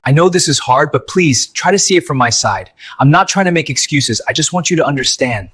I know this is hard, but please try to see it from my side. I'm not trying to make excuses. I just want you to understand.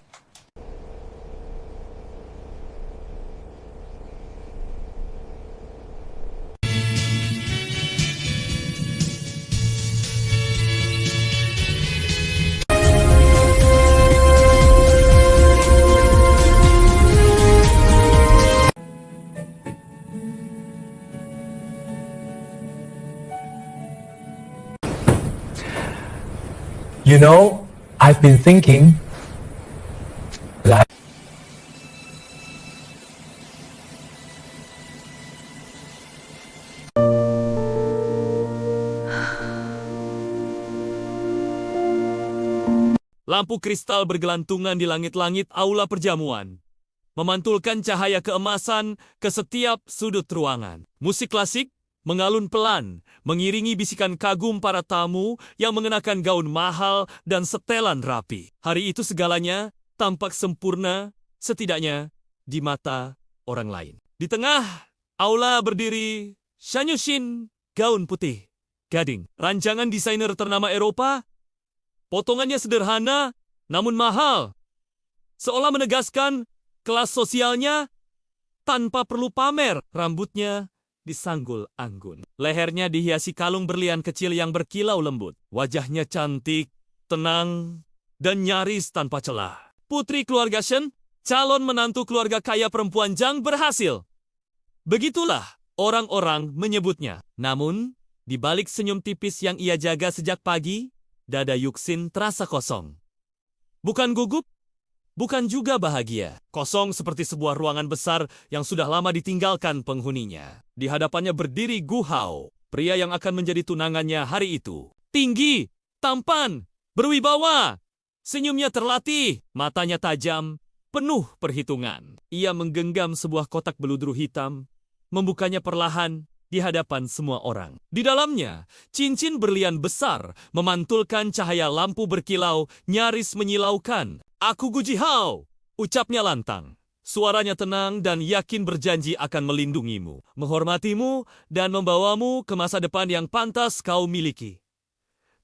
You know, I've been thinking that Lampu kristal bergelantungan di langit-langit aula perjamuan, memantulkan cahaya keemasan ke setiap sudut ruangan. Musik klasik mengalun pelan, mengiringi bisikan kagum para tamu yang mengenakan gaun mahal dan setelan rapi. Hari itu segalanya tampak sempurna, setidaknya di mata orang lain. Di tengah aula berdiri Shan Yushin, gaun putih, gading. Rancangan desainer ternama Eropa, potongannya sederhana namun mahal, seolah menegaskan kelas sosialnya tanpa perlu pamer. Rambutnya disanggul anggun. Lehernya dihiasi kalung berlian kecil yang berkilau lembut. Wajahnya cantik, tenang, dan nyaris tanpa celah. Putri keluarga Shen, calon menantu keluarga kaya perempuan Zhang berhasil. Begitulah orang-orang menyebutnya. Namun, di balik senyum tipis yang ia jaga sejak pagi, dada Yuxin terasa kosong. Bukan gugup, bukan juga bahagia. Kosong seperti sebuah ruangan besar yang sudah lama ditinggalkan penghuninya. Di hadapannya berdiri Gu Hao, pria yang akan menjadi tunangannya hari itu. Tinggi, tampan, berwibawa. Senyumnya terlatih, matanya tajam, penuh perhitungan. Ia menggenggam sebuah kotak beludru hitam, membukanya perlahan di hadapan semua orang. Di dalamnya, cincin berlian besar memantulkan cahaya lampu berkilau, nyaris menyilaukan. "Aku Gu Jihao," ucapnya lantang. Suaranya tenang dan yakin berjanji akan melindungimu, menghormatimu, dan membawamu ke masa depan yang pantas kau miliki.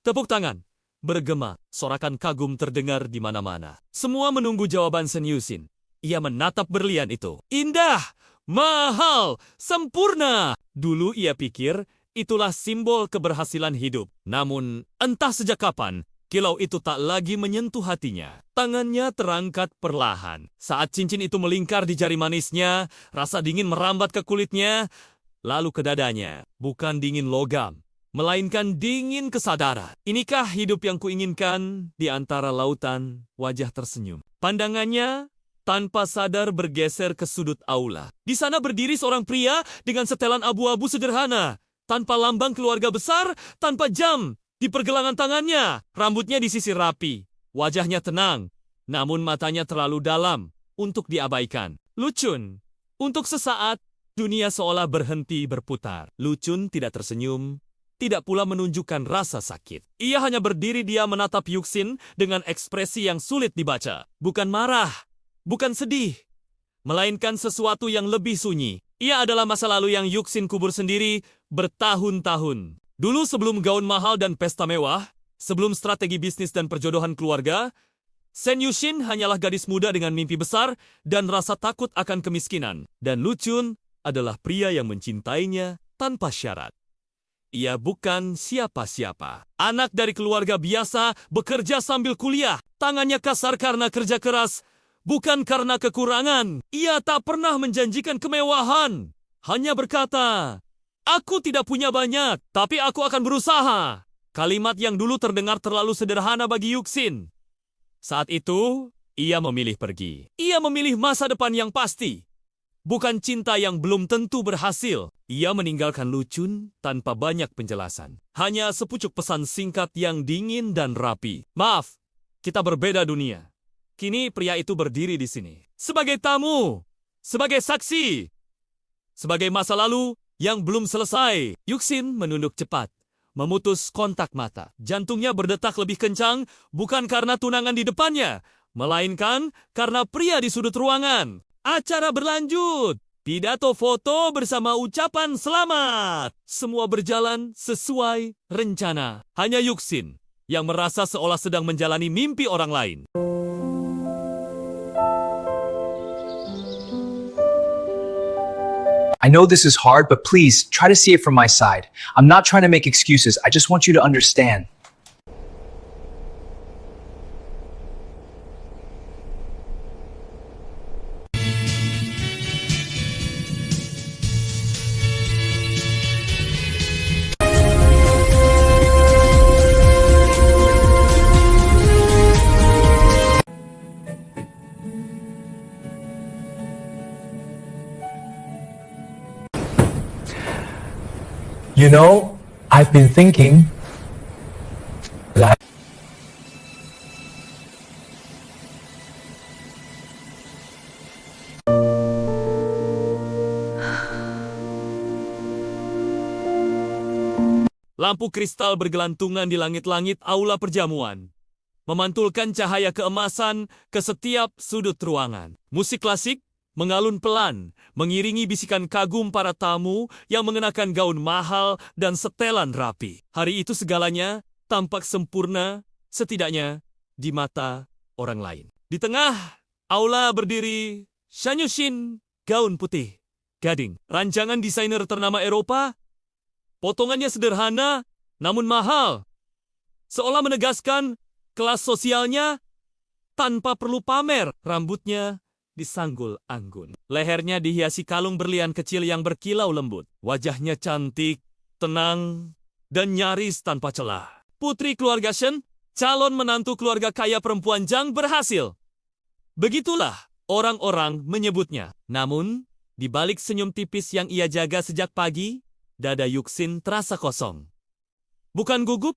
Tepuk tangan bergema, sorakan kagum terdengar di mana-mana. Semua menunggu jawaban Shen Yushin. Ia menatap berlian itu. Indah, mahal, sempurna. Dulu ia pikir itulah simbol keberhasilan hidup. Namun, entah sejak kapan, kilau itu tak lagi menyentuh hatinya. Tangannya terangkat perlahan. Saat cincin itu melingkar di jari manisnya, rasa dingin merambat ke kulitnya, lalu ke dadanya. Bukan dingin logam, melainkan dingin kesadaran. Inikah hidup yang kuinginkan? Di antara lautan, wajah tersenyum. Pandangannya tanpa sadar bergeser ke sudut aula. Di sana berdiri seorang pria dengan setelan abu-abu sederhana, tanpa lambang keluarga besar, tanpa jam di pergelangan tangannya. Rambutnya disisir rapi, wajahnya tenang, namun matanya terlalu dalam untuk diabaikan. Luchun, untuk sesaat, dunia seolah berhenti berputar. Luchun tidak tersenyum, tidak pula menunjukkan rasa sakit. Ia hanya berdiri diam menatap Yuxin dengan ekspresi yang sulit dibaca. Bukan marah, bukan sedih, melainkan sesuatu yang lebih sunyi. Ia adalah masa lalu yang Yuxin kubur sendiri bertahun-tahun. Dulu sebelum gaun mahal dan pesta mewah, sebelum strategi bisnis dan perjodohan keluarga, Shen Yushin hanyalah gadis muda dengan mimpi besar dan rasa takut akan kemiskinan. Dan Luchun adalah pria yang mencintainya tanpa syarat. Ia bukan siapa-siapa. Anak dari keluarga biasa, bekerja sambil kuliah. Tangannya kasar karena kerja keras, bukan karena kekurangan. Ia tak pernah menjanjikan kemewahan. Hanya berkata, "Aku tidak punya banyak, tapi aku akan berusaha." Kalimat yang dulu terdengar terlalu sederhana bagi Yuxin. Saat itu, ia memilih pergi. Ia memilih masa depan yang pasti. Bukan cinta yang belum tentu berhasil. Ia meninggalkan Luchun tanpa banyak penjelasan. Hanya sepucuk pesan singkat yang dingin dan rapi. "Maaf, kita berbeda dunia." Kini pria itu berdiri di sini. Sebagai tamu, sebagai saksi, sebagai masa lalu yang belum selesai. Yuxin menunduk cepat, memutus kontak mata. Jantungnya berdetak lebih kencang, bukan karena tunangan di depannya, melainkan karena pria di sudut ruangan. Acara berlanjut. Pidato foto bersama ucapan selamat. Semua berjalan sesuai rencana. Hanya Yuxin yang merasa seolah sedang menjalani mimpi orang lain. I know this is hard, but please try to see it from my side. I'm not trying to make excuses. I just want you to understand. You know, I've been thinking that Lampu kristal bergelantungan di langit-langit aula perjamuan, memantulkan cahaya keemasan ke setiap sudut ruangan. Musik klasik mengalun pelan, mengiringi bisikan kagum para tamu yang mengenakan gaun mahal dan setelan rapi. Hari itu segalanya tampak sempurna, setidaknya di mata orang lain. Di tengah aula berdiri Shan Yushin, gaun putih, gading. Rancangan desainer ternama Eropa. Potongannya sederhana, namun mahal. Seolah menegaskan kelas sosialnya tanpa perlu pamer. Rambutnya disanggul anggun. Lehernya dihiasi kalung berlian kecil yang berkilau lembut. Wajahnya cantik, tenang, dan nyaris tanpa celah. Putri keluarga Shen, calon menantu keluarga kaya perempuan Zhang berhasil. Begitulah orang-orang menyebutnya. Namun, di balik senyum tipis yang ia jaga sejak pagi, dada Yuxin terasa kosong. Bukan gugup,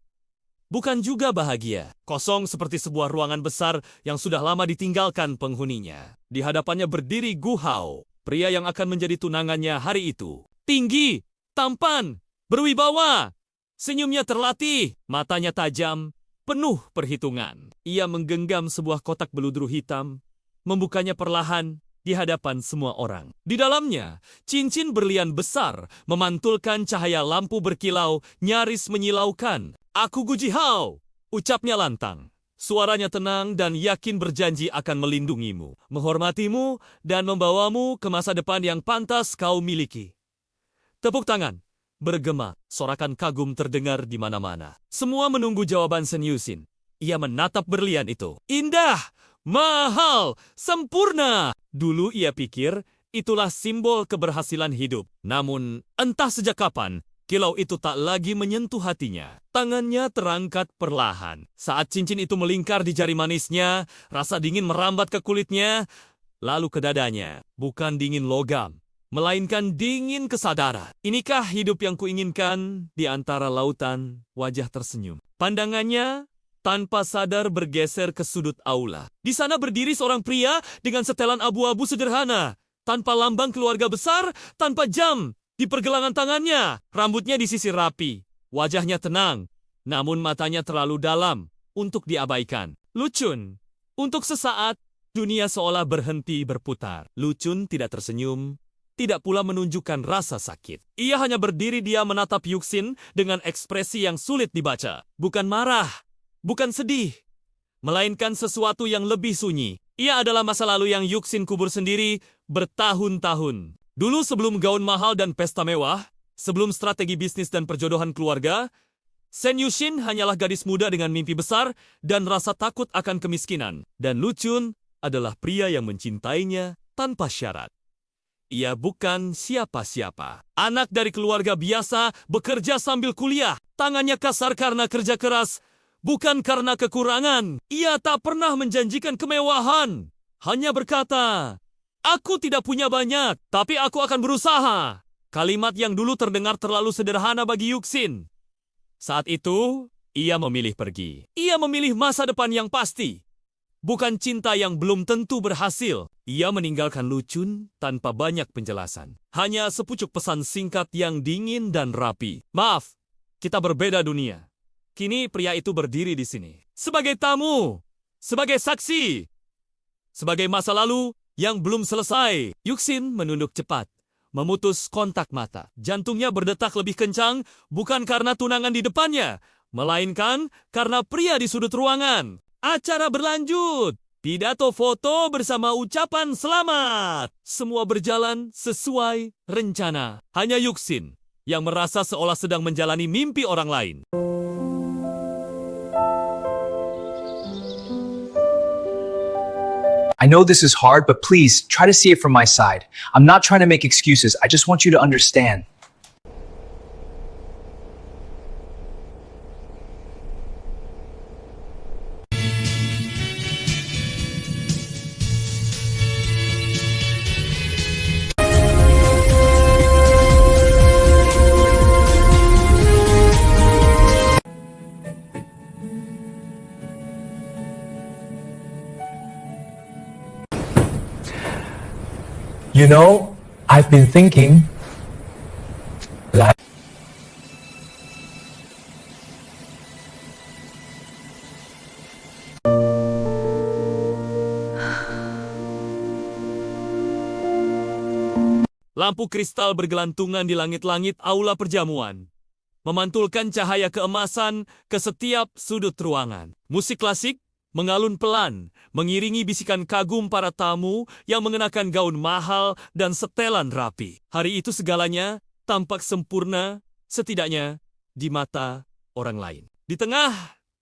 bukan juga bahagia. Kosong seperti sebuah ruangan besar yang sudah lama ditinggalkan penghuninya. Di hadapannya berdiri Gu Hao, pria yang akan menjadi tunangannya hari itu. Tinggi, tampan, berwibawa. Senyumnya terlatih, matanya tajam, penuh perhitungan. Ia menggenggam sebuah kotak beludru hitam, membukanya perlahan di hadapan semua orang. Di dalamnya, cincin berlian besar memantulkan cahaya lampu berkilau nyaris menyilaukan. "Aku Gu Jihao," ucapnya lantang. Suaranya tenang dan yakin berjanji akan melindungimu, menghormatimu, dan membawamu ke masa depan yang pantas kau miliki. Tepuk tangan bergema, sorakan kagum terdengar di mana-mana. Semua menunggu jawaban Shen Yushin. Ia menatap berlian itu. Indah, mahal, sempurna. Dulu ia pikir itulah simbol keberhasilan hidup. Namun, entah sejak kapan, kilau itu tak lagi menyentuh hatinya. Tangannya terangkat perlahan. Saat cincin itu melingkar di jari manisnya, rasa dingin merambat ke kulitnya, lalu ke dadanya. Bukan dingin logam, melainkan dingin kesadaran. Inikah hidup yang kuinginkan di antara lautan? Wajah tersenyum. Pandangannya tanpa sadar bergeser ke sudut aula. Di sana berdiri seorang pria dengan setelan abu-abu sederhana, tanpa lambang keluarga besar, tanpa jam di pergelangan tangannya. Rambutnya disisir rapi, wajahnya tenang, namun matanya terlalu dalam untuk diabaikan. Luchun. Untuk sesaat, dunia seolah berhenti berputar. Luchun tidak tersenyum, tidak pula menunjukkan rasa sakit. Ia hanya berdiri diam menatap Yuxin dengan ekspresi yang sulit dibaca. Bukan marah, bukan sedih, melainkan sesuatu yang lebih sunyi. Ia adalah masa lalu yang Yuxin kubur sendiri bertahun-tahun. Dulu sebelum gaun mahal dan pesta mewah, sebelum strategi bisnis dan perjodohan keluarga, Shen Yushin hanyalah gadis muda dengan mimpi besar dan rasa takut akan kemiskinan. Dan Luchun adalah pria yang mencintainya tanpa syarat. Ia bukan siapa-siapa. Anak dari keluarga biasa, bekerja sambil kuliah. Tangannya kasar karena kerja keras, bukan karena kekurangan. Ia tak pernah menjanjikan kemewahan. Hanya berkata, "Aku tidak punya banyak, tapi aku akan berusaha." Kalimat yang dulu terdengar terlalu sederhana bagi Yuxin. Saat itu, ia memilih pergi. Ia memilih masa depan yang pasti. Bukan cinta yang belum tentu berhasil. Ia meninggalkan Luchun tanpa banyak penjelasan. Hanya sepucuk pesan singkat yang dingin dan rapi. "Maaf, kita berbeda dunia." Kini pria itu berdiri di sini. Sebagai tamu, sebagai saksi, sebagai masa lalu yang belum selesai. Yuxin menunduk cepat, memutus kontak mata. Jantungnya berdetak lebih kencang bukan karena tunangan di depannya, melainkan karena pria di sudut ruangan. Acara berlanjut. Pidato foto bersama ucapan selamat. Semua berjalan sesuai rencana. Hanya Yuxin yang merasa seolah sedang menjalani mimpi orang lain. I know this is hard, but please try to see it from my side. I'm not trying to make excuses. I just want you to understand. You know, I've been thinking that Lampu kristal bergelantungan di langit-langit aula perjamuan, memantulkan cahaya keemasan ke setiap sudut ruangan. Musik klasik mengalun pelan, mengiringi bisikan kagum para tamu yang mengenakan gaun mahal dan setelan rapi. Hari itu segalanya tampak sempurna, setidaknya di mata orang lain. Di tengah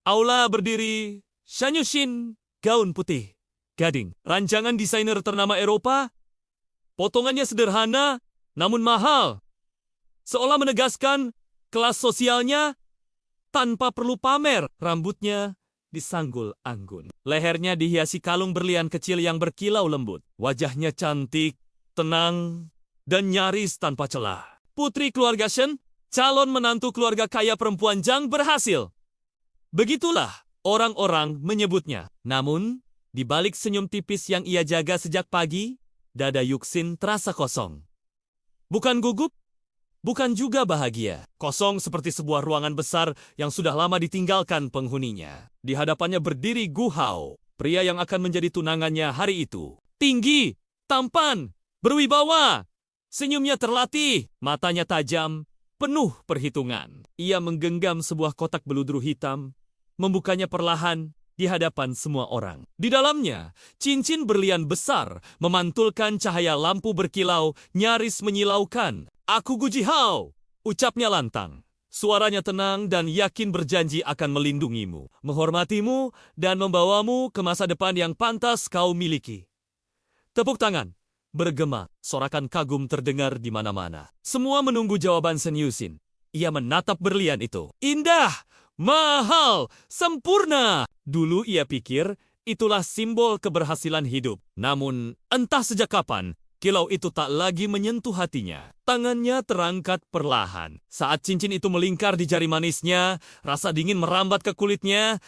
aula berdiri Shan Yuxin, gaun putih, gading, rancangan desainer ternama Eropa. Potongannya sederhana, namun mahal. Seolah menegaskan kelas sosialnya tanpa perlu pamer. Rambutnya disanggul anggun. Lehernya dihiasi kalung berlian kecil yang berkilau lembut. Wajahnya cantik, tenang, dan nyaris tanpa celah. Putri keluarga Shen, calon menantu keluarga kaya perempuan Zhang berhasil. Begitulah orang-orang menyebutnya. Namun, di balik senyum tipis yang ia jaga sejak pagi, dada Yuxin terasa kosong. Bukan gugup, bukan juga bahagia. Kosong seperti sebuah ruangan besar yang sudah lama ditinggalkan penghuninya. Di hadapannya berdiri Gu Hao, pria yang akan menjadi tunangannya hari itu. Tinggi, tampan, berwibawa. Senyumnya terlatih, matanya tajam, penuh perhitungan. Ia menggenggam sebuah kotak beludru hitam, membukanya perlahan di hadapan semua orang. Di dalamnya, cincin berlian besar memantulkan cahaya lampu berkilau nyaris menyilaukan. "Aku Gu Jihao," ucapnya lantang. Suaranya tenang dan yakin berjanji akan melindungimu, menghormatimu, dan membawamu ke masa depan yang pantas kau miliki. Tepuk tangan bergema, sorakan kagum terdengar di mana-mana. Semua menunggu jawaban Shen Yuxin. Ia menatap berlian itu. Indah! Mahal, sempurna. Dulu ia pikir itulah simbol keberhasilan hidup. Namun, entah sejak kapan, kilau itu tak lagi menyentuh hatinya. Tangannya terangkat perlahan. Saat cincin itu melingkar di jari manisnya, rasa dingin merambat ke kulitnya,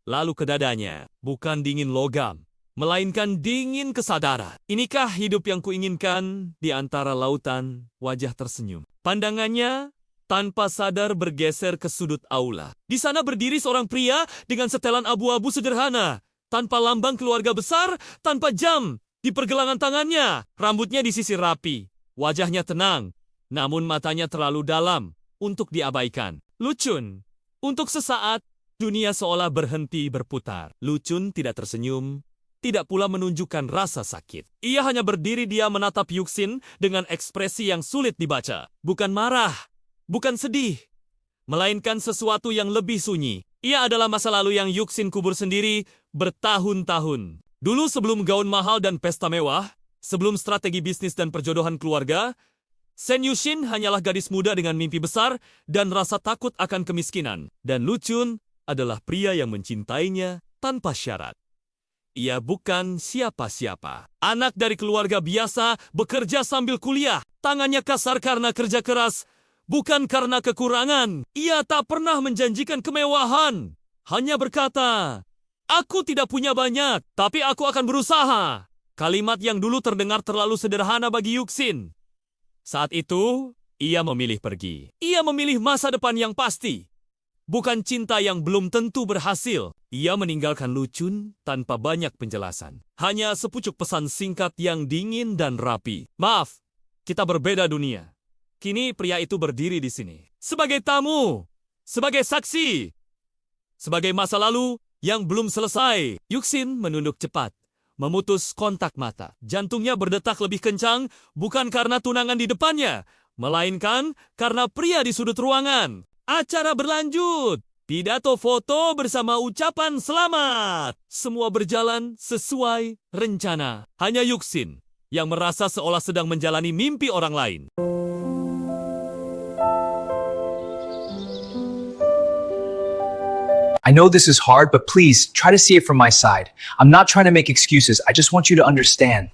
lalu ke dadanya. Bukan dingin logam, melainkan dingin kesadaran. Inikah hidup yang kuinginkan? Di antara lautan, wajah tersenyum. Pandangannya tanpa sadar bergeser ke sudut aula. Di sana berdiri seorang pria dengan setelan abu-abu sederhana, tanpa lambang keluarga besar, tanpa jam di pergelangan tangannya. Rambutnya disisir rapi, wajahnya tenang, namun matanya terlalu dalam untuk diabaikan. Luchun. Untuk sesaat, dunia seolah berhenti berputar. Luchun tidak tersenyum, tidak pula menunjukkan rasa sakit. Ia hanya berdiri diam menatap Yuxin dengan ekspresi yang sulit dibaca. Bukan marah, bukan sedih, melainkan sesuatu yang lebih sunyi. Ia adalah masa lalu yang Yuxin kubur sendiri bertahun-tahun. Dulu sebelum gaun mahal dan pesta mewah, sebelum strategi bisnis dan perjodohan keluarga, Shen Yuxin hanyalah gadis muda dengan mimpi besar dan rasa takut akan kemiskinan. Dan Luchun adalah pria yang mencintainya tanpa syarat. Ia bukan siapa-siapa. Anak dari keluarga biasa, bekerja sambil kuliah. Tangannya kasar karena kerja keras, bukan karena kekurangan. Ia tak pernah menjanjikan kemewahan. Hanya berkata, "Aku tidak punya banyak, tapi aku akan berusaha." Kalimat yang dulu terdengar terlalu sederhana bagi Yuxin. Saat itu, ia memilih pergi. Ia memilih masa depan yang pasti. Bukan cinta yang belum tentu berhasil. Ia meninggalkan Luchun tanpa banyak penjelasan. Hanya sepucuk pesan singkat yang dingin dan rapi. "Maaf, kita berbeda dunia. Kini pria itu berdiri di sini. Sebagai tamu, sebagai saksi, sebagai masa lalu yang belum selesai. Yuxin menunduk cepat, memutus kontak mata. Jantungnya berdetak lebih kencang, bukan karena tunangan di depannya, melainkan karena pria di sudut ruangan. Acara berlanjut. Pidato foto bersama ucapan selamat. Semua berjalan sesuai rencana. Hanya Yuxin yang merasa seolah sedang menjalani mimpi orang lain. I know this is hard, but please try to see it from my side. I'm not trying to make excuses. I just want you to understand.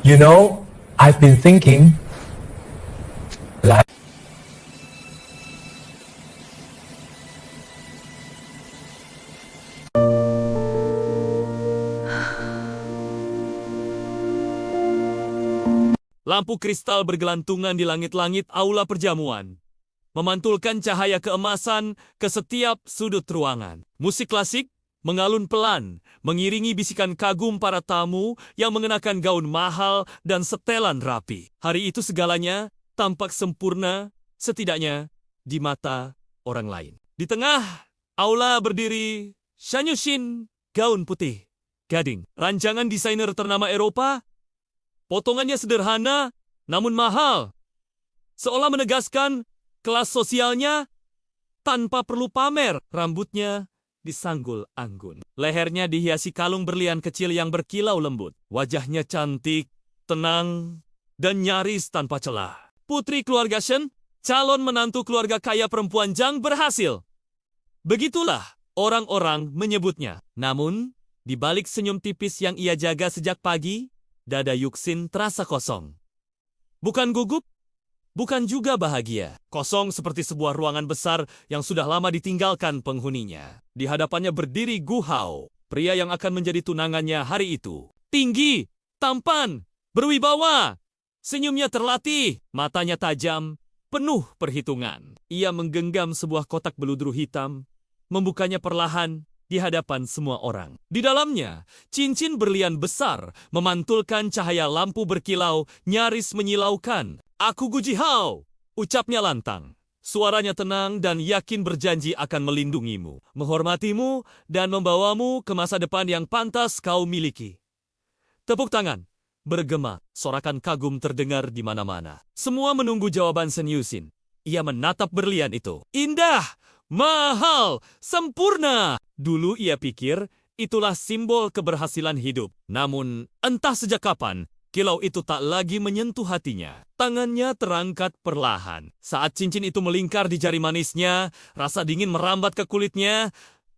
You know, I've been thinking like Lampu kristal bergelantungan di langit-langit aula perjamuan, memantulkan cahaya keemasan ke setiap sudut ruangan. Musik klasik mengalun pelan, mengiringi bisikan kagum para tamu yang mengenakan gaun mahal dan setelan rapi. Hari itu segalanya tampak sempurna, setidaknya di mata orang lain. Di tengah aula berdiri Shan Yuxin, gaun putih, gading. Rancangan desainer ternama Eropa, potongannya sederhana namun mahal, seolah menegaskan kelas sosialnya tanpa perlu pamer. Rambutnya disanggul anggun. Lehernya dihiasi kalung berlian kecil yang berkilau lembut. Wajahnya cantik, tenang, dan nyaris tanpa celah. Putri keluarga Shen, calon menantu keluarga kaya perempuan Zhang berhasil. Begitulah orang-orang menyebutnya. Namun, di balik senyum tipis yang ia jaga sejak pagi, dada Yuxin terasa kosong. Bukan gugup, bukan juga bahagia. Kosong seperti sebuah ruangan besar yang sudah lama ditinggalkan penghuninya. Di hadapannya berdiri Gu Hao, pria yang akan menjadi tunangannya hari itu. Tinggi, tampan, berwibawa. Senyumnya terlatih, matanya tajam, penuh perhitungan. Ia menggenggam sebuah kotak beludru hitam, membukanya perlahan di hadapan semua orang. Di dalamnya, cincin berlian besar memantulkan cahaya lampu berkilau, nyaris menyilaukan. "Aku Gu Jihao," ucapnya lantang. Suaranya tenang dan yakin berjanji akan melindungimu, menghormatimu, dan membawamu ke masa depan yang pantas kau miliki. Tepuk tangan bergema, sorakan kagum terdengar di mana-mana. Semua menunggu jawaban Shen Yuxin. Ia menatap berlian itu. Indah, mahal, sempurna. Dulu ia pikir itulah simbol keberhasilan hidup. Namun, entah sejak kapan, kilau itu tak lagi menyentuh hatinya. Tangannya terangkat perlahan. Saat cincin itu melingkar di jari manisnya, rasa dingin merambat ke kulitnya,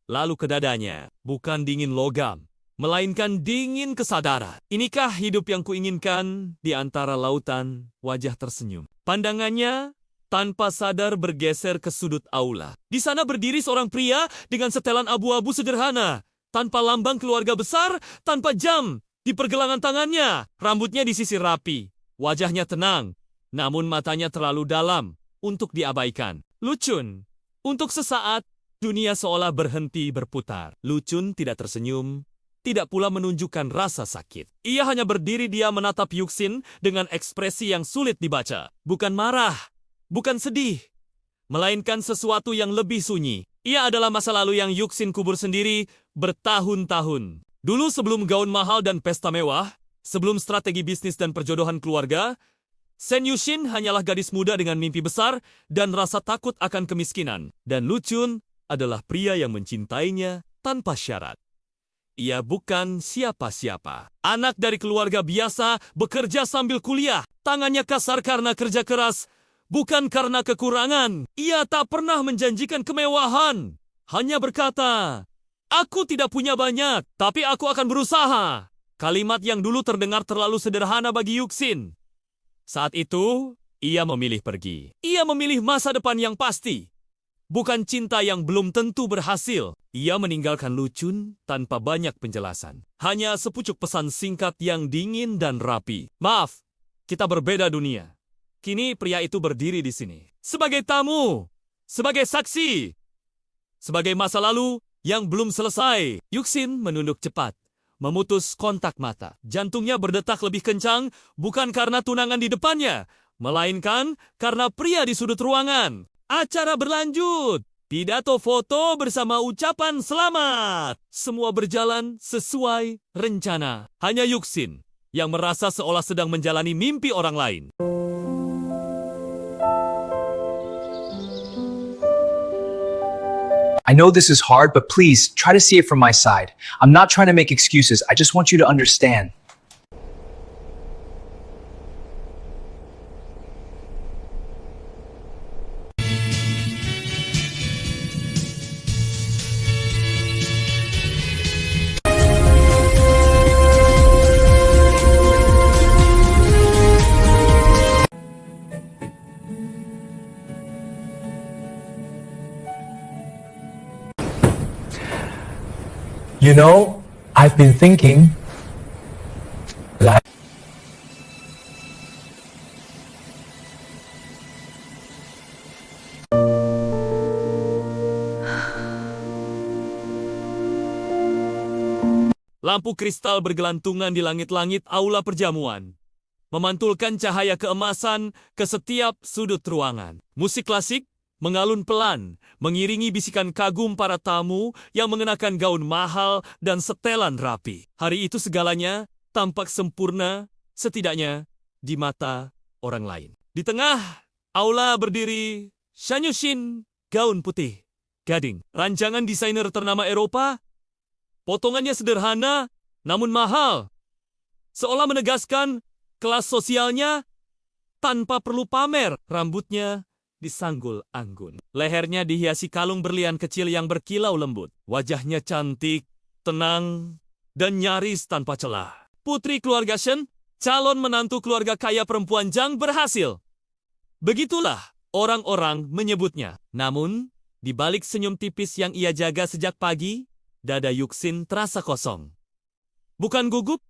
lalu ke dadanya. Bukan dingin logam, melainkan dingin kesadaran. Inikah hidup yang kuinginkan di antara lautan? Wajah tersenyum. Pandangannya tanpa sadar bergeser ke sudut aula. Di sana berdiri seorang pria dengan setelan abu-abu sederhana, tanpa lambang keluarga besar, tanpa jam di pergelangan tangannya. Rambutnya disisir rapi, wajahnya tenang, namun matanya terlalu dalam untuk diabaikan. Luchun. Untuk sesaat, dunia seolah berhenti berputar. Luchun tidak tersenyum, tidak pula menunjukkan rasa sakit. Ia hanya berdiri diam menatap Yuxin dengan ekspresi yang sulit dibaca. Bukan marah, bukan sedih, melainkan sesuatu yang lebih sunyi. Ia adalah masa lalu yang Yuxin kubur sendiri bertahun-tahun. Dulu sebelum gaun mahal dan pesta mewah, sebelum strategi bisnis dan perjodohan keluarga, Shen Yuxin hanyalah gadis muda dengan mimpi besar dan rasa takut akan kemiskinan. Dan Luchun adalah pria yang mencintainya tanpa syarat. Ia bukan siapa-siapa. Anak dari keluarga biasa, bekerja sambil kuliah. Tangannya kasar karena kerja keras, bukan karena kekurangan. Ia tak pernah menjanjikan kemewahan. Hanya berkata, "Aku tidak punya banyak, tapi aku akan berusaha." Kalimat yang dulu terdengar terlalu sederhana bagi Yuxin. Saat itu, Ia memilih pergi. Ia memilih masa depan yang pasti. Bukan cinta yang belum tentu berhasil. Ia meninggalkan Lucun tanpa banyak penjelasan. Hanya sepucuk pesan singkat yang dingin dan rapi. Maaf, kita berbeda dunia. Kini pria itu berdiri di sini. Sebagai tamu. Sebagai saksi. Sebagai masa lalu yang belum selesai. Yuxin menunduk cepat. Memutus kontak mata. Jantungnya berdetak lebih kencang bukan karena tunangan di depannya, melainkan karena pria di sudut ruangan. Acara berlanjut. Pidato foto bersama ucapan selamat. Semua berjalan sesuai rencana. Hanya Yuxin yang merasa seolah sedang menjalani mimpi orang lain. I know this is hard, but please try to see it from my side. I'm not trying to make excuses. I just want you to understand. You know, I've been thinking, like, Lampu kristal bergelantungan di langit-langit aula perjamuan, memantulkan cahaya keemasan ke setiap sudut ruangan. Musik klasik mengalun pelan, mengiringi bisikan kagum para tamu yang mengenakan gaun mahal dan setelan rapi. Hari itu segalanya tampak sempurna, setidaknya di mata orang lain. Di tengah aula berdiri Shan Yuxin, gaun putih, gading, rancangan desainer ternama Eropa. Potongannya sederhana, namun mahal. Seolah menegaskan kelas sosialnya tanpa perlu pamer. Rambutnya disanggul anggun. Lehernya dihiasi kalung berlian kecil yang berkilau lembut. Wajahnya cantik, tenang, dan nyaris tanpa celah. Putri keluarga Shen, calon menantu keluarga kaya perempuan Zhang berhasil. Begitulah orang-orang menyebutnya. Namun, di balik senyum tipis yang ia jaga sejak pagi, dada Yuxin terasa kosong. Bukan gugup,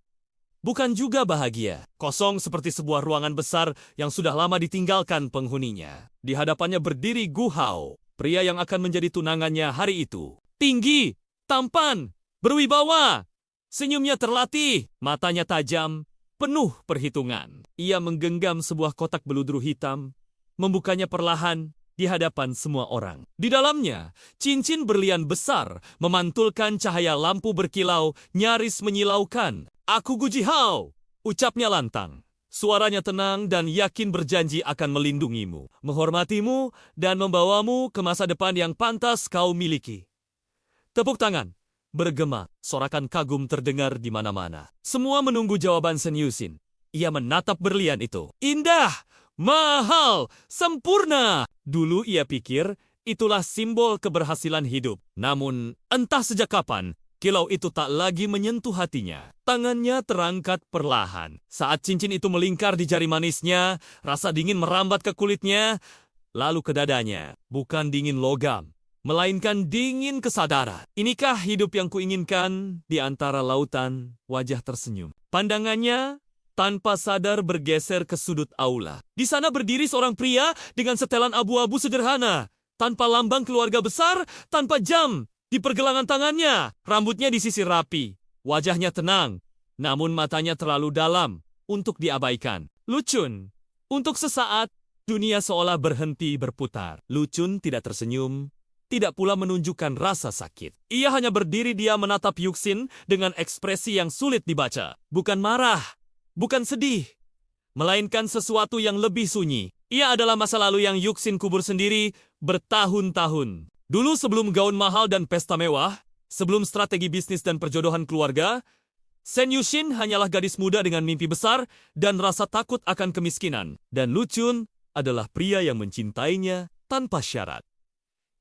bukan juga bahagia. Kosong seperti sebuah ruangan besar yang sudah lama ditinggalkan penghuninya. Di hadapannya berdiri Gu Hao, pria yang akan menjadi tunangannya hari itu. Tinggi, tampan, berwibawa. Senyumnya terlatih, matanya tajam, penuh perhitungan. Ia menggenggam sebuah kotak beludru hitam, membukanya perlahan di hadapan semua orang. Di dalamnya, cincin berlian besar memantulkan cahaya lampu berkilau nyaris menyilaukan. Aku Gu Jihao, ucapnya lantang. Suaranya tenang dan yakin berjanji akan melindungimu, menghormatimu, dan membawamu ke masa depan yang pantas kau miliki. Tepuk tangan, bergema, sorakan kagum terdengar di mana-mana. Semua menunggu jawaban Shen Yuxin. Ia menatap berlian itu. Indah! Mahal, sempurna. Dulu ia pikir itulah simbol keberhasilan hidup. Namun, entah sejak kapan, kilau itu tak lagi menyentuh hatinya. Tangannya terangkat perlahan. Saat cincin itu melingkar di jari manisnya, rasa dingin merambat ke kulitnya, lalu ke dadanya. Bukan dingin logam, melainkan dingin kesadaran. Inikah hidup yang kuinginkan di antara lautan? Wajah tersenyum. Pandangannya tanpa sadar bergeser ke sudut aula. Di sana berdiri seorang pria dengan setelan abu-abu sederhana, tanpa lambang keluarga besar, tanpa jam di pergelangan tangannya. Rambutnya disisir rapi, wajahnya tenang, namun matanya terlalu dalam untuk diabaikan. Lucun. Untuk sesaat, dunia seolah berhenti berputar. Lucun tidak tersenyum, tidak pula menunjukkan rasa sakit. Ia hanya berdiri diam menatap Yuxin dengan ekspresi yang sulit dibaca. Bukan marah, bukan sedih, melainkan sesuatu yang lebih sunyi. Ia adalah masa lalu yang Yuxin kubur sendiri bertahun-tahun. Dulu sebelum gaun mahal dan pesta mewah, sebelum strategi bisnis dan perjodohan keluarga, Shen Yuxin hanyalah gadis muda dengan mimpi besar dan rasa takut akan kemiskinan. Dan Lucun adalah pria yang mencintainya tanpa syarat.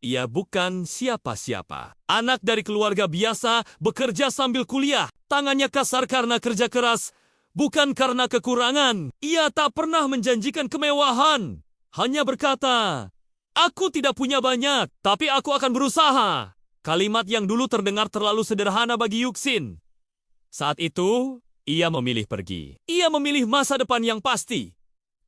Ia bukan siapa-siapa. Anak dari keluarga biasa, bekerja sambil kuliah. Tangannya kasar karena kerja keras, bukan karena kekurangan. Ia tak pernah menjanjikan kemewahan. Hanya berkata, "Aku tidak punya banyak, tapi aku akan berusaha." Kalimat yang dulu terdengar terlalu sederhana bagi Yuxin. Saat itu, ia memilih pergi. Ia memilih masa depan yang pasti.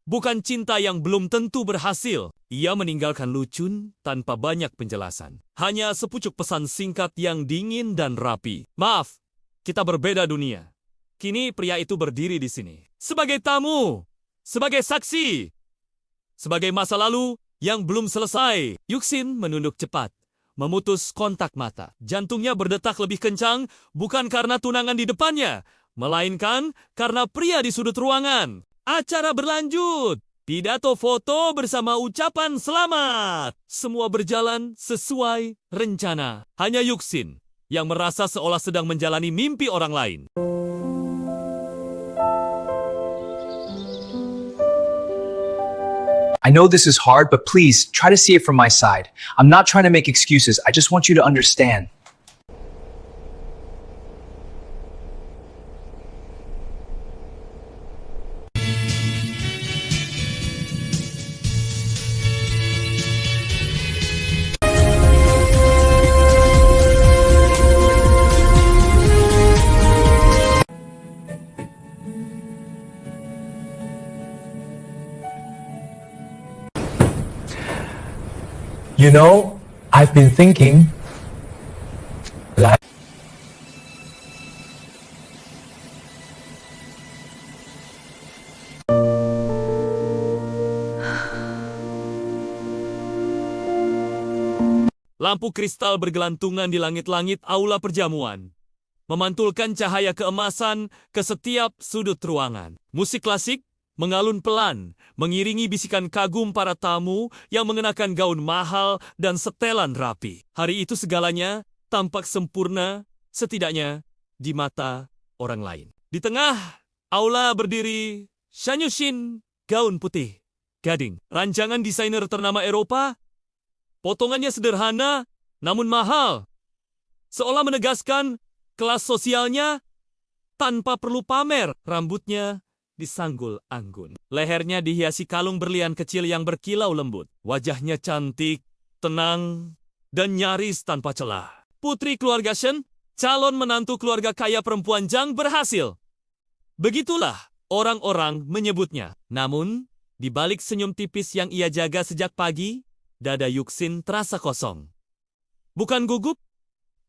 Bukan cinta yang belum tentu berhasil. Ia meninggalkan Luchun tanpa banyak penjelasan. Hanya sepucuk pesan singkat yang dingin dan rapi. "Maaf, kita berbeda dunia." Kini pria itu berdiri di sini. Sebagai tamu, sebagai saksi, sebagai masa lalu yang belum selesai. Yuxin menunduk cepat, memutus kontak mata. Jantungnya berdetak lebih kencang, bukan karena tunangan di depannya, melainkan karena pria di sudut ruangan. Acara berlanjut. Pidato foto bersama ucapan selamat. Semua berjalan sesuai rencana. Hanya Yuxin yang merasa seolah sedang menjalani mimpi orang lain. I know this is hard, but please try to see it from my side. I'm not trying to make excuses. I just want you to understand. You know, I've been thinking, like, Lampu kristal bergelantungan di langit-langit aula perjamuan, memantulkan cahaya keemasan ke setiap sudut ruangan. Musik klasik mengalun pelan, mengiringi bisikan kagum para tamu yang mengenakan gaun mahal dan setelan rapi. Hari itu segalanya tampak sempurna, setidaknya di mata orang lain. Di tengah aula berdiri Shan Yushin, gaun putih, gading. Rancangan desainer ternama Eropa, potongannya sederhana namun mahal. Seolah menegaskan kelas sosialnya tanpa perlu pamer. Rambutnya disanggul anggun. Lehernya dihiasi kalung berlian kecil yang berkilau lembut. Wajahnya cantik, tenang, dan nyaris tanpa celah. Putri keluarga Shen, calon menantu keluarga kaya perempuan Zhang berhasil. Begitulah orang-orang menyebutnya. Namun, di balik senyum tipis yang ia jaga sejak pagi, dada Yuxin terasa kosong. Bukan gugup,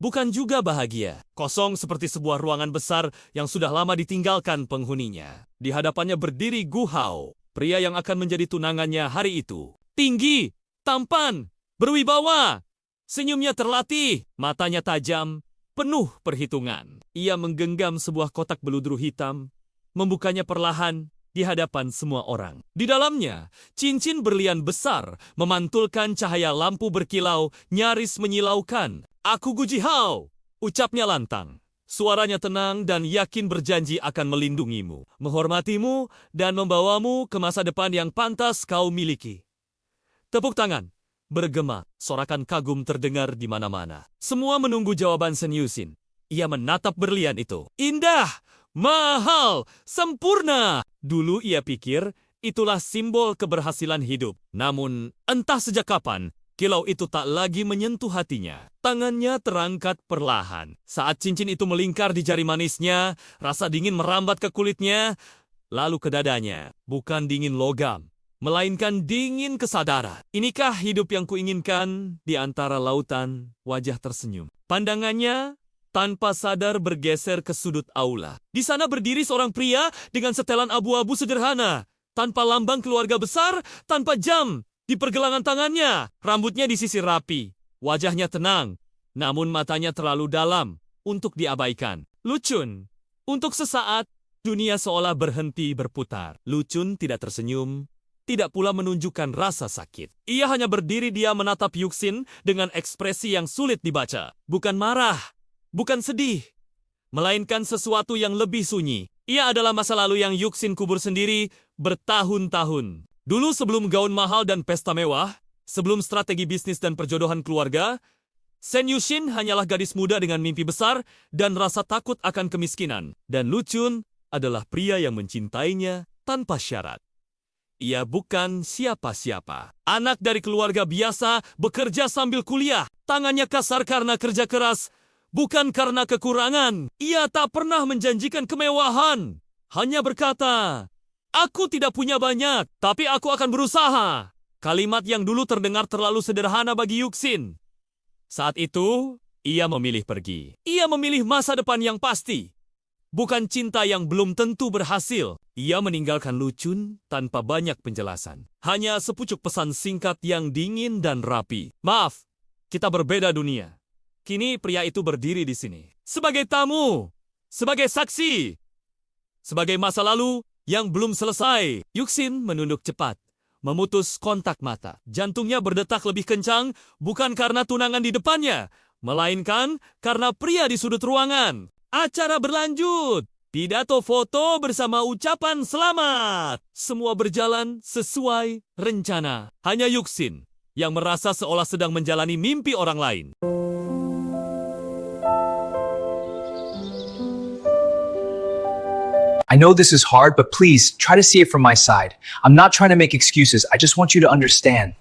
bukan juga bahagia. Kosong seperti sebuah ruangan besar yang sudah lama ditinggalkan penghuninya. Di hadapannya berdiri Gu Hao, pria yang akan menjadi tunangannya hari itu. Tinggi, tampan, berwibawa. Senyumnya terlatih, matanya tajam, penuh perhitungan. Ia menggenggam sebuah kotak beludru hitam, membukanya perlahan di hadapan semua orang. Di dalamnya, cincin berlian besar memantulkan cahaya lampu berkilau, nyaris menyilaukan. "Aku Gu Jihao," ucapnya lantang. Suaranya tenang dan yakin berjanji akan melindungimu, menghormatimu, dan membawamu ke masa depan yang pantas kau miliki. Tepuk tangan bergema, sorakan kagum terdengar di mana-mana. Semua menunggu jawaban Shen Yushin. Ia menatap berlian itu. Indah, mahal, sempurna. Dulu ia pikir itulah simbol keberhasilan hidup. Namun, entah sejak kapan, kilau itu tak lagi menyentuh hatinya. Tangannya terangkat perlahan. Saat cincin itu melingkar di jari manisnya, rasa dingin merambat ke kulitnya, lalu ke dadanya. Bukan dingin logam, melainkan dingin kesadaran. Inikah hidup yang kuinginkan? Di antara lautan, wajah tersenyum. Pandangannya tanpa sadar bergeser ke sudut aula. Di sana berdiri seorang pria dengan setelan abu-abu sederhana, tanpa lambang keluarga besar, tanpa jam di pergelangan tangannya. Rambutnya disisir rapi, wajahnya tenang, namun matanya terlalu dalam untuk diabaikan. Luchun. Untuk sesaat, dunia seolah berhenti berputar. Luchun tidak tersenyum, tidak pula menunjukkan rasa sakit. Ia hanya berdiri diam menatap Yuxin dengan ekspresi yang sulit dibaca. Bukan marah, bukan sedih, melainkan sesuatu yang lebih sunyi. Ia adalah masa lalu yang Yuxin kubur sendiri bertahun-tahun. Dulu sebelum gaun mahal dan pesta mewah, sebelum strategi bisnis dan perjodohan keluarga, Shen Yushin hanyalah gadis muda dengan mimpi besar dan rasa takut akan kemiskinan. Dan Luchun adalah pria yang mencintainya tanpa syarat. Ia bukan siapa-siapa. Anak dari keluarga biasa, bekerja sambil kuliah. Tangannya kasar karena kerja keras, bukan karena kekurangan. Ia tak pernah menjanjikan kemewahan. Hanya berkata, "Aku tidak punya banyak, tapi aku akan berusaha." Kalimat yang dulu terdengar terlalu sederhana bagi Yuxin. Saat itu, ia memilih pergi. Ia memilih masa depan yang pasti. Bukan cinta yang belum tentu berhasil. Ia meninggalkan Luchun tanpa banyak penjelasan. Hanya sepucuk pesan singkat yang dingin dan rapi. "Maaf, kita berbeda dunia." Kini pria itu berdiri di sini. Sebagai tamu, sebagai saksi, sebagai masa lalu yang belum selesai. Yuxin menunduk cepat, memutus kontak mata. Jantungnya berdetak lebih kencang, bukan karena tunangan di depannya, melainkan karena pria di sudut ruangan. Acara berlanjut. Pidato foto bersama ucapan selamat. Semua berjalan sesuai rencana. Hanya Yuxin yang merasa seolah sedang menjalani mimpi orang lain. I know this is hard, but please try to see it from my side. I'm not trying to make excuses. I just want you to understand.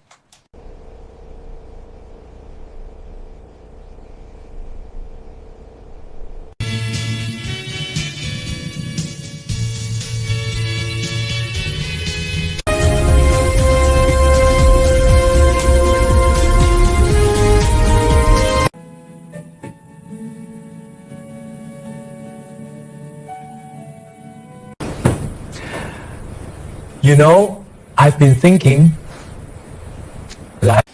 You know, I've been thinking, like,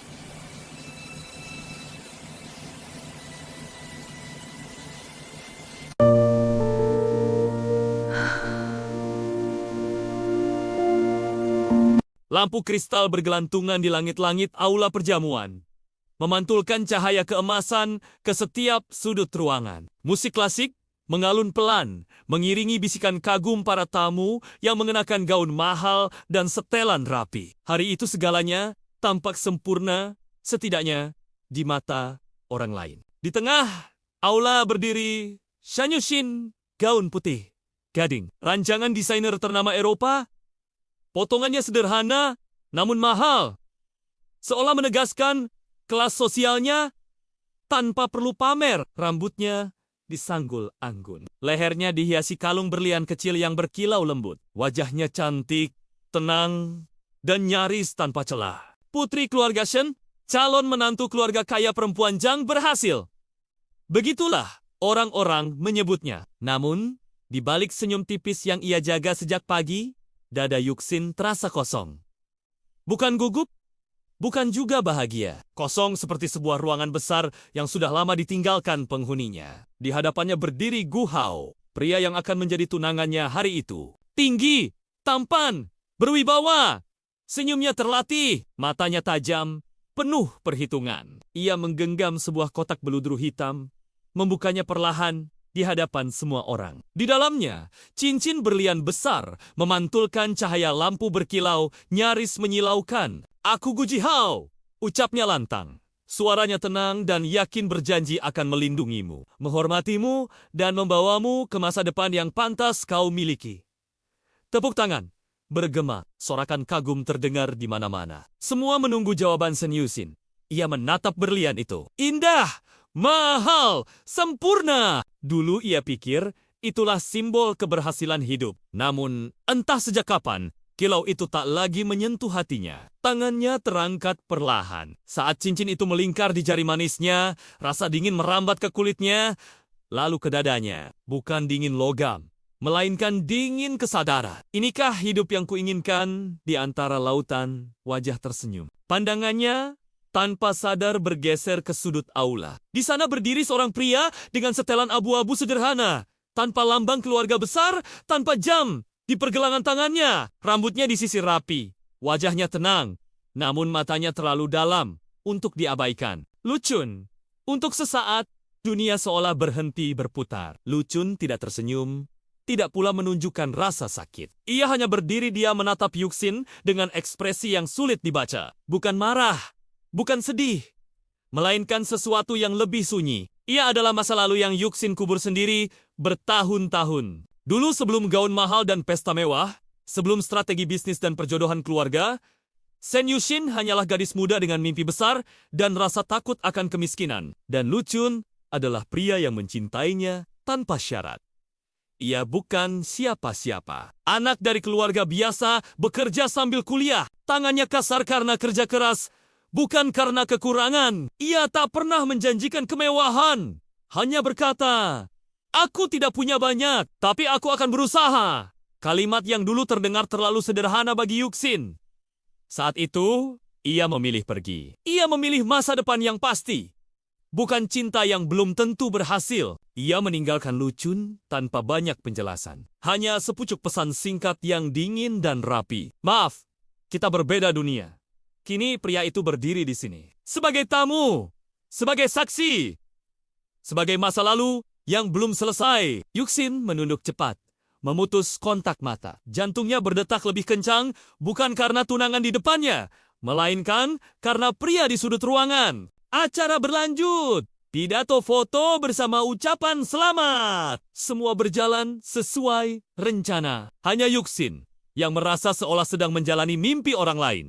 Lampu kristal bergelantungan di langit-langit aula perjamuan, memantulkan cahaya keemasan ke setiap sudut ruangan. Musik klasik mengalun pelan, mengiringi bisikan kagum para tamu yang mengenakan gaun mahal dan setelan rapi. Hari itu segalanya tampak sempurna, setidaknya di mata orang lain. Di tengah aula berdiri Shan Yushin, gaun putih, gading. Rancangan desainer ternama Eropa. Potongannya sederhana, namun mahal. Seolah menegaskan kelas sosialnya tanpa perlu pamer. Rambutnya disanggul anggun. Lehernya dihiasi kalung berlian kecil yang berkilau lembut. Wajahnya cantik, tenang, dan nyaris tanpa celah. Putri keluarga Shen, calon menantu keluarga kaya perempuan Zhang berhasil. Begitulah orang-orang menyebutnya. Namun, di balik senyum tipis yang ia jaga sejak pagi, dada Yuxin terasa kosong. Bukan gugup, bukan juga bahagia. Kosong seperti sebuah ruangan besar yang sudah lama ditinggalkan penghuninya. Di hadapannya berdiri Gu Hao, pria yang akan menjadi tunangannya hari itu. Tinggi, tampan, berwibawa. Senyumnya terlatih, matanya tajam, penuh perhitungan. Ia menggenggam sebuah kotak beludru hitam, membukanya perlahan di hadapan semua orang. Di dalamnya, cincin berlian besar memantulkan cahaya lampu berkilau, nyaris menyilaukan. "Aku Gu Jihao," ucapnya lantang. Suaranya tenang dan yakin berjanji akan melindungimu, menghormatimu, dan membawamu ke masa depan yang pantas kau miliki. Tepuk tangan bergema, sorakan kagum terdengar di mana-mana. Semua menunggu jawaban Shen Yushin. Ia menatap berlian itu. Indah, mahal, sempurna. Dulu ia pikir itulah simbol keberhasilan hidup. Namun, entah sejak kapan, kilau itu tak lagi menyentuh hatinya. Tangannya terangkat perlahan. Saat cincin itu melingkar di jari manisnya, rasa dingin merambat ke kulitnya, lalu ke dadanya. Bukan dingin logam, melainkan dingin kesadaran. Inikah hidup yang kuinginkan? Di antara lautan, wajah tersenyum. Pandangannya tanpa sadar bergeser ke sudut aula. Di sana berdiri seorang pria dengan setelan abu-abu sederhana, tanpa lambang keluarga besar, tanpa jam di pergelangan tangannya. Rambutnya disisir rapi, wajahnya tenang, namun matanya terlalu dalam untuk diabaikan. Luchun. Untuk sesaat, dunia seolah berhenti berputar. Luchun tidak tersenyum, tidak pula menunjukkan rasa sakit. Ia hanya berdiri diam menatap Yuxin dengan ekspresi yang sulit dibaca. Bukan marah, bukan sedih, melainkan sesuatu yang lebih sunyi. Ia adalah masa lalu yang Yuxin kubur sendiri bertahun-tahun. Dulu sebelum gaun mahal dan pesta mewah, sebelum strategi bisnis dan perjodohan keluarga, Sen Yushin hanyalah gadis muda dengan mimpi besar dan rasa takut akan kemiskinan. Dan Lu Chun adalah pria yang mencintainya tanpa syarat. Ia bukan siapa-siapa. Anak dari keluarga biasa, bekerja sambil kuliah. Tangannya kasar karena kerja keras, bukan karena kekurangan. Ia tak pernah menjanjikan kemewahan. Hanya berkata, "Aku tidak punya banyak, tapi aku akan berusaha." Kalimat yang dulu terdengar terlalu sederhana bagi Yuxin. Saat itu, ia memilih pergi. Ia memilih masa depan yang pasti. Bukan cinta yang belum tentu berhasil. Ia meninggalkan Lu Chun tanpa banyak penjelasan. Hanya sepucuk pesan singkat yang dingin dan rapi. "Maaf, kita berbeda dunia." Kini pria itu berdiri di sini. Sebagai tamu, sebagai saksi, sebagai masa lalu yang belum selesai. Yuxin menunduk cepat, memutus kontak mata. Jantungnya berdetak lebih kencang, bukan karena tunangan di depannya, melainkan karena pria di sudut ruangan. Acara berlanjut. Pidato foto bersama ucapan selamat. Semua berjalan sesuai rencana. Hanya Yuxin yang merasa seolah sedang menjalani mimpi orang lain.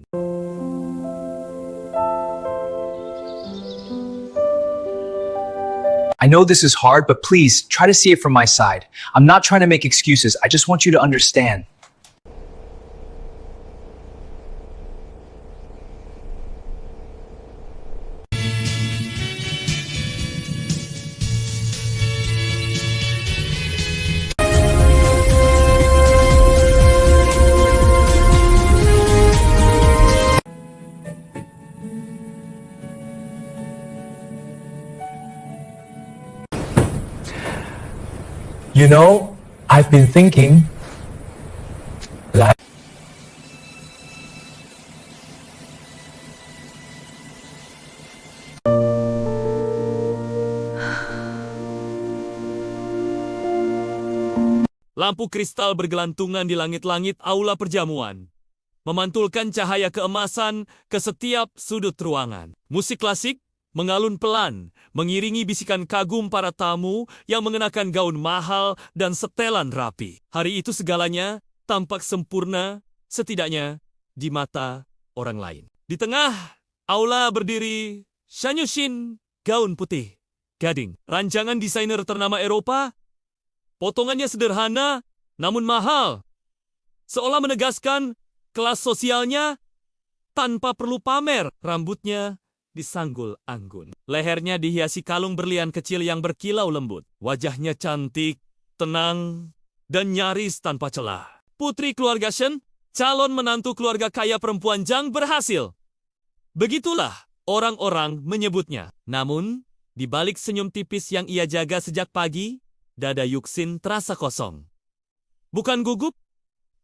I know this is hard, but please try to see it from my side. I'm not trying to make excuses. I just want you to understand. You know, I've been thinking, like, Lampu kristal bergelantungan di langit-langit aula perjamuan, memantulkan cahaya keemasan ke setiap sudut ruangan. Musik klasik mengalun pelan, mengiringi bisikan kagum para tamu yang mengenakan gaun mahal dan setelan rapi. Hari itu segalanya tampak sempurna, setidaknya di mata orang lain. Di tengah aula berdiri Shan Yushin, gaun putih, gading. Rancangan desainer ternama Eropa, potongannya sederhana namun mahal. Seolah menegaskan kelas sosialnya tanpa perlu pamer. Rambutnya disanggul anggun. Lehernya dihiasi kalung berlian kecil yang berkilau lembut. Wajahnya cantik, tenang, dan nyaris tanpa celah. Putri keluarga Shen, calon menantu keluarga kaya perempuan Zhang berhasil. Begitulah orang-orang menyebutnya. Namun, di balik senyum tipis yang ia jaga sejak pagi, dada Yuxin terasa kosong. Bukan gugup,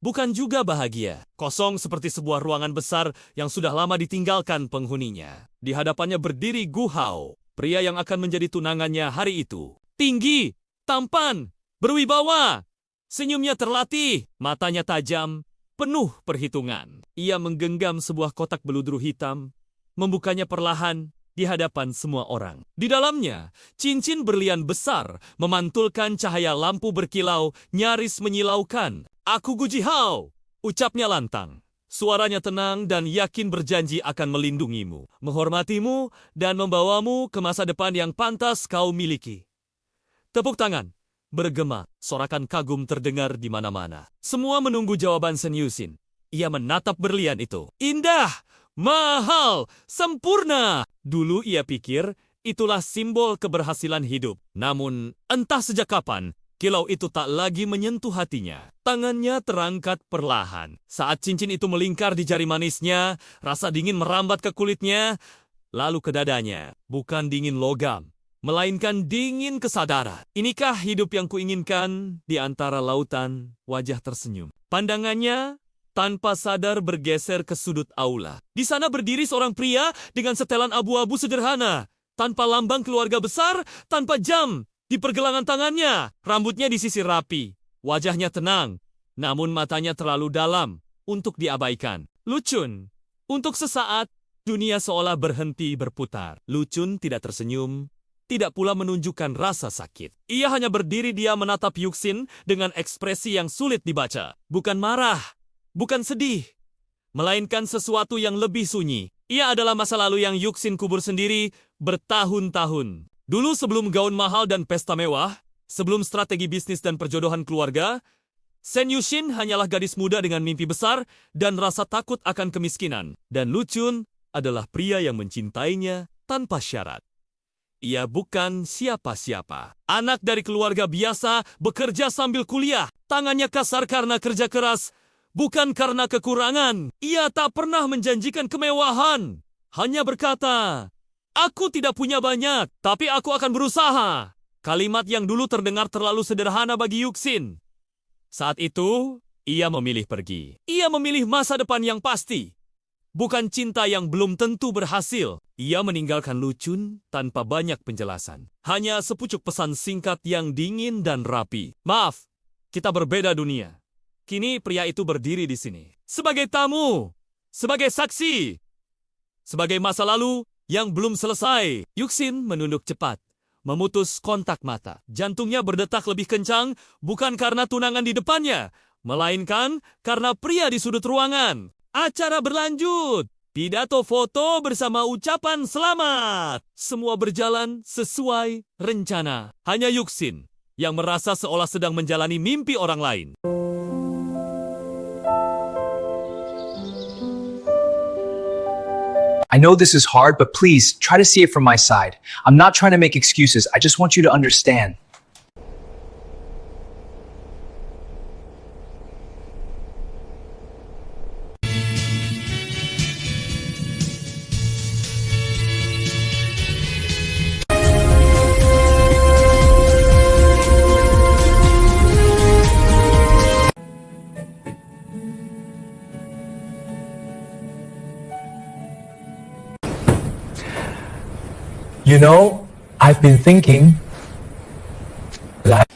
bukan juga bahagia. Kosong seperti sebuah ruangan besar yang sudah lama ditinggalkan penghuninya. Di hadapannya berdiri Gu Hao, pria yang akan menjadi tunangannya hari itu. Tinggi, tampan, berwibawa. Senyumnya terlatih, matanya tajam, penuh perhitungan. Ia menggenggam sebuah kotak beludru hitam, membukanya perlahan di hadapan semua orang. Di dalamnya, cincin berlian besar memantulkan cahaya lampu berkilau, nyaris menyilaukan. "Aku Gu Hao," ucapnya lantang. Suaranya tenang dan yakin berjanji akan melindungimu, menghormatimu, dan membawamu ke masa depan yang pantas kau miliki. Tepuk tangan bergema, sorakan kagum terdengar di mana-mana. Semua menunggu jawaban Sen Yushin. Ia menatap berlian itu. Indah, mahal, sempurna. Dulu ia pikir itulah simbol keberhasilan hidup. Namun, entah sejak kapan, kilau itu tak lagi menyentuh hatinya. Tangannya terangkat perlahan. Saat cincin itu melingkar di jari manisnya, rasa dingin merambat ke kulitnya, lalu ke dadanya. Bukan dingin logam, melainkan dingin kesadaran. Inikah hidup yang kuinginkan? Di antara lautan, wajah tersenyum. Pandangannya tanpa sadar bergeser ke sudut aula. Di sana berdiri seorang pria dengan setelan abu-abu sederhana, tanpa lambang keluarga besar, tanpa jam di pergelangan tangannya. Rambutnya disisir rapi, wajahnya tenang, namun matanya terlalu dalam untuk diabaikan. Lu Chun. Untuk sesaat, dunia seolah berhenti berputar. Lu Chun tidak tersenyum, tidak pula menunjukkan rasa sakit. Ia hanya berdiri diam menatap Yuxin dengan ekspresi yang sulit dibaca. Bukan marah, bukan sedih, melainkan sesuatu yang lebih sunyi. Ia adalah masa lalu yang Yuxin kubur sendiri bertahun-tahun. Dulu sebelum gaun mahal dan pesta mewah, sebelum strategi bisnis dan perjodohan keluarga, Shen Yuxin hanyalah gadis muda dengan mimpi besar dan rasa takut akan kemiskinan. Dan Lu Chun adalah pria yang mencintainya tanpa syarat. Ia bukan siapa-siapa. Anak dari keluarga biasa, bekerja sambil kuliah. Tangannya kasar karena kerja keras, bukan karena kekurangan. Ia tak pernah menjanjikan kemewahan. Hanya berkata, "Aku tidak punya banyak, tapi aku akan berusaha." Kalimat yang dulu terdengar terlalu sederhana bagi Yuxin. Saat itu, ia memilih pergi. Ia memilih masa depan yang pasti. Bukan cinta yang belum tentu berhasil. Ia meninggalkan Lu Chun tanpa banyak penjelasan. Hanya sepucuk pesan singkat yang dingin dan rapi. "Maaf, kita berbeda dunia." Kini pria itu berdiri di sini. Sebagai tamu, sebagai saksi, sebagai masa lalu yang belum selesai. Yuxin menunduk cepat, memutus kontak mata. Jantungnya berdetak lebih kencang, bukan karena tunangan di depannya, melainkan karena pria di sudut ruangan. Acara berlanjut. Pidato foto bersama ucapan selamat. Semua berjalan sesuai rencana. Hanya Yuxin yang merasa seolah sedang menjalani mimpi orang lain. I know this is hard, but please try to see it from my side. I'm not trying to make excuses. I just want you to understand. You know, I've been thinking that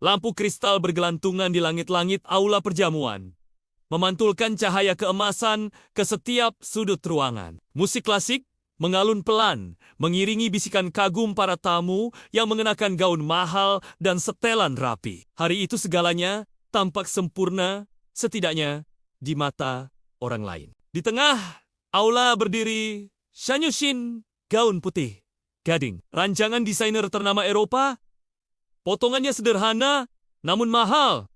Lampu kristal bergelantungan di langit-langit aula perjamuan, memantulkan cahaya keemasan ke setiap sudut ruangan. Musik klasik mengalun pelan, mengiringi bisikan kagum para tamu yang mengenakan gaun mahal dan setelan rapi. Hari itu segalanya tampak sempurna, setidaknya di mata orang lain. Di tengah aula berdiri Shen Yuxin, gaun putih, gading, rancangan desainer ternama Eropa. Potongannya sederhana, namun mahal.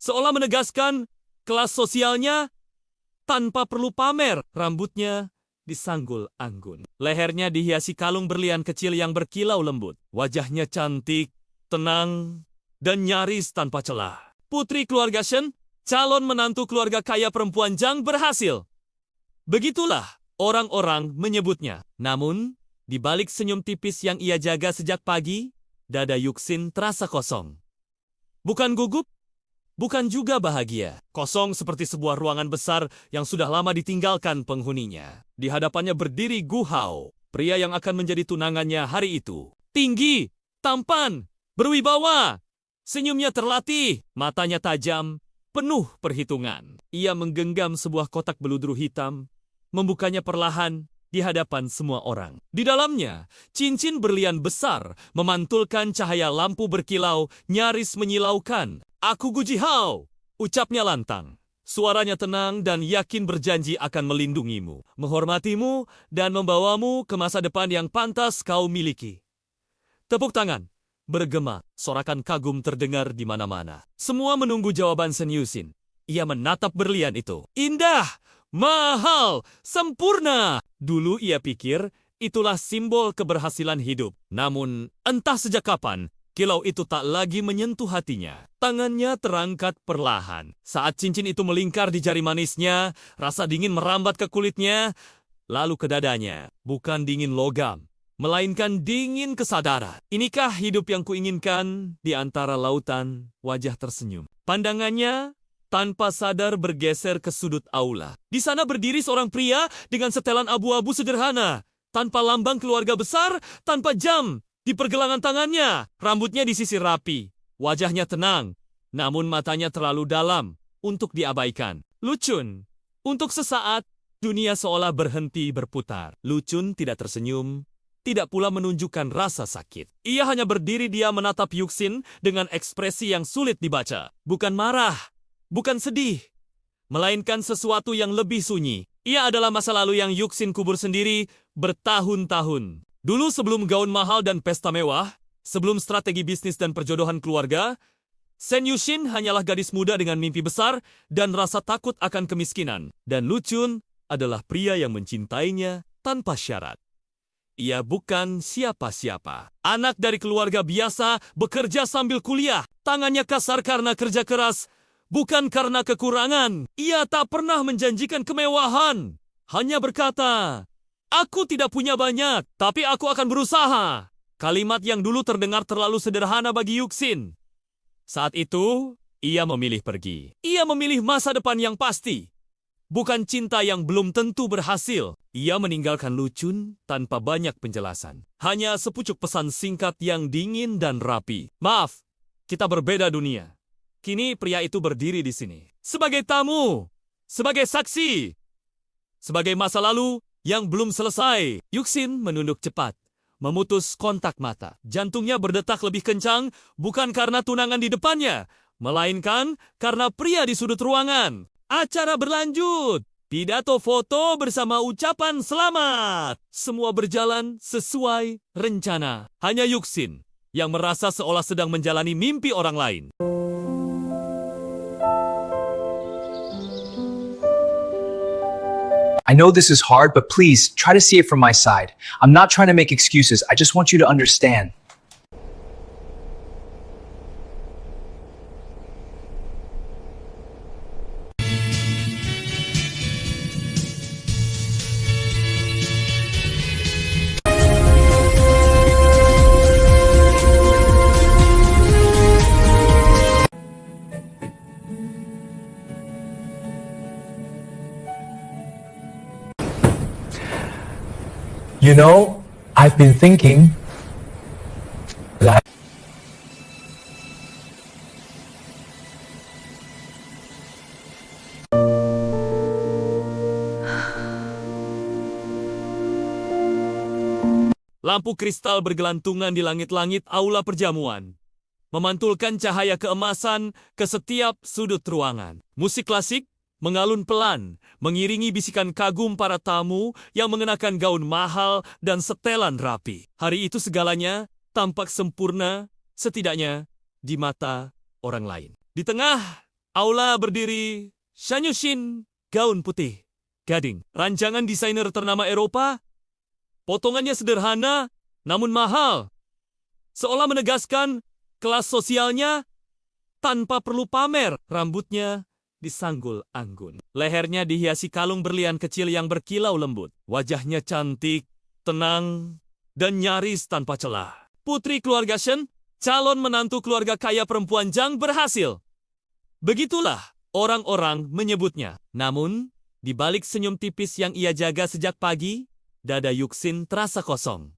Seolah menegaskan kelas sosialnya tanpa perlu pamer. Rambutnya disanggul anggun. Lehernya dihiasi kalung berlian kecil yang berkilau lembut. Wajahnya cantik, tenang, dan nyaris tanpa celah. Putri keluarga Shen, calon menantu keluarga kaya perempuan Zhang berhasil. Begitulah orang-orang menyebutnya. Namun, di balik senyum tipis yang ia jaga sejak pagi, dada Yuxin terasa kosong. Bukan gugup, bukan juga bahagia. Kosong seperti sebuah ruangan besar yang sudah lama ditinggalkan penghuninya. Di hadapannya berdiri Gu Hao, pria yang akan menjadi tunangannya hari itu. Tinggi, tampan, berwibawa. Senyumnya terlatih, matanya tajam, penuh perhitungan. Ia menggenggam sebuah kotak beludru hitam, membukanya perlahan di hadapan semua orang. Di dalamnya, cincin berlian besar memantulkan cahaya lampu berkilau, nyaris menyilaukan. "Aku Gu Jihao," ucapnya lantang. Suaranya tenang dan yakin berjanji akan melindungimu, menghormatimu, dan membawamu ke masa depan yang pantas kau miliki. Tepuk tangan bergema, sorakan kagum terdengar di mana-mana. Semua menunggu jawaban Shen Yuxin. Ia menatap berlian itu. Indah, mahal, sempurna. Dulu ia pikir itulah simbol keberhasilan hidup. Namun, entah sejak kapan, kilau itu tak lagi menyentuh hatinya. Tangannya terangkat perlahan. Saat cincin itu melingkar di jari manisnya, rasa dingin merambat ke kulitnya, lalu ke dadanya. Bukan dingin logam, melainkan dingin kesadaran. Inikah hidup yang kuinginkan? Di antara lautan, wajah tersenyum. Pandangannya tanpa sadar bergeser ke sudut aula. Di sana berdiri seorang pria dengan setelan abu-abu sederhana, tanpa lambang keluarga besar, tanpa jam di pergelangan tangannya. Rambutnya disisir rapi, Wajahnya tenang, namun matanya terlalu dalam untuk diabaikan. Lucun. Untuk sesaat, dunia seolah berhenti berputar. Lucun tidak tersenyum, tidak pula menunjukkan rasa sakit. Ia hanya berdiri diam menatap Yuxin dengan ekspresi yang sulit dibaca. Bukan marah, bukan sedih, melainkan sesuatu yang lebih sunyi. Ia adalah masa lalu yang Yuxin kubur sendiri bertahun-tahun. Dulu sebelum gaun mahal dan pesta mewah, sebelum strategi bisnis dan perjodohan keluarga, Shen Yuxin hanyalah gadis muda dengan mimpi besar dan rasa takut akan kemiskinan. Dan Lucun adalah pria yang mencintainya tanpa syarat. Ia bukan siapa-siapa. Anak dari keluarga biasa, bekerja sambil kuliah. Tangannya kasar karena kerja keras, bukan karena kekurangan. Ia tak pernah menjanjikan kemewahan. Hanya berkata, "Aku tidak punya banyak, tapi aku akan berusaha." Kalimat yang dulu terdengar terlalu sederhana bagi Yuxin. Saat itu, ia memilih pergi. Ia memilih masa depan yang pasti. Bukan cinta yang belum tentu berhasil. Ia meninggalkan Lucun tanpa banyak penjelasan. Hanya sepucuk pesan singkat yang dingin dan rapi. "Maaf, kita berbeda dunia." Kini pria itu berdiri di sini. Sebagai tamu, sebagai saksi, sebagai masa lalu yang belum selesai. Yuxin menunduk cepat, memutus kontak mata. Jantungnya berdetak lebih kencang, bukan karena tunangan di depannya, melainkan karena pria di sudut ruangan. Acara berlanjut. Pidato foto bersama ucapan selamat. Semua berjalan sesuai rencana. Hanya Yuxin yang merasa seolah sedang menjalani mimpi orang lain. I know this is hard, but please try to see it from my side. I'm not trying to make excuses. I just want you to understand. You know, I've been thinking that Lampu kristal bergelantungan di langit-langit aula perjamuan, memantulkan cahaya keemasan ke setiap sudut ruangan. Musik klasik mengalun pelan, mengiringi bisikan kagum para tamu yang mengenakan gaun mahal dan setelan rapi. Hari itu segalanya tampak sempurna, setidaknya di mata orang lain. Di tengah aula berdiri Shen Yuxin, gaun putih, gading. Rancangan desainer ternama Eropa, potongannya sederhana namun mahal, seolah menegaskan kelas sosialnya tanpa perlu pamer. Rambutnya disanggul anggun. Lehernya dihiasi kalung berlian kecil yang berkilau lembut. Wajahnya cantik, tenang, dan nyaris tanpa celah. Putri keluarga Shen, calon menantu keluarga kaya perempuan Zhang berhasil. Begitulah orang-orang menyebutnya. Namun, di balik senyum tipis yang ia jaga sejak pagi, dada Yuxin terasa kosong.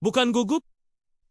Bukan gugup,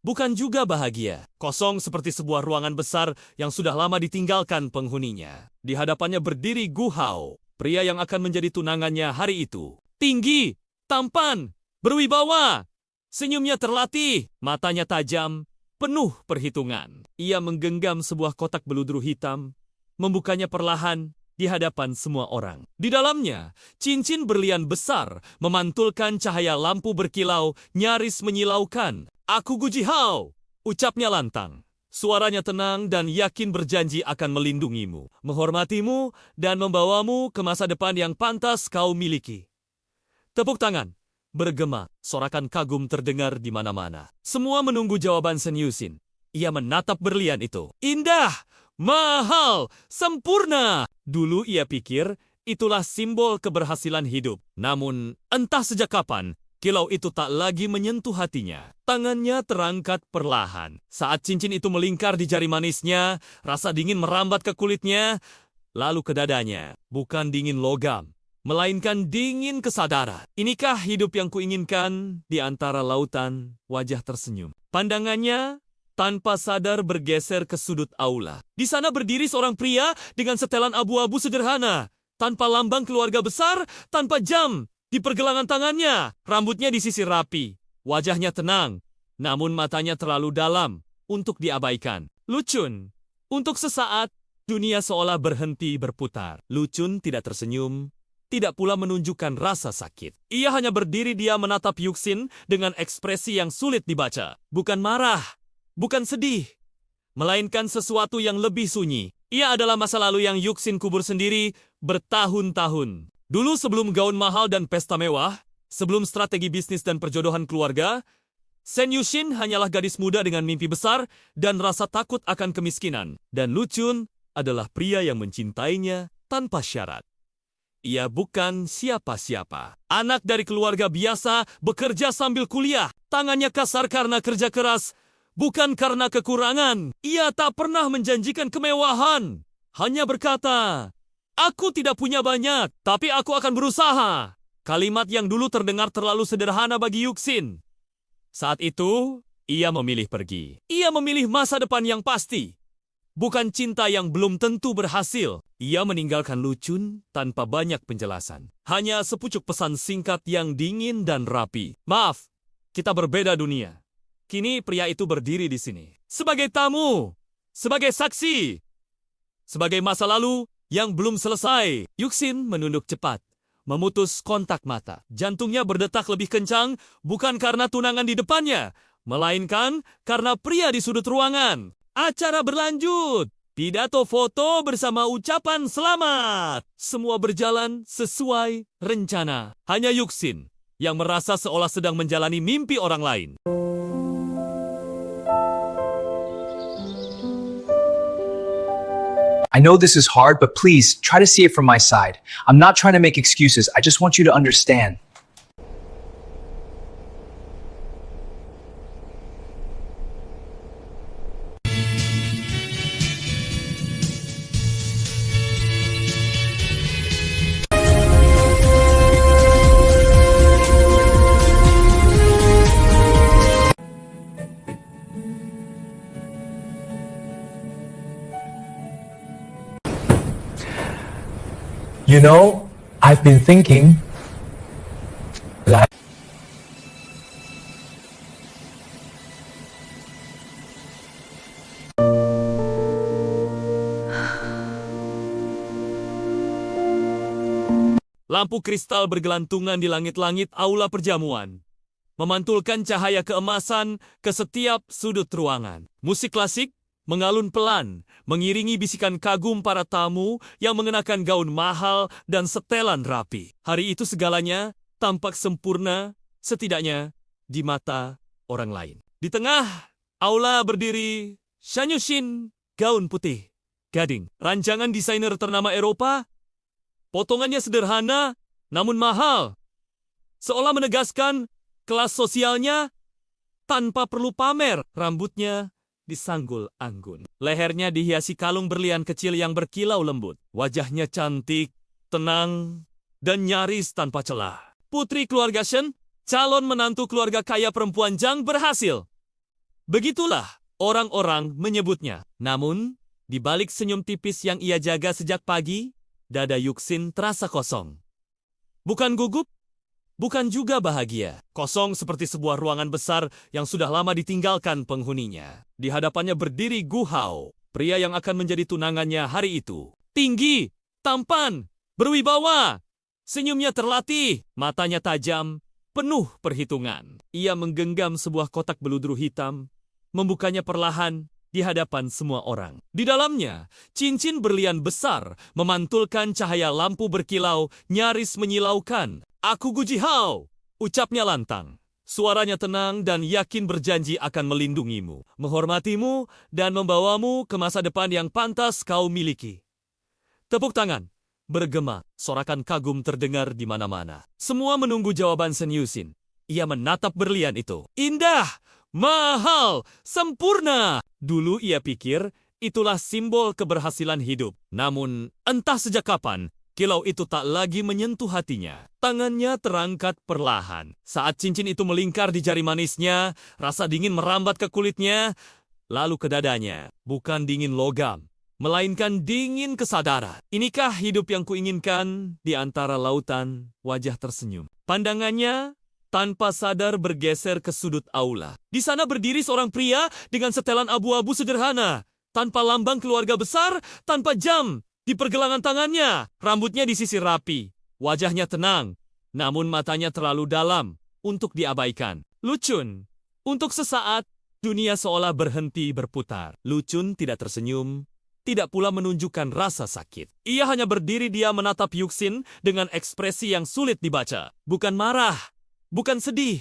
bukan juga bahagia. Kosong seperti sebuah ruangan besar yang sudah lama ditinggalkan penghuninya. Di hadapannya berdiri Gu Hao, pria yang akan menjadi tunangannya hari itu. Tinggi, tampan, berwibawa. Senyumnya terlatih, matanya tajam, penuh perhitungan. Ia menggenggam sebuah kotak beludru hitam, membukanya perlahan di hadapan semua orang. Di dalamnya, cincin berlian besar memantulkan cahaya lampu berkilau, nyaris menyilaukan. "Aku Gu Hao," ucapnya lantang. Suaranya tenang dan yakin berjanji akan melindungimu, menghormatimu, dan membawamu ke masa depan yang pantas kau miliki. Tepuk tangan bergema, sorakan kagum terdengar di mana-mana. Semua menunggu jawaban Shen Yuxin. Ia menatap berlian itu. Indah, mahal, sempurna. Dulu ia pikir itulah simbol keberhasilan hidup. Namun, entah sejak kapan, kilau itu tak lagi menyentuh hatinya. Tangannya terangkat perlahan. Saat cincin itu melingkar di jari manisnya, rasa dingin merambat ke kulitnya, lalu ke dadanya. Bukan dingin logam, melainkan dingin kesadaran. Inikah hidup yang kuinginkan? Di antara lautan, wajah tersenyum. Pandangannya tanpa sadar bergeser ke sudut aula. Di sana berdiri seorang pria dengan setelan abu-abu sederhana, tanpa lambang keluarga besar, tanpa jam di pergelangan tangannya. Rambutnya disisir rapi, wajahnya tenang, namun matanya terlalu dalam untuk diabaikan. Lucun. Untuk sesaat, dunia seolah berhenti berputar. Lucun tidak tersenyum, tidak pula menunjukkan rasa sakit. Ia hanya berdiri diam menatap Yuxin dengan ekspresi yang sulit dibaca. Bukan marah, bukan sedih, melainkan sesuatu yang lebih sunyi. Ia adalah masa lalu yang Yuxin kubur sendiri bertahun-tahun. Dulu sebelum gaun mahal dan pesta mewah, sebelum strategi bisnis dan perjodohan keluarga, Sen Yuxin hanyalah gadis muda dengan mimpi besar dan rasa takut akan kemiskinan. Dan Lucun adalah pria yang mencintainya tanpa syarat. Ia bukan siapa-siapa. Anak dari keluarga biasa, bekerja sambil kuliah. Tangannya kasar karena kerja keras, bukan karena kekurangan. Ia tak pernah menjanjikan kemewahan. Hanya berkata, "Aku tidak punya banyak, tapi aku akan berusaha." Kalimat yang dulu terdengar terlalu sederhana bagi Yuxin. Saat itu, ia memilih pergi. Ia memilih masa depan yang pasti. Bukan cinta yang belum tentu berhasil. Ia meninggalkan Lucun tanpa banyak penjelasan. Hanya sepucuk pesan singkat yang dingin dan rapi. "Maaf, kita berbeda dunia." Kini pria itu berdiri di sini. Sebagai tamu, sebagai saksi, sebagai masa lalu yang belum selesai. Yuxin menunduk cepat, memutus kontak mata. Jantungnya berdetak lebih kencang, bukan karena tunangan di depannya, melainkan karena pria di sudut ruangan. Acara berlanjut. Pidato foto bersama ucapan selamat. Semua berjalan sesuai rencana. Hanya Yuxin yang merasa seolah sedang menjalani mimpi orang lain. I know this is hard, but please try to see it from my side. I'm not trying to make excuses. I just want you to understand. You know, I've been thinking that Lampu kristal bergelantungan di langit-langit aula perjamuan, memantulkan cahaya keemasan ke setiap sudut ruangan. Musik klasik mengalun pelan, mengiringi bisikan kagum para tamu yang mengenakan gaun mahal dan setelan rapi. Hari itu segalanya tampak sempurna, setidaknya di mata orang lain. Di tengah aula berdiri Shan Yuxin, gaun putih, gading, rancangan desainer ternama Eropa. Potongannya sederhana, namun mahal. Seolah menegaskan kelas sosialnya tanpa perlu pamer. Rambutnya disanggul anggun. Lehernya dihiasi kalung berlian kecil yang berkilau lembut. Wajahnya cantik, tenang, dan nyaris tanpa celah. Putri keluarga Shen, calon menantu keluarga kaya perempuan Zhang berhasil. Begitulah orang-orang menyebutnya. Namun, di balik senyum tipis yang ia jaga sejak pagi, dada Yuxin terasa kosong. Bukan gugup, bukan juga bahagia. Kosong seperti sebuah ruangan besar yang sudah lama ditinggalkan penghuninya. Di hadapannya berdiri Gu Hao, pria yang akan menjadi tunangannya hari itu. Tinggi, tampan, berwibawa. Senyumnya terlatih, matanya tajam, penuh perhitungan. Ia menggenggam sebuah kotak beludru hitam, membukanya perlahan di hadapan semua orang. Di dalamnya, cincin berlian besar memantulkan cahaya lampu berkilau nyaris menyilaukan. "Aku Gu Jihao," ucapnya lantang. Suaranya tenang dan yakin berjanji akan melindungimu, menghormatimu, dan membawamu ke masa depan yang pantas kau miliki. Tepuk tangan bergema, sorakan kagum terdengar di mana-mana. Semua menunggu jawaban Shen Yuxin. Ia menatap berlian itu. Indah! Mahal, sempurna. Dulu ia pikir itulah simbol keberhasilan hidup. Namun, entah sejak kapan, kilau itu tak lagi menyentuh hatinya. Tangannya terangkat perlahan. Saat cincin itu melingkar di jari manisnya, rasa dingin merambat ke kulitnya. lalu ke dadanya. Bukan dingin logam, melainkan dingin kesadaran. Inikah hidup yang kuinginkan di antara lautan? Wajah tersenyum. Pandangannya tanpa sadar bergeser ke sudut aula. Di sana berdiri seorang pria dengan setelan abu-abu sederhana, tanpa lambang keluarga besar, tanpa jam di pergelangan tangannya. Rambutnya disisir rapi, wajahnya tenang, namun matanya terlalu dalam untuk diabaikan. Lucun. Untuk sesaat, dunia seolah berhenti berputar. Lucun tidak tersenyum, tidak pula menunjukkan rasa sakit. Ia hanya berdiri diam menatap Yuxin dengan ekspresi yang sulit dibaca. Bukan marah, bukan sedih,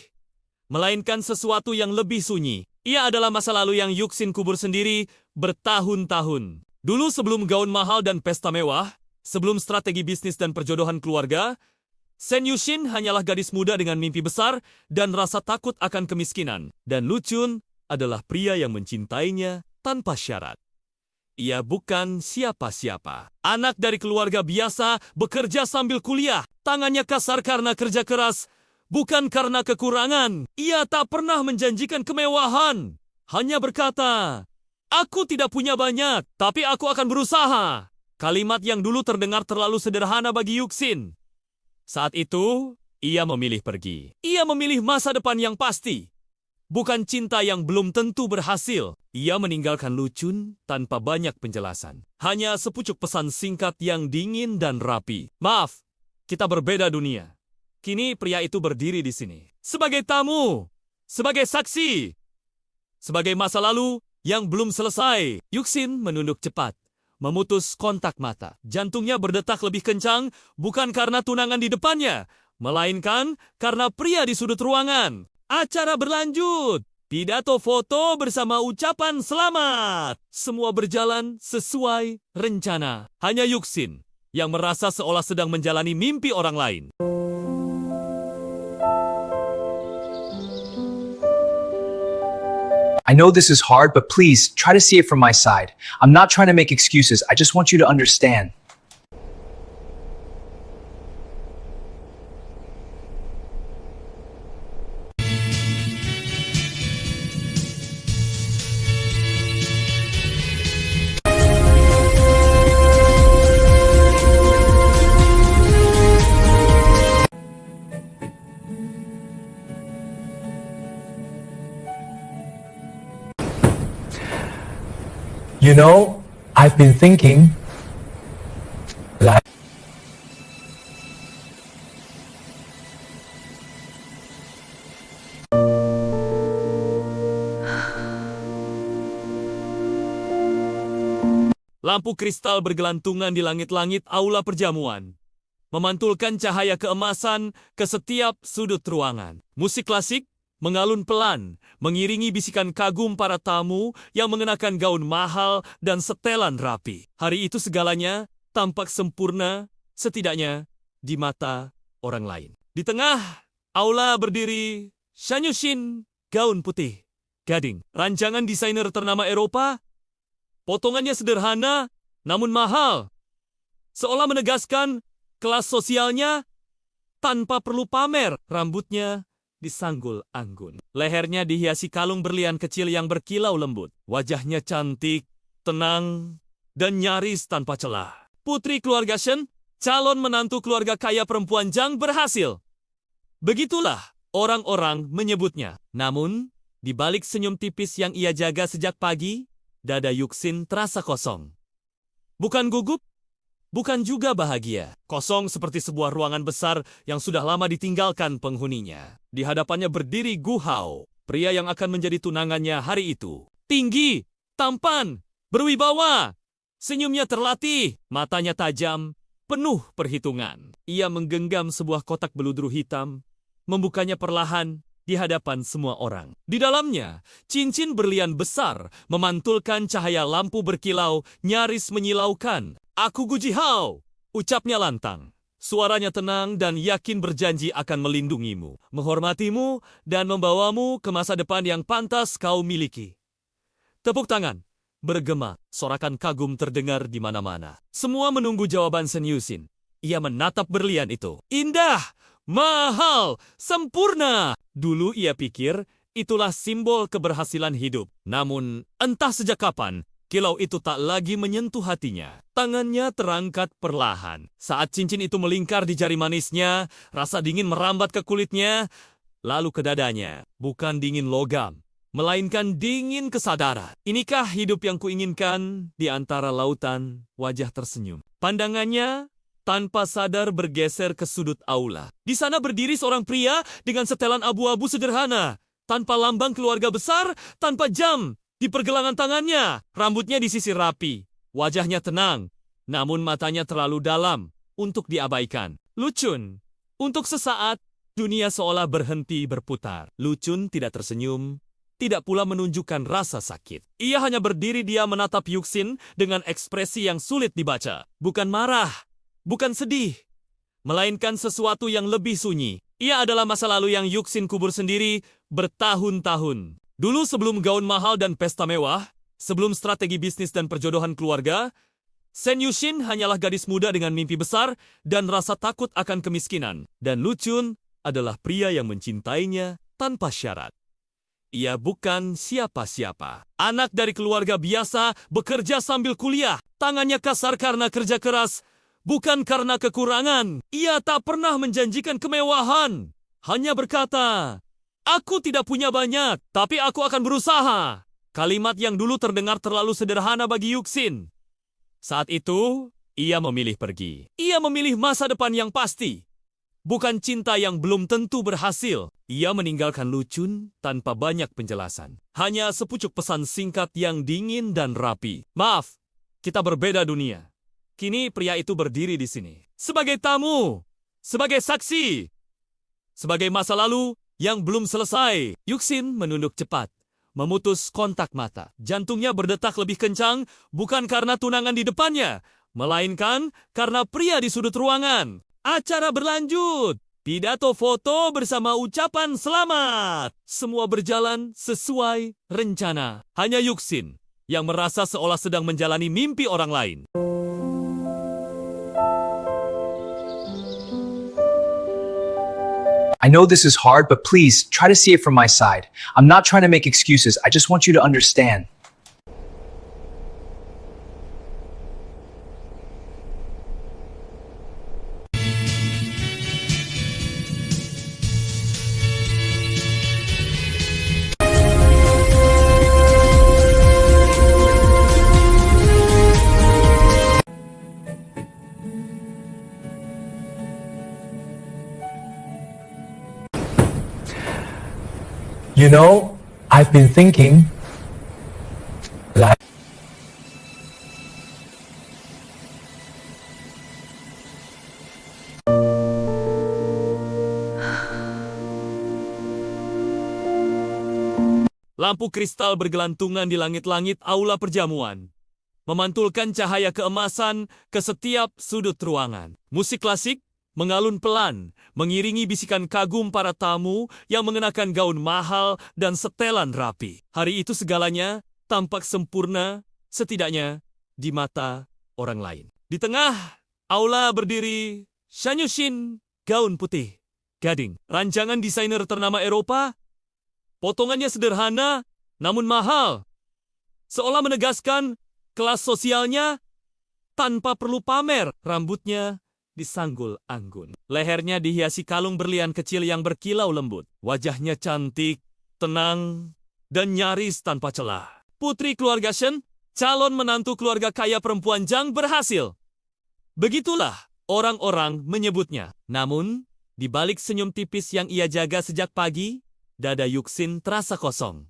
melainkan sesuatu yang lebih sunyi. Ia adalah masa lalu yang Yuxin kubur sendiri bertahun-tahun. Dulu sebelum gaun mahal dan pesta mewah, sebelum strategi bisnis dan perjodohan keluarga, Shen Yuxin hanyalah gadis muda dengan mimpi besar dan rasa takut akan kemiskinan. Dan Lucun adalah pria yang mencintainya tanpa syarat. Ia bukan siapa-siapa. Anak dari keluarga biasa, bekerja sambil kuliah. Tangannya kasar karena kerja keras, bukan karena kekurangan. Ia tak pernah menjanjikan kemewahan. Hanya berkata, "Aku tidak punya banyak, tapi aku akan berusaha." Kalimat yang dulu terdengar terlalu sederhana bagi Yuxin. Saat itu, ia memilih pergi. Ia memilih masa depan yang pasti. Bukan cinta yang belum tentu berhasil. Ia meninggalkan Lucun tanpa banyak penjelasan. Hanya sepucuk pesan singkat yang dingin dan rapi. "Maaf, kita berbeda dunia." Kini pria itu berdiri di sini. Sebagai tamu, sebagai saksi, sebagai masa lalu yang belum selesai. Yuxin menunduk cepat, memutus kontak mata. Jantungnya berdetak lebih kencang, bukan karena tunangan di depannya, melainkan karena pria di sudut ruangan. Acara berlanjut. Pidato foto bersama ucapan selamat. Semua berjalan sesuai rencana. Hanya Yuxin yang merasa seolah sedang menjalani mimpi orang lain. I know this is hard, but please try to see it from my side. I'm not trying to make excuses. I just want you to understand. You know, I've been thinking, like, Lampu kristal bergelantungan di langit-langit aula perjamuan, memantulkan cahaya keemasan ke setiap sudut ruangan. Musik klasik mengalun pelan, mengiringi bisikan kagum para tamu yang mengenakan gaun mahal dan setelan rapi. Hari itu segalanya tampak sempurna, setidaknya di mata orang lain. Di tengah aula berdiri Shen Yuxin, gaun putih, gading. Rancangan desainer ternama Eropa, potongannya sederhana namun mahal, seolah menegaskan kelas sosialnya tanpa perlu pamer. Rambutnya disanggul anggun. Lehernya dihiasi kalung berlian kecil yang berkilau lembut. Wajahnya cantik, tenang, dan nyaris tanpa celah. Putri keluarga Shen, calon menantu keluarga kaya perempuan Zhang berhasil. Begitulah orang-orang menyebutnya. Namun, di balik senyum tipis yang ia jaga sejak pagi, dada Yuxin terasa kosong. Bukan gugup, bukan juga bahagia. Kosong seperti sebuah ruangan besar yang sudah lama ditinggalkan penghuninya. Di hadapannya berdiri Gu Hao, pria yang akan menjadi tunangannya hari itu. Tinggi, tampan, berwibawa. Senyumnya terlatih, matanya tajam, penuh perhitungan. Ia menggenggam sebuah kotak beludru hitam, membukanya perlahan di hadapan semua orang. Di dalamnya, cincin berlian besar memantulkan cahaya lampu berkilau, nyaris menyilaukan. "Aku Gu Hao," ucapnya lantang. Suaranya tenang dan yakin berjanji akan melindungimu, menghormatimu, dan membawamu ke masa depan yang pantas kau miliki. Tepuk tangan bergema, sorakan kagum terdengar di mana-mana. Semua menunggu jawaban Shen Yuxin. Ia menatap berlian itu. Indah, mahal, sempurna. Dulu ia pikir itulah simbol keberhasilan hidup. Namun, entah sejak kapan, kilau itu tak lagi menyentuh hatinya. Tangannya terangkat perlahan. Saat cincin itu melingkar di jari manisnya, rasa dingin merambat ke kulitnya, lalu ke dadanya. Bukan dingin logam, melainkan dingin kesadaran. Inikah hidup yang kuinginkan di antara lautan? Wajah tersenyum. Pandangannya tanpa sadar bergeser ke sudut aula. Di sana berdiri seorang pria dengan setelan abu-abu sederhana, tanpa lambang keluarga besar, tanpa jam di pergelangan tangannya. Rambutnya disisir rapi, wajahnya tenang, namun matanya terlalu dalam untuk diabaikan. Lucun. Untuk sesaat, dunia seolah berhenti berputar. Lucun tidak tersenyum, tidak pula menunjukkan rasa sakit. Ia hanya berdiri diam menatap Yuxin dengan ekspresi yang sulit dibaca. Bukan marah, bukan sedih, melainkan sesuatu yang lebih sunyi. Ia adalah masa lalu yang Yuxin kubur sendiri bertahun-tahun. Dulu sebelum gaun mahal dan pesta mewah, sebelum strategi bisnis dan perjodohan keluarga, Shen Yuxin hanyalah gadis muda dengan mimpi besar dan rasa takut akan kemiskinan. Dan Lucun adalah pria yang mencintainya tanpa syarat. Ia bukan siapa-siapa. Anak dari keluarga biasa, bekerja sambil kuliah. Tangannya kasar karena kerja keras, bukan karena kekurangan. Ia tak pernah menjanjikan kemewahan. Hanya berkata, "Aku tidak punya banyak, tapi aku akan berusaha." Kalimat yang dulu terdengar terlalu sederhana bagi Yuxin. Saat itu, ia memilih pergi. Ia memilih masa depan yang pasti. Bukan cinta yang belum tentu berhasil. Ia meninggalkan Lucun tanpa banyak penjelasan. Hanya sepucuk pesan singkat yang dingin dan rapi. "Maaf, kita berbeda dunia." Kini pria itu berdiri di sini. Sebagai tamu, sebagai saksi, sebagai masa lalu yang belum selesai. Yuxin menunduk cepat, memutus kontak mata. Jantungnya berdetak lebih kencang, bukan karena tunangan di depannya, melainkan karena pria di sudut ruangan. Acara berlanjut. Pidato foto bersama ucapan selamat. Semua berjalan sesuai rencana. Hanya Yuxin yang merasa seolah sedang menjalani mimpi orang lain. I know this is hard, but please try to see it from my side. I'm not trying to make excuses. I just want you to understand. You know, I've been thinking, like, Lampu kristal bergelantungan di langit-langit aula perjamuan, memantulkan cahaya keemasan ke setiap sudut ruangan. Musik klasik mengalun pelan, mengiringi bisikan kagum para tamu yang mengenakan gaun mahal dan setelan rapi. Hari itu segalanya tampak sempurna, setidaknya di mata orang lain. Di tengah aula berdiri Shen Yuxin, gaun putih, gading, rancangan desainer ternama Eropa. Potongannya sederhana, namun mahal. Seolah menegaskan kelas sosialnya tanpa perlu pamer. Rambutnya disanggul anggun. Lehernya dihiasi kalung berlian kecil yang berkilau lembut. Wajahnya cantik, tenang, dan nyaris tanpa celah. Putri keluarga Shen, calon menantu keluarga kaya perempuan Zhang berhasil. Begitulah orang-orang menyebutnya. Namun, di balik senyum tipis yang ia jaga sejak pagi, dada Yuxin terasa kosong.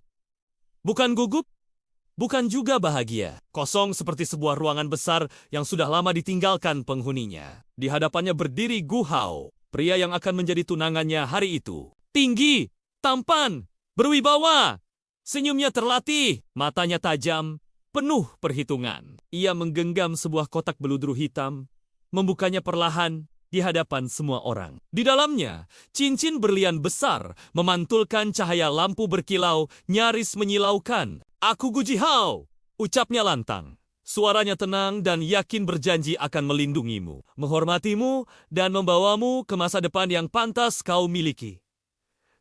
Bukan gugup, bukan juga bahagia. Kosong seperti sebuah ruangan besar yang sudah lama ditinggalkan penghuninya. Di hadapannya berdiri Gu Hao, pria yang akan menjadi tunangannya hari itu. Tinggi, tampan, berwibawa. Senyumnya terlatih, matanya tajam, penuh perhitungan. Ia menggenggam sebuah kotak beludru hitam, membukanya perlahan di hadapan semua orang. Di dalamnya, cincin berlian besar memantulkan cahaya lampu berkilau nyaris menyilaukan. "Aku Gu Jihao," ucapnya lantang. Suaranya tenang dan yakin berjanji akan melindungimu, menghormatimu, dan membawamu ke masa depan yang pantas kau miliki.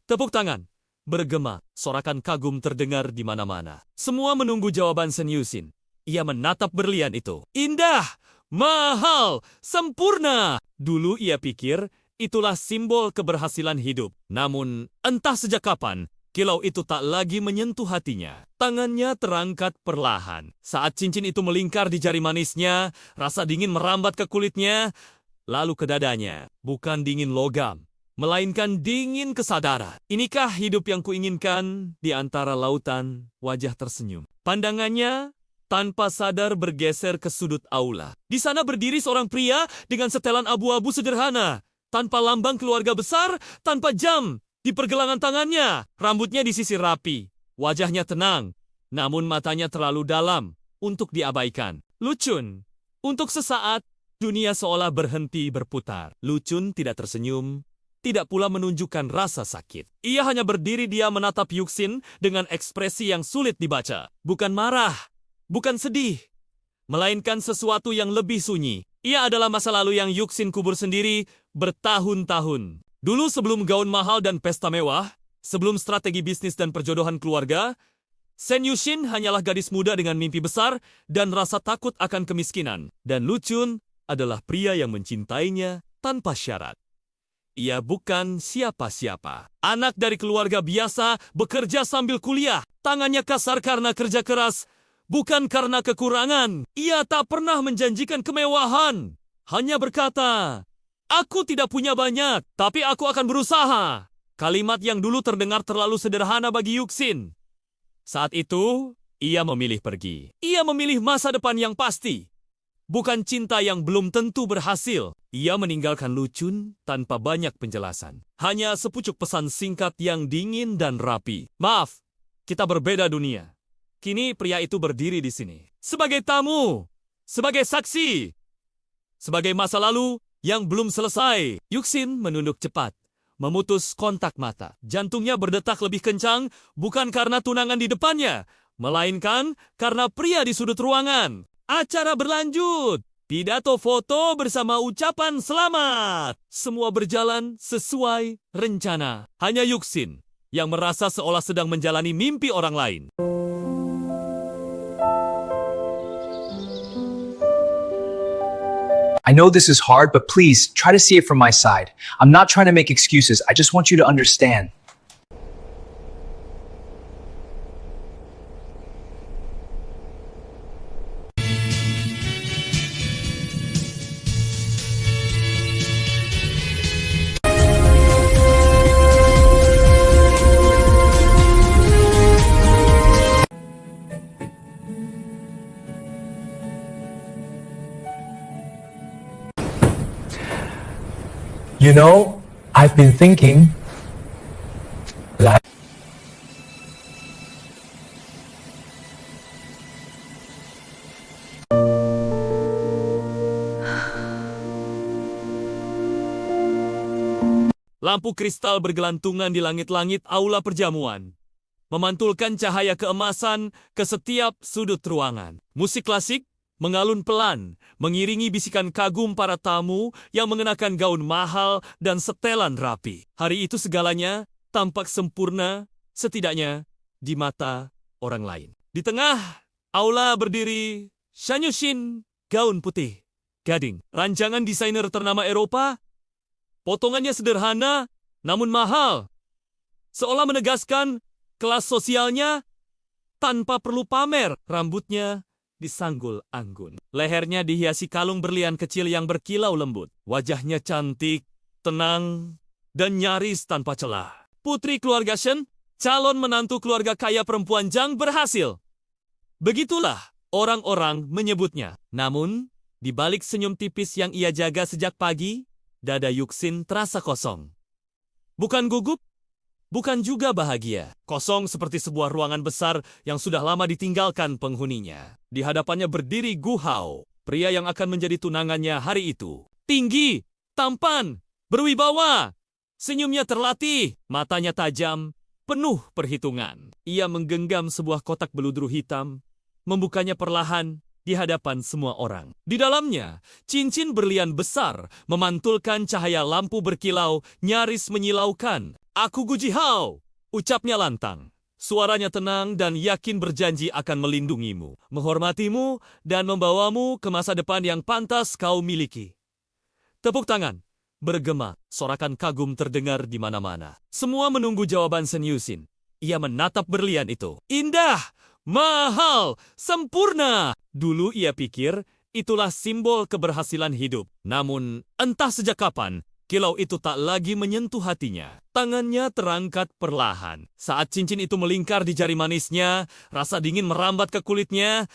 Tepuk tangan bergema. Sorakan kagum terdengar di mana-mana. Semua menunggu jawaban Sen Yusin. Ia menatap berlian itu. Indah, mahal, sempurna. Dulu ia pikir itulah simbol keberhasilan hidup. Namun, entah sejak kapan, kilau itu tak lagi menyentuh hatinya. Tangannya terangkat perlahan. Saat cincin itu melingkar di jari manisnya, rasa dingin merambat ke kulitnya, lalu ke dadanya. Bukan dingin logam, melainkan dingin kesadaran. Inikah hidup yang kuinginkan? Di antara lautan, wajah tersenyum. Pandangannya tanpa sadar bergeser ke sudut aula. Di sana berdiri seorang pria dengan setelan abu-abu sederhana. Tanpa lambang keluarga besar, tanpa jam di pergelangan tangannya. Rambutnya disisir rapi. Wajahnya tenang, namun matanya terlalu dalam untuk diabaikan. Lucun. Untuk sesaat, dunia seolah berhenti berputar. Lucun tidak tersenyum, tidak pula menunjukkan rasa sakit. Ia hanya berdiri diam menatap Yuxin dengan ekspresi yang sulit dibaca. Bukan marah, bukan sedih, melainkan sesuatu yang lebih sunyi. Ia adalah masa lalu yang Yuxin kubur sendiri bertahun-tahun. Dulu sebelum gaun mahal dan pesta mewah, sebelum strategi bisnis dan perjodohan keluarga, Sen Yuxin hanyalah gadis muda dengan mimpi besar dan rasa takut akan kemiskinan. Dan Lucun adalah pria yang mencintainya tanpa syarat. Ia bukan siapa-siapa. Anak dari keluarga biasa, bekerja sambil kuliah. Tangannya kasar karena kerja keras, bukan karena kekurangan. Ia tak pernah menjanjikan kemewahan. Hanya berkata, "Aku tidak punya banyak, tapi aku akan berusaha." Kalimat yang dulu terdengar terlalu sederhana bagi Yuxin. Saat itu, ia memilih pergi. Ia memilih masa depan yang pasti. Bukan cinta yang belum tentu berhasil. Ia meninggalkan Lucun tanpa banyak penjelasan. Hanya sepucuk pesan singkat yang dingin dan rapi. "Maaf, kita berbeda dunia." Kini pria itu berdiri di sini. Sebagai tamu, sebagai saksi, sebagai masa lalu yang belum selesai. Yuxin menunduk cepat, memutus kontak mata. Jantungnya berdetak lebih kencang, bukan karena tunangan di depannya, melainkan karena pria di sudut ruangan. Acara berlanjut. Pidato foto bersama ucapan selamat. Semua berjalan sesuai rencana. Hanya Yuxin yang merasa seolah sedang menjalani mimpi orang lain. I know this is hard, but please try to see it from my side. I'm not trying to make excuses. I just want you to understand. You know, I've been thinking, like, Lampu kristal bergelantungan di langit-langit aula perjamuan, memantulkan cahaya keemasan ke setiap sudut ruangan. Musik klasik mengalun pelan, mengiringi bisikan kagum para tamu yang mengenakan gaun mahal dan setelan rapi. Hari itu segalanya tampak sempurna, setidaknya di mata orang lain. Di tengah aula berdiri Shan Yuxin, gaun putih, gading. Rancangan desainer ternama Eropa, potongannya sederhana namun mahal. Seolah menegaskan kelas sosialnya tanpa perlu pamer. Rambutnya disanggul anggun. Lehernya dihiasi kalung berlian kecil yang berkilau lembut. Wajahnya cantik, tenang, dan nyaris tanpa celah. Putri keluarga Shen, calon menantu keluarga kaya perempuan Zhang berhasil. Begitulah orang-orang menyebutnya. Namun, di balik senyum tipis yang ia jaga sejak pagi, dada Yuxin terasa kosong. Bukan gugup, bukan juga bahagia. Kosong seperti sebuah ruangan besar yang sudah lama ditinggalkan penghuninya. Di hadapannya berdiri Gu Hao, pria yang akan menjadi tunangannya hari itu. Tinggi, tampan, berwibawa. Senyumnya terlatih, matanya tajam, penuh perhitungan. Ia menggenggam sebuah kotak beludru hitam, membukanya perlahan di hadapan semua orang. Di dalamnya, cincin berlian besar memantulkan cahaya lampu berkilau, nyaris menyilaukan. "Aku Gu Jihao, Ucapnya lantang. Suaranya tenang dan yakin berjanji akan melindungimu, menghormatimu, dan membawamu ke masa depan yang pantas kau miliki. Tepuk tangan. Bergema, sorakan kagum terdengar di mana-mana. Semua menunggu jawaban Shen Yuxin. Ia menatap berlian itu. Indah, mahal, sempurna. Dulu ia pikir itulah simbol keberhasilan hidup. Namun, entah sejak kapan, kilau itu tak lagi menyentuh hatinya. Tangannya terangkat perlahan. Saat cincin itu melingkar di jari manisnya, rasa dingin merambat ke kulitnya,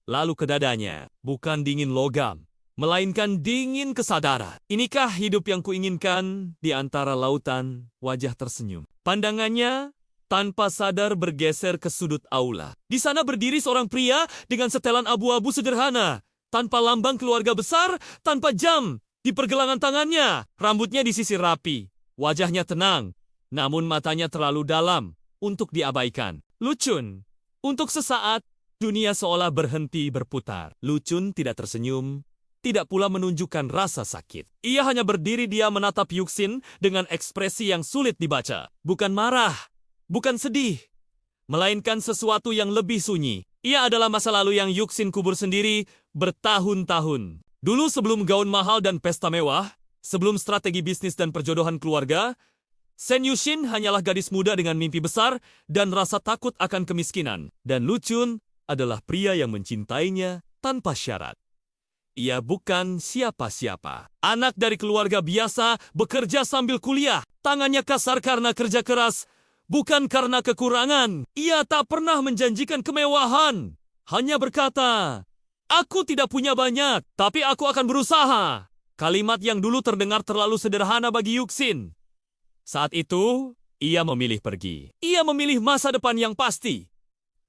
lalu ke dadanya. Bukan dingin logam, melainkan dingin kesadaran. Inikah hidup yang kuinginkan di antara lautan? Wajah tersenyum. Pandangannya tanpa sadar bergeser ke sudut aula. Di sana berdiri seorang pria dengan setelan abu-abu sederhana. Tanpa lambang keluarga besar, tanpa jam di pergelangan tangannya. Rambutnya disisir rapi. Wajahnya tenang, namun matanya terlalu dalam untuk diabaikan. Lu Chun. Untuk sesaat, dunia seolah berhenti berputar. Lu Chun tidak tersenyum, tidak pula menunjukkan rasa sakit. Ia hanya berdiri diam menatap Yuxin dengan ekspresi yang sulit dibaca. Bukan marah, bukan sedih, melainkan sesuatu yang lebih sunyi. Ia adalah masa lalu yang Yuxin kubur sendiri bertahun-tahun. Dulu sebelum gaun mahal dan pesta mewah, sebelum strategi bisnis dan perjodohan keluarga, Shen Yuxin hanyalah gadis muda dengan mimpi besar dan rasa takut akan kemiskinan. Dan Lu Chun adalah pria yang mencintainya tanpa syarat. Ia bukan siapa-siapa. Anak dari keluarga biasa, bekerja sambil kuliah. Tangannya kasar karena kerja keras, bukan karena kekurangan. Ia tak pernah menjanjikan kemewahan. Hanya berkata, "Aku tidak punya banyak, tapi aku akan berusaha." Kalimat yang dulu terdengar terlalu sederhana bagi Yuxin. Saat itu, ia memilih pergi. Ia memilih masa depan yang pasti.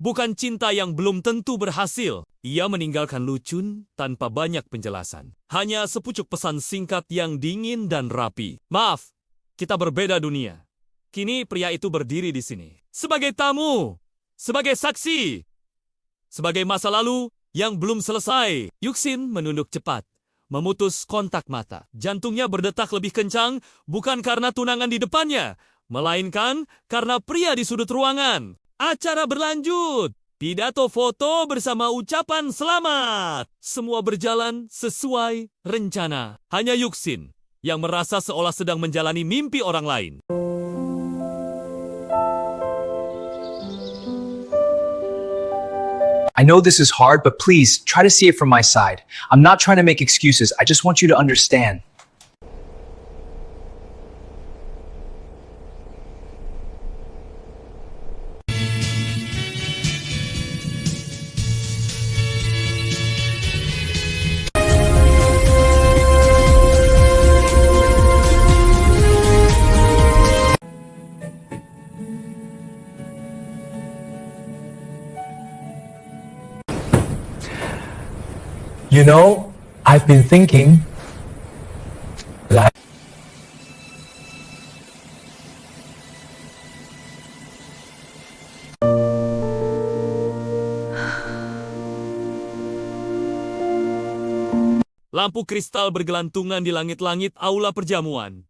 Bukan cinta yang belum tentu berhasil. Ia meninggalkan Lu Chun tanpa banyak penjelasan. Hanya sepucuk pesan singkat yang dingin dan rapi. "Maaf, kita berbeda dunia." Kini pria itu berdiri di sini. Sebagai tamu, sebagai saksi, sebagai masa lalu yang belum selesai. Yuxin menunduk cepat, memutus kontak mata. Jantungnya berdetak lebih kencang, bukan karena tunangan di depannya, melainkan karena pria di sudut ruangan. Acara berlanjut. Pidato foto bersama ucapan selamat. Semua berjalan sesuai rencana. Hanya Yuxin yang merasa seolah sedang menjalani mimpi orang lain. I know this is hard, but please try to see it from my side. I'm not trying to make excuses. I just want you to understand. You know, I've been thinking, like, Lampu kristal bergelantungan di langit-langit aula perjamuan,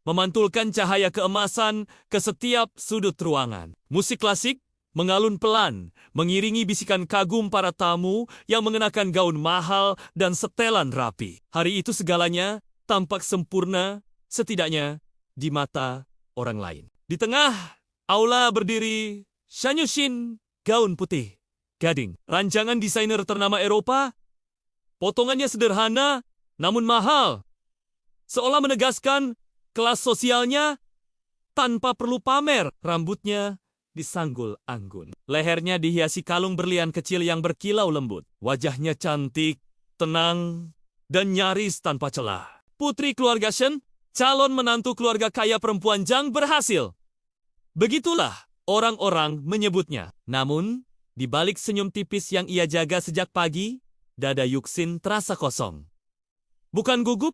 memantulkan cahaya keemasan ke setiap sudut ruangan. Musik klasik mengalun pelan, mengiringi bisikan kagum para tamu yang mengenakan gaun mahal dan setelan rapi. Hari itu segalanya tampak sempurna, setidaknya di mata orang lain. Di tengah aula berdiri Shen Yuxin, gaun putih, gading, rancangan desainer ternama Eropa. Potongannya sederhana, namun mahal. Seolah menegaskan kelas sosialnya tanpa perlu pamer. Rambutnya disanggul anggun. Lehernya dihiasi kalung berlian kecil yang berkilau lembut. Wajahnya cantik, tenang, dan nyaris tanpa celah. Putri keluarga Shen, calon menantu keluarga kaya perempuan Zhang berhasil. Begitulah orang-orang menyebutnya. Namun, di balik senyum tipis yang ia jaga sejak pagi, dada Yuxin terasa kosong. Bukan gugup,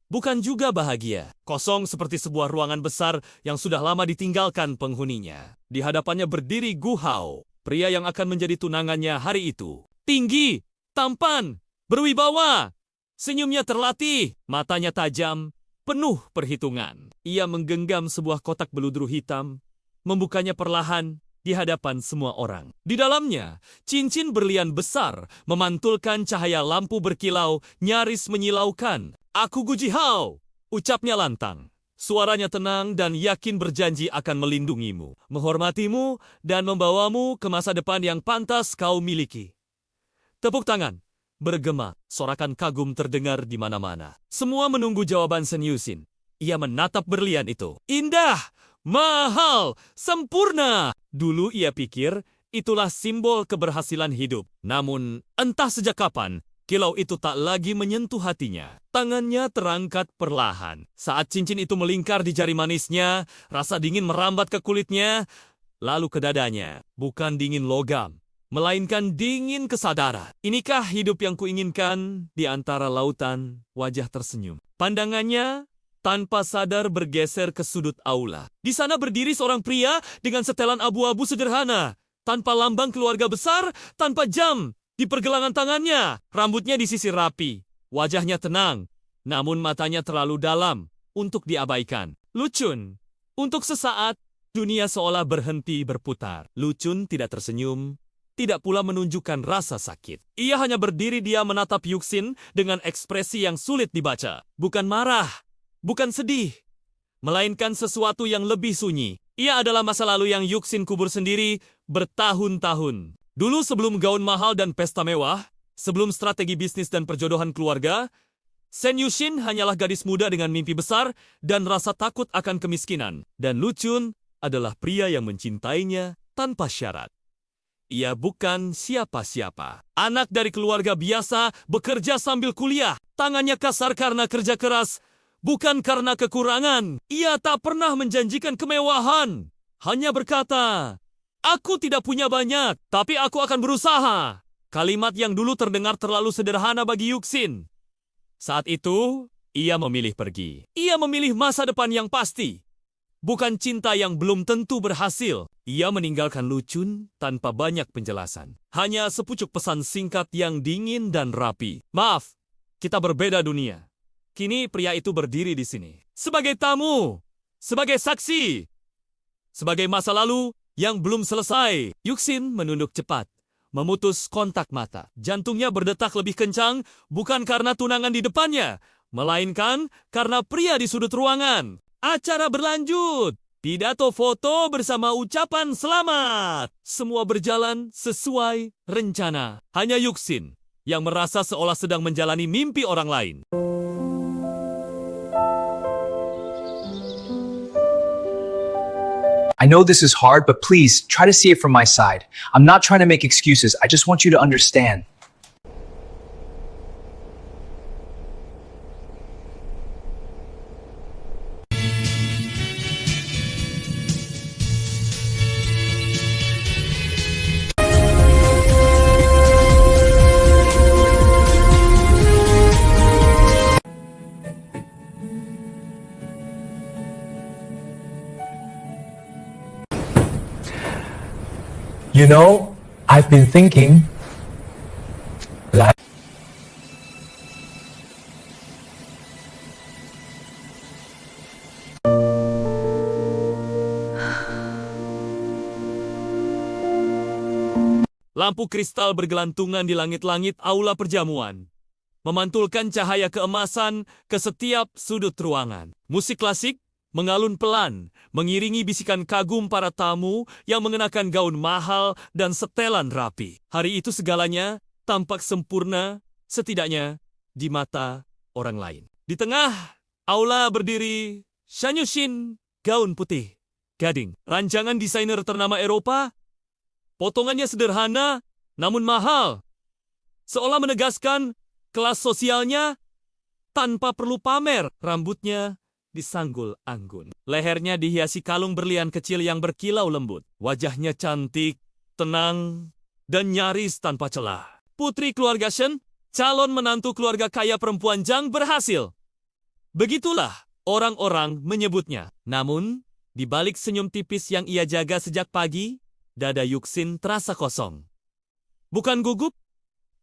bukan juga bahagia. Kosong seperti sebuah ruangan besar yang sudah lama ditinggalkan penghuninya. Di hadapannya berdiri Gu Hao, pria yang akan menjadi tunangannya hari itu. Tinggi, tampan, berwibawa. Senyumnya terlatih, matanya tajam, penuh perhitungan. Ia menggenggam sebuah kotak beludru hitam, membukanya perlahan di hadapan semua orang. Di dalamnya, cincin berlian besar memantulkan cahaya lampu berkilau nyaris menyilaukan. "Aku Guji Hao," ucapnya lantang. Suaranya tenang dan yakin berjanji akan melindungimu, menghormatimu, dan membawamu ke masa depan yang pantas kau miliki. Tepuk tangan bergema, sorakan kagum terdengar di mana-mana. Semua menunggu jawaban Shen Yuxin. Ia menatap berlian itu. Indah, mahal, sempurna. Dulu ia pikir itulah simbol keberhasilan hidup. Namun, entah sejak kapan, kilau itu tak lagi menyentuh hatinya. Tangannya terangkat perlahan. Saat cincin itu melingkar di jari manisnya, rasa dingin merambat ke kulitnya, lalu ke dadanya. Bukan dingin logam, melainkan dingin kesadaran. Inikah hidup yang kuinginkan di antara lautan? Wajah tersenyum. Pandangannya tanpa sadar bergeser ke sudut aula. Di sana berdiri seorang pria dengan setelan abu-abu sederhana, tanpa lambang keluarga besar, tanpa jam di pergelangan tangannya. Rambutnya disisir rapi, wajahnya tenang, namun matanya terlalu dalam untuk diabaikan. Lucun. Untuk sesaat, dunia seolah berhenti berputar. Lucun tidak tersenyum, tidak pula menunjukkan rasa sakit. Ia hanya berdiri diam menatap Yuxin dengan ekspresi yang sulit dibaca. Bukan marah, bukan sedih, melainkan sesuatu yang lebih sunyi. Ia adalah masa lalu yang Yuxin kubur sendiri bertahun-tahun. Dulu sebelum gaun mahal dan pesta mewah, sebelum strategi bisnis dan perjodohan keluarga, Shen Yuxin hanyalah gadis muda dengan mimpi besar dan rasa takut akan kemiskinan. Dan Lucun adalah pria yang mencintainya tanpa syarat. Ia bukan siapa-siapa. Anak dari keluarga biasa, bekerja sambil kuliah. Tangannya kasar karena kerja keras, bukan karena kekurangan. Ia tak pernah menjanjikan kemewahan. Hanya berkata, "Aku tidak punya banyak, tapi aku akan berusaha." Kalimat yang dulu terdengar terlalu sederhana bagi Yuxin. Saat itu, ia memilih pergi. Ia memilih masa depan yang pasti. Bukan cinta yang belum tentu berhasil. Ia meninggalkan Lucun tanpa banyak penjelasan. Hanya sepucuk pesan singkat yang dingin dan rapi. "Maaf, kita berbeda dunia." Kini pria itu berdiri di sini. Sebagai tamu, sebagai saksi, sebagai masa lalu yang belum selesai. Yuxin menunduk cepat, memutus kontak mata. Jantungnya berdetak lebih kencang, bukan karena tunangan di depannya, melainkan karena pria di sudut ruangan. Acara berlanjut. Pidato foto bersama ucapan selamat. Semua berjalan sesuai rencana. Hanya Yuxin yang merasa seolah sedang menjalani mimpi orang lain. I know this is hard, but please try to see it from my side. I'm not trying to make excuses. I just want you to understand. You know, I've been thinking, like, Lampu kristal bergelantungan di langit-langit aula perjamuan, memantulkan cahaya keemasan ke setiap sudut ruangan. Musik klasik mengalun pelan, mengiringi bisikan kagum para tamu yang mengenakan gaun mahal dan setelan rapi. Hari itu segalanya tampak sempurna, setidaknya di mata orang lain. Di tengah aula berdiri Shen Yuxin, gaun putih, gading. Rancangan desainer ternama Eropa, potongannya sederhana namun mahal, seolah menegaskan kelas sosialnya tanpa perlu pamer. Rambutnya disanggul anggun. Lehernya dihiasi kalung berlian kecil yang berkilau lembut. Wajahnya cantik, tenang, dan nyaris tanpa celah. Putri keluarga Shen, calon menantu keluarga kaya perempuan Zhang berhasil. Begitulah orang-orang menyebutnya. Namun, di balik senyum tipis yang ia jaga sejak pagi, dada Yuxin terasa kosong. Bukan gugup,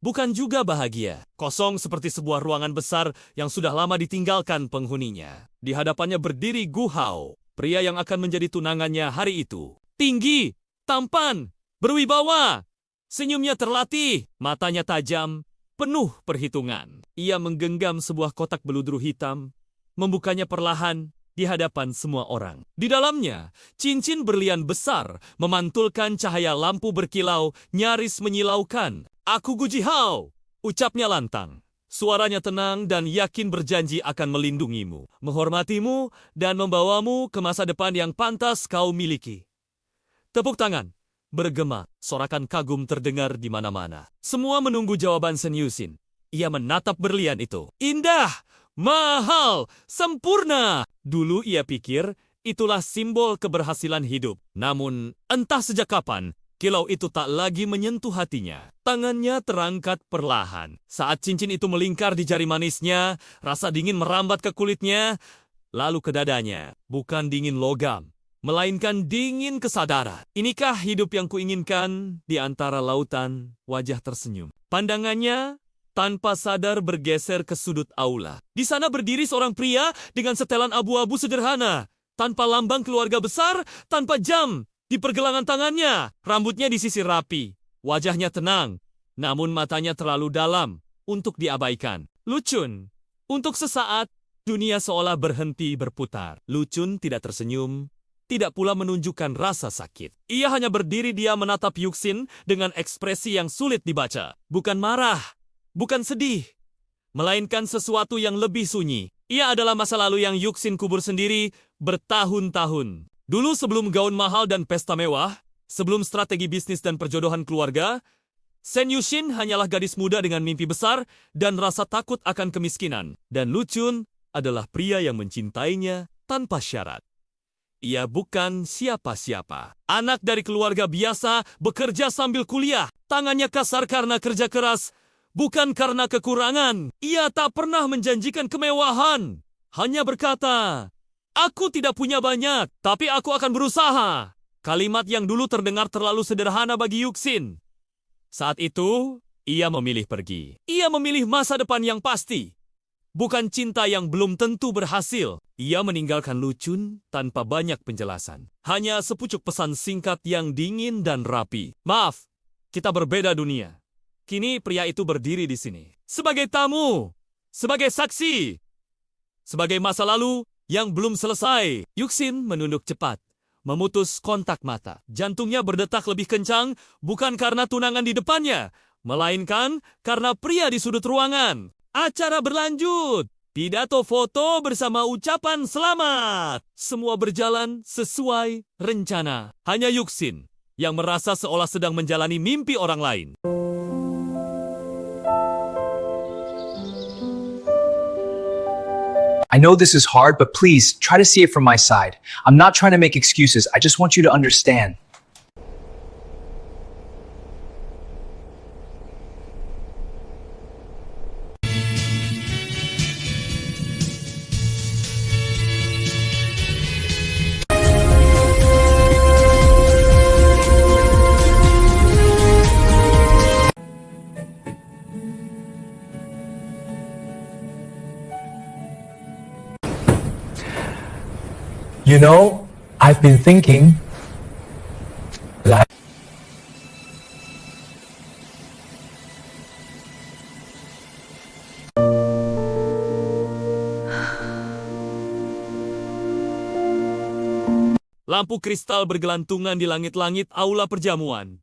bukan juga bahagia. Kosong seperti sebuah ruangan besar yang sudah lama ditinggalkan penghuninya. Di hadapannya berdiri Gu Hao, pria yang akan menjadi tunangannya hari itu. Tinggi, tampan, berwibawa. Senyumnya terlatih, matanya tajam, penuh perhitungan. Ia menggenggam sebuah kotak beludru hitam, membukanya perlahan di hadapan semua orang. Di dalamnya, cincin berlian besar memantulkan cahaya lampu berkilau, nyaris menyilaukan. "Aku Gu Jihao," ucapnya lantang. Suaranya tenang dan yakin berjanji akan melindungimu, menghormatimu, dan membawamu ke masa depan yang pantas kau miliki. Tepuk tangan bergema, sorakan kagum terdengar di mana-mana. Semua menunggu jawaban Shen Yuxin. Ia menatap berlian itu. Indah, mahal, sempurna. Dulu ia pikir itulah simbol keberhasilan hidup. Namun, entah sejak kapan, kilau itu tak lagi menyentuh hatinya. Tangannya terangkat perlahan. Saat cincin itu melingkar di jari manisnya, rasa dingin merambat ke kulitnya, lalu ke dadanya. Bukan dingin logam, melainkan dingin kesadaran. Inikah hidup yang kuinginkan di antara lautan? Wajah tersenyum. Pandangannya tanpa sadar bergeser ke sudut aula. Di sana berdiri seorang pria dengan setelan abu-abu sederhana, tanpa lambang keluarga besar, tanpa jam di pergelangan tangannya. Rambutnya disisir rapi, wajahnya tenang, namun matanya terlalu dalam untuk diabaikan. Lucun. Untuk sesaat, dunia seolah berhenti berputar. Lucun tidak tersenyum, tidak pula menunjukkan rasa sakit. Ia hanya berdiri diam menatap Yuxin dengan ekspresi yang sulit dibaca. Bukan marah, bukan sedih, melainkan sesuatu yang lebih sunyi. Ia adalah masa lalu yang Yuxin kubur sendiri bertahun-tahun. Dulu sebelum gaun mahal dan pesta mewah, sebelum strategi bisnis dan perjodohan keluarga, Shen Yuxin hanyalah gadis muda dengan mimpi besar dan rasa takut akan kemiskinan. Dan Lucun adalah pria yang mencintainya tanpa syarat. Ia bukan siapa-siapa. Anak dari keluarga biasa, bekerja sambil kuliah. Tangannya kasar karena kerja keras, bukan karena kekurangan. Ia tak pernah menjanjikan kemewahan. Hanya berkata, "Aku tidak punya banyak, tapi aku akan berusaha." Kalimat yang dulu terdengar terlalu sederhana bagi Yuxin. Saat itu, ia memilih pergi. Ia memilih masa depan yang pasti. Bukan cinta yang belum tentu berhasil. Ia meninggalkan Lucun tanpa banyak penjelasan. Hanya sepucuk pesan singkat yang dingin dan rapi. "Maaf, kita berbeda dunia." Kini pria itu berdiri di sini. Sebagai tamu, sebagai saksi, sebagai masa lalu yang belum selesai. Yuxin menunduk cepat, memutus kontak mata. Jantungnya berdetak lebih kencang, bukan karena tunangan di depannya, melainkan karena pria di sudut ruangan. Acara berlanjut. Pidato foto bersama ucapan selamat. Semua berjalan sesuai rencana. Hanya Yuxin yang merasa seolah sedang menjalani mimpi orang lain. I know this is hard, but please try to see it from my side. I'm not trying to make excuses. I just want you to understand. You know, I've been thinking, like, Lampu kristal bergelantungan di langit-langit aula perjamuan,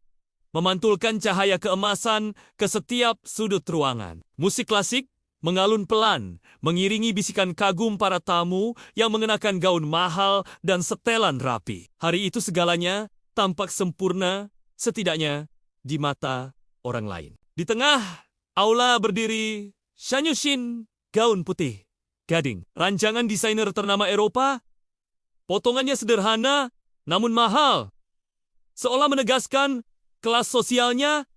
memantulkan cahaya keemasan ke setiap sudut ruangan. Musik klasik mengalun pelan, mengiringi bisikan kagum para tamu yang mengenakan gaun mahal dan setelan rapi. Hari itu segalanya tampak sempurna, setidaknya di mata orang lain. Di tengah aula berdiri Shen Yuxin, gaun putih, gading, rancangan desainer ternama Eropa. Potongannya sederhana, namun mahal. Seolah menegaskan kelas sosialnya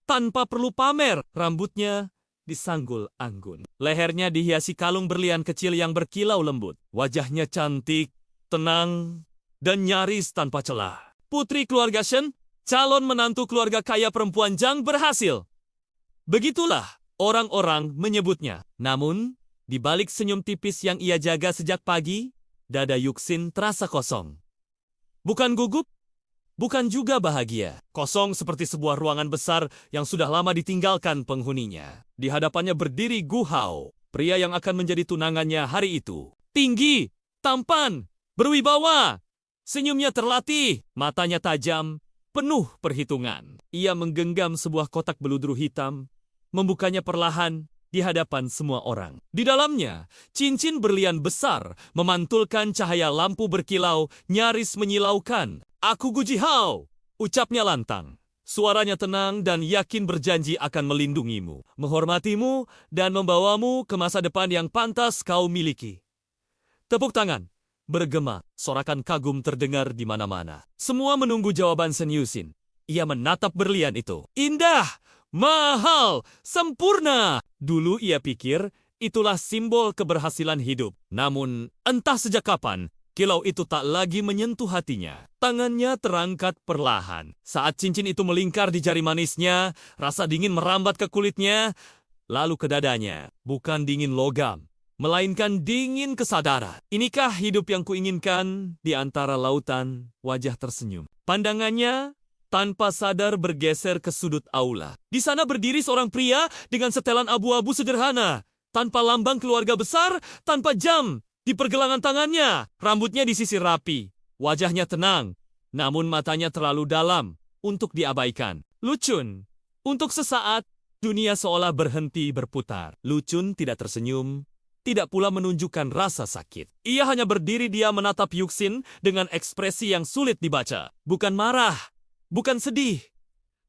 tanpa perlu pamer. Rambutnya disanggul anggun. Lehernya dihiasi kalung berlian kecil yang berkilau lembut. Wajahnya cantik, tenang, dan nyaris tanpa celah. Putri keluarga Shen, calon menantu keluarga kaya perempuan Zhang berhasil. Begitulah orang-orang menyebutnya. Namun, di balik senyum tipis yang ia jaga sejak pagi, Dada Yuxin terasa kosong. Bukan gugup, bukan juga bahagia. Kosong seperti sebuah ruangan besar yang sudah lama ditinggalkan penghuninya. Di hadapannya berdiri Gu Hao, pria yang akan menjadi tunangannya hari itu. Tinggi, tampan, berwibawa. Senyumnya terlatih, matanya tajam, penuh perhitungan. Ia menggenggam sebuah kotak beludru hitam, membukanya perlahan di hadapan semua orang. Di dalamnya, cincin berlian besar memantulkan cahaya lampu berkilau, nyaris menyilaukan. "Aku Gu Jihao," ucapnya lantang. Suaranya tenang dan yakin berjanji akan melindungimu, menghormatimu, dan membawamu ke masa depan yang pantas kau miliki. Tepuk tangan bergema, sorakan kagum terdengar di mana-mana. Semua menunggu jawaban Shen Yuxin. Ia menatap berlian itu. Indah, mahal, sempurna. Dulu ia pikir itulah simbol keberhasilan hidup. Namun, entah sejak kapan, kilau itu tak lagi menyentuh hatinya. Tangannya terangkat perlahan. Saat cincin itu melingkar di jari manisnya, rasa dingin merambat ke kulitnya, lalu ke dadanya. Bukan dingin logam, melainkan dingin kesadaran. Inikah hidup yang kuinginkan di antara lautan? Wajah tersenyum. Pandangannya tanpa sadar bergeser ke sudut aula. Di sana berdiri seorang pria dengan setelan abu-abu sederhana, tanpa lambang keluarga besar, tanpa jam di pergelangan tangannya. Rambutnya disisir rapi, wajahnya tenang, namun matanya terlalu dalam untuk diabaikan. Lucun. Untuk sesaat, dunia seolah berhenti berputar. Lucun tidak tersenyum, tidak pula menunjukkan rasa sakit. Ia hanya berdiri diam menatap Yuxin dengan ekspresi yang sulit dibaca. Bukan marah, bukan sedih,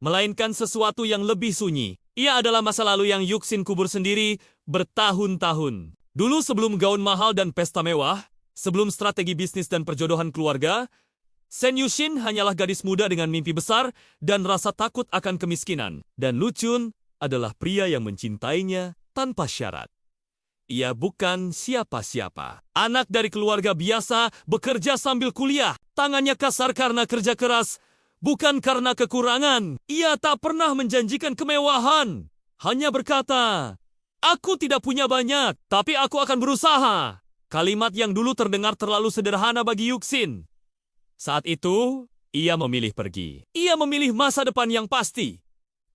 melainkan sesuatu yang lebih sunyi. Ia adalah masa lalu yang Yuxin kubur sendiri bertahun-tahun. Dulu sebelum gaun mahal dan pesta mewah, sebelum strategi bisnis dan perjodohan keluarga, Shen Yuxin hanyalah gadis muda dengan mimpi besar dan rasa takut akan kemiskinan. Dan Lucun adalah pria yang mencintainya tanpa syarat. Ia bukan siapa-siapa. Anak dari keluarga biasa, bekerja sambil kuliah. Tangannya kasar karena kerja keras, bukan karena kekurangan. Ia tak pernah menjanjikan kemewahan. Hanya berkata, "Aku tidak punya banyak, tapi aku akan berusaha." Kalimat yang dulu terdengar terlalu sederhana bagi Yuxin. Saat itu, ia memilih pergi. Ia memilih masa depan yang pasti.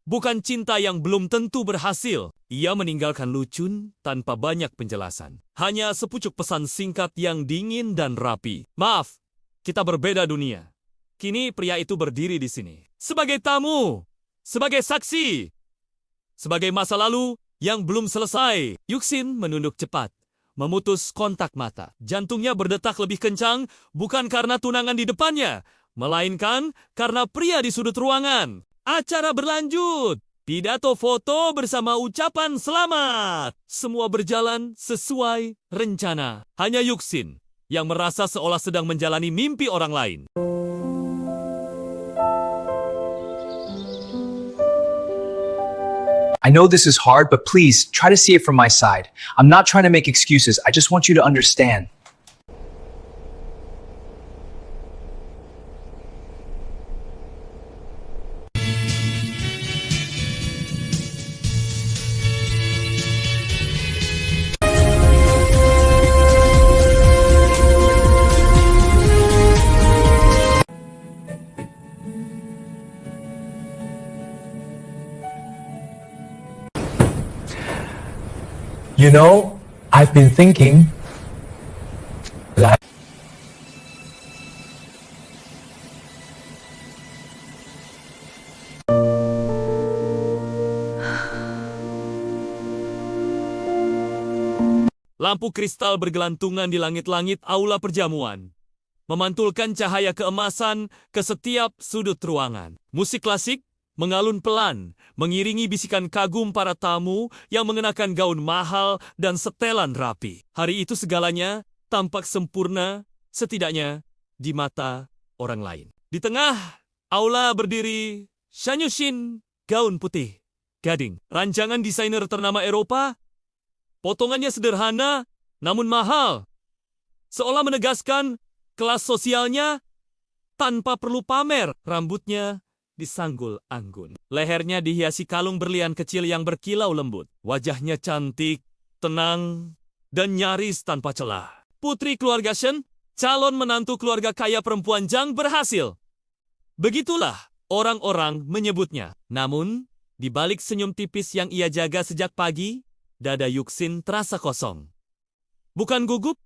Bukan cinta yang belum tentu berhasil. Ia meninggalkan Lucun tanpa banyak penjelasan. Hanya sepucuk pesan singkat yang dingin dan rapi. "Maaf, kita berbeda dunia." Kini pria itu berdiri di sini. Sebagai tamu, sebagai saksi, sebagai masa lalu yang belum selesai. Yuxin menunduk cepat, memutus kontak mata. Jantungnya berdetak lebih kencang, bukan karena tunangan di depannya, melainkan karena pria di sudut ruangan. Acara berlanjut. Pidato foto bersama ucapan selamat. Semua berjalan sesuai rencana. Hanya Yuxin yang merasa seolah sedang menjalani mimpi orang lain. I know this is hard, but please try to see it from my side. I'm not trying to make excuses. I just want you to understand. You know, I've been thinking that Lampu kristal bergelantungan di langit-langit aula perjamuan, memantulkan cahaya keemasan ke setiap sudut ruangan. Musik klasik mengalun pelan, mengiringi bisikan kagum para tamu yang mengenakan gaun mahal dan setelan rapi. Hari itu segalanya tampak sempurna, setidaknya di mata orang lain. Di tengah aula berdiri Shen Yuxin, gaun putih, gading. Rancangan desainer ternama Eropa, potongannya sederhana namun mahal, seolah menegaskan kelas sosialnya tanpa perlu pamer. Rambutnya disanggul anggun. Lehernya dihiasi kalung berlian kecil yang berkilau lembut. Wajahnya cantik, tenang, dan nyaris tanpa celah. Putri keluarga Shen calon menantu keluarga kaya perempuan Zhang berhasil. Begitulah orang-orang menyebutnya. Namun, di balik senyum tipis yang ia jaga sejak pagi, dada Yuxin terasa kosong. Bukan gugup,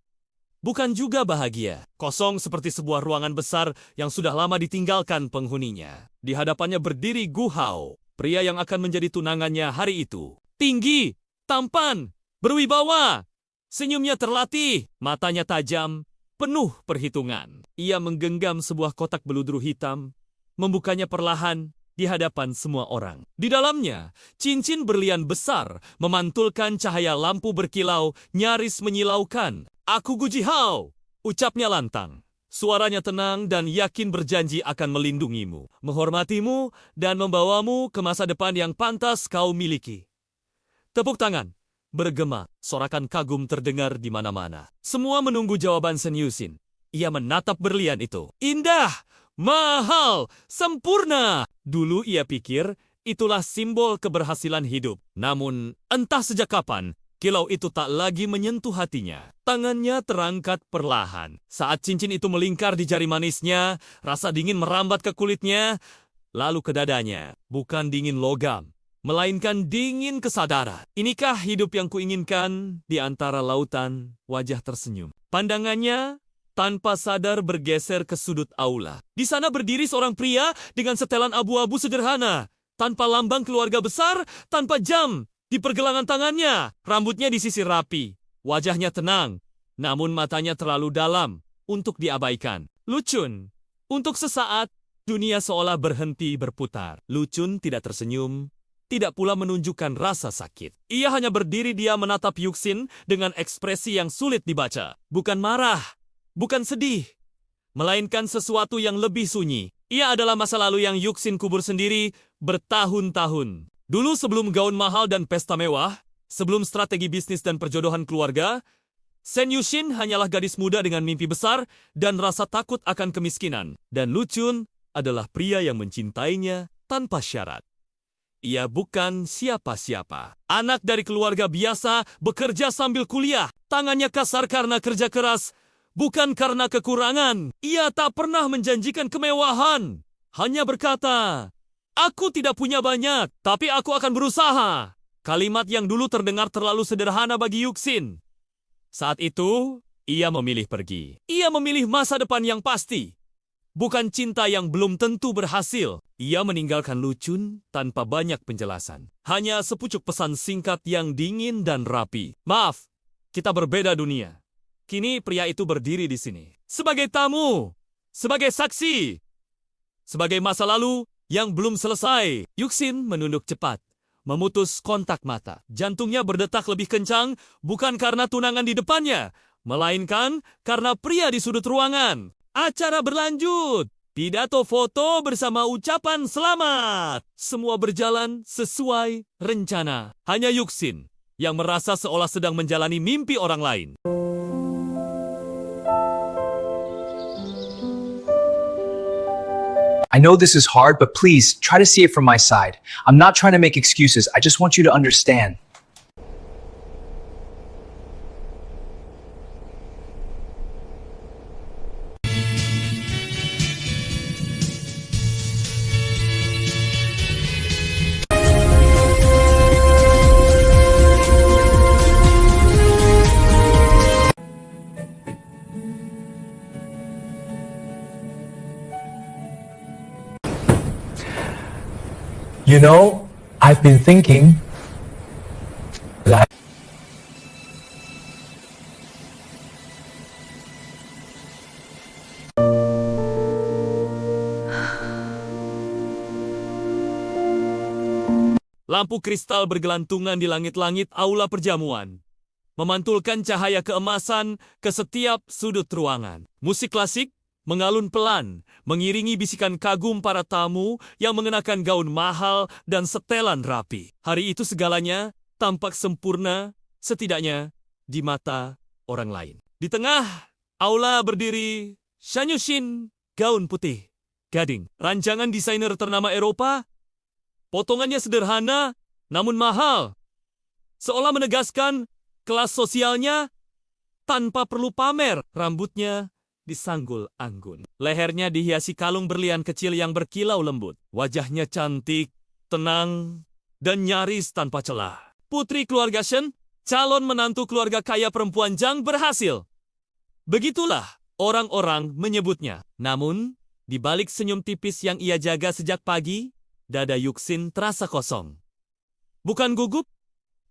bukan juga bahagia. Kosong seperti sebuah ruangan besar yang sudah lama ditinggalkan penghuninya. Di hadapannya berdiri Gu Hao, pria yang akan menjadi tunangannya hari itu. Tinggi, tampan, berwibawa. Senyumnya terlatih, matanya tajam, penuh perhitungan. Ia menggenggam sebuah kotak beludru hitam, membukanya perlahan di hadapan semua orang. Di dalamnya, cincin berlian besar memantulkan cahaya lampu berkilau, nyaris menyilaukan. "Aku Gu Jihao," ucapnya lantang. Suaranya tenang dan yakin berjanji akan melindungimu, menghormatimu, dan membawamu ke masa depan yang pantas kau miliki. Tepuk tangan bergema, sorakan kagum terdengar di mana-mana. Semua menunggu jawaban Shen Yuxin. Ia menatap berlian itu. Indah, mahal, sempurna. Dulu ia pikir itulah simbol keberhasilan hidup. Namun, entah sejak kapan, kilau itu tak lagi menyentuh hatinya. Tangannya terangkat perlahan. Saat cincin itu melingkar di jari manisnya, rasa dingin merambat ke kulitnya, lalu ke dadanya. Bukan dingin logam, melainkan dingin kesadaran. Inikah hidup yang kuinginkan? Di antara lautan, wajah tersenyum. Pandangannya tanpa sadar bergeser ke sudut aula. Di sana berdiri seorang pria dengan setelan abu-abu sederhana, tanpa lambang keluarga besar, tanpa jam di pergelangan tangannya. Rambutnya disisir rapi, wajahnya tenang, namun matanya terlalu dalam untuk diabaikan. Lucun. Untuk sesaat, dunia seolah berhenti berputar. Lucun tidak tersenyum, tidak pula menunjukkan rasa sakit. Ia hanya berdiri diam menatap Yuxin dengan ekspresi yang sulit dibaca. Bukan marah, bukan sedih, melainkan sesuatu yang lebih sunyi. Ia adalah masa lalu yang Yuxin kubur sendiri bertahun-tahun. Dulu sebelum gaun mahal dan pesta mewah, sebelum strategi bisnis dan perjodohan keluarga, Shen Yuxin hanyalah gadis muda dengan mimpi besar dan rasa takut akan kemiskinan. Dan Lucun adalah pria yang mencintainya tanpa syarat. Ia bukan siapa-siapa. Anak dari keluarga biasa, bekerja sambil kuliah. Tangannya kasar karena kerja keras, bukan karena kekurangan. Ia tak pernah menjanjikan kemewahan. Hanya berkata, "Aku tidak punya banyak, tapi aku akan berusaha." Kalimat yang dulu terdengar terlalu sederhana bagi Yuxin. Saat itu, ia memilih pergi. Ia memilih masa depan yang pasti. Bukan cinta yang belum tentu berhasil. Ia meninggalkan Lucun tanpa banyak penjelasan. Hanya sepucuk pesan singkat yang dingin dan rapi. "Maaf, kita berbeda dunia." Kini pria itu berdiri di sini. Sebagai tamu, sebagai saksi, sebagai masa lalu yang belum selesai. Yuxin menunduk cepat, memutus kontak mata. Jantungnya berdetak lebih kencang, bukan karena tunangan di depannya, melainkan karena pria di sudut ruangan. Acara berlanjut. Pidato foto bersama ucapan selamat. Semua berjalan sesuai rencana. Hanya Yuxin yang merasa seolah sedang menjalani mimpi orang lain. I know this is hard, but please try to see it from my side. I'm not trying to make excuses. I just want you to understand. You know, I've been thinking that Lampu kristal bergelantungan di langit-langit aula perjamuan, memantulkan cahaya keemasan ke setiap sudut ruangan. Musik klasik mengalun pelan, mengiringi bisikan kagum para tamu yang mengenakan gaun mahal dan setelan rapi. Hari itu segalanya tampak sempurna, setidaknya di mata orang lain. Di tengah aula berdiri Shen Yuxin, gaun putih, gading, rancangan desainer ternama Eropa. Potongannya sederhana, namun mahal. Seolah menegaskan kelas sosialnya tanpa perlu pamer. Rambutnya disanggul anggun. Lehernya dihiasi kalung berlian kecil yang berkilau lembut. Wajahnya cantik, tenang, dan nyaris tanpa celah. Putri keluarga Shen, calon menantu keluarga kaya perempuan Zhang berhasil. Begitulah orang-orang menyebutnya. Namun, di balik senyum tipis yang ia jaga sejak pagi, dada Yuxin terasa kosong. Bukan gugup,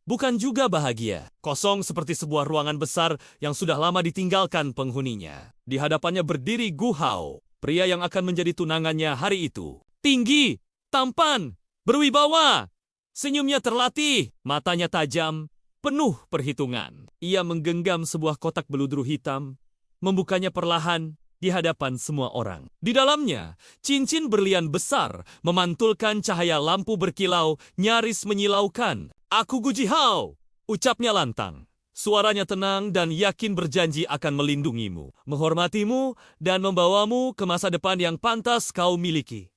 bukan juga bahagia. Kosong seperti sebuah ruangan besar yang sudah lama ditinggalkan penghuninya. Di hadapannya berdiri Gu Hao, pria yang akan menjadi tunangannya hari itu. Tinggi, tampan, berwibawa. Senyumnya terlatih, matanya tajam, penuh perhitungan. Ia menggenggam sebuah kotak beludru hitam, membukanya perlahan di hadapan semua orang. Di dalamnya, cincin berlian besar memantulkan cahaya lampu berkilau nyaris menyilaukan. "Aku Gu Jihao," ucapnya lantang. Suaranya tenang dan yakin berjanji akan melindungimu, menghormatimu, dan membawamu ke masa depan yang pantas kau miliki.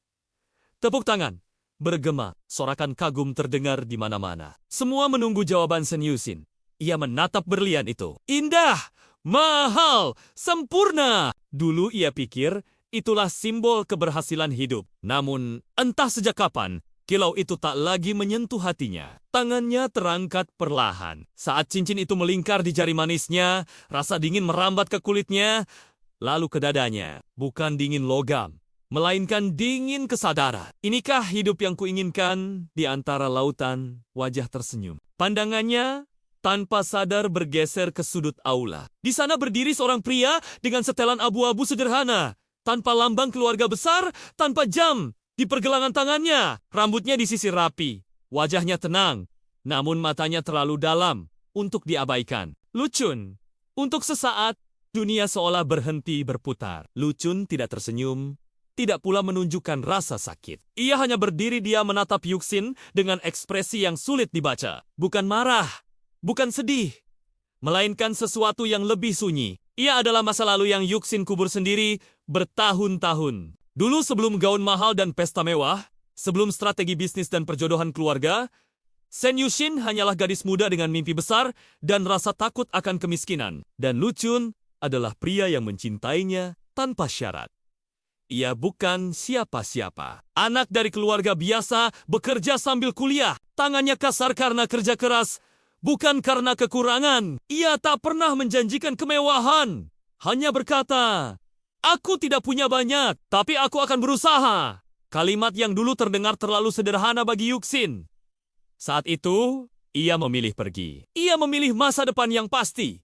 Tepuk tangan. Bergema, sorakan kagum terdengar di mana-mana. Semua menunggu jawaban Shen Yuxin. Ia menatap berlian itu. Indah, mahal, sempurna. Dulu ia pikir itulah simbol keberhasilan hidup. Namun, entah sejak kapan, kilau itu tak lagi menyentuh hatinya. Tangannya terangkat perlahan. Saat cincin itu melingkar di jari manisnya, rasa dingin merambat ke kulitnya, lalu ke dadanya. Bukan dingin logam, melainkan dingin kesadaran. Inikah hidup yang kuinginkan di antara lautan? Wajah tersenyum. Pandangannya tanpa sadar bergeser ke sudut aula. Di sana berdiri seorang pria dengan setelan abu-abu sederhana, tanpa lambang keluarga besar, tanpa jam di pergelangan tangannya. Rambutnya disisir rapi, wajahnya tenang, namun matanya terlalu dalam untuk diabaikan. Lucun. Untuk sesaat, dunia seolah berhenti berputar. Lucun tidak tersenyum, tidak pula menunjukkan rasa sakit. Ia hanya berdiri diam menatap Yuxin dengan ekspresi yang sulit dibaca. Bukan marah, bukan sedih, melainkan sesuatu yang lebih sunyi. Ia adalah masa lalu yang Yuxin kubur sendiri bertahun-tahun. Dulu sebelum gaun mahal dan pesta mewah, sebelum strategi bisnis dan perjodohan keluarga, Shen Yuxin hanyalah gadis muda dengan mimpi besar dan rasa takut akan kemiskinan. Dan Lucun adalah pria yang mencintainya tanpa syarat. Ia bukan siapa-siapa. Anak dari keluarga biasa, bekerja sambil kuliah. Tangannya kasar karena kerja keras, bukan karena kekurangan. Ia tak pernah menjanjikan kemewahan. Hanya berkata, "Aku tidak punya banyak, tapi aku akan berusaha." Kalimat yang dulu terdengar terlalu sederhana bagi Yuxin. Saat itu, ia memilih pergi. Ia memilih masa depan yang pasti.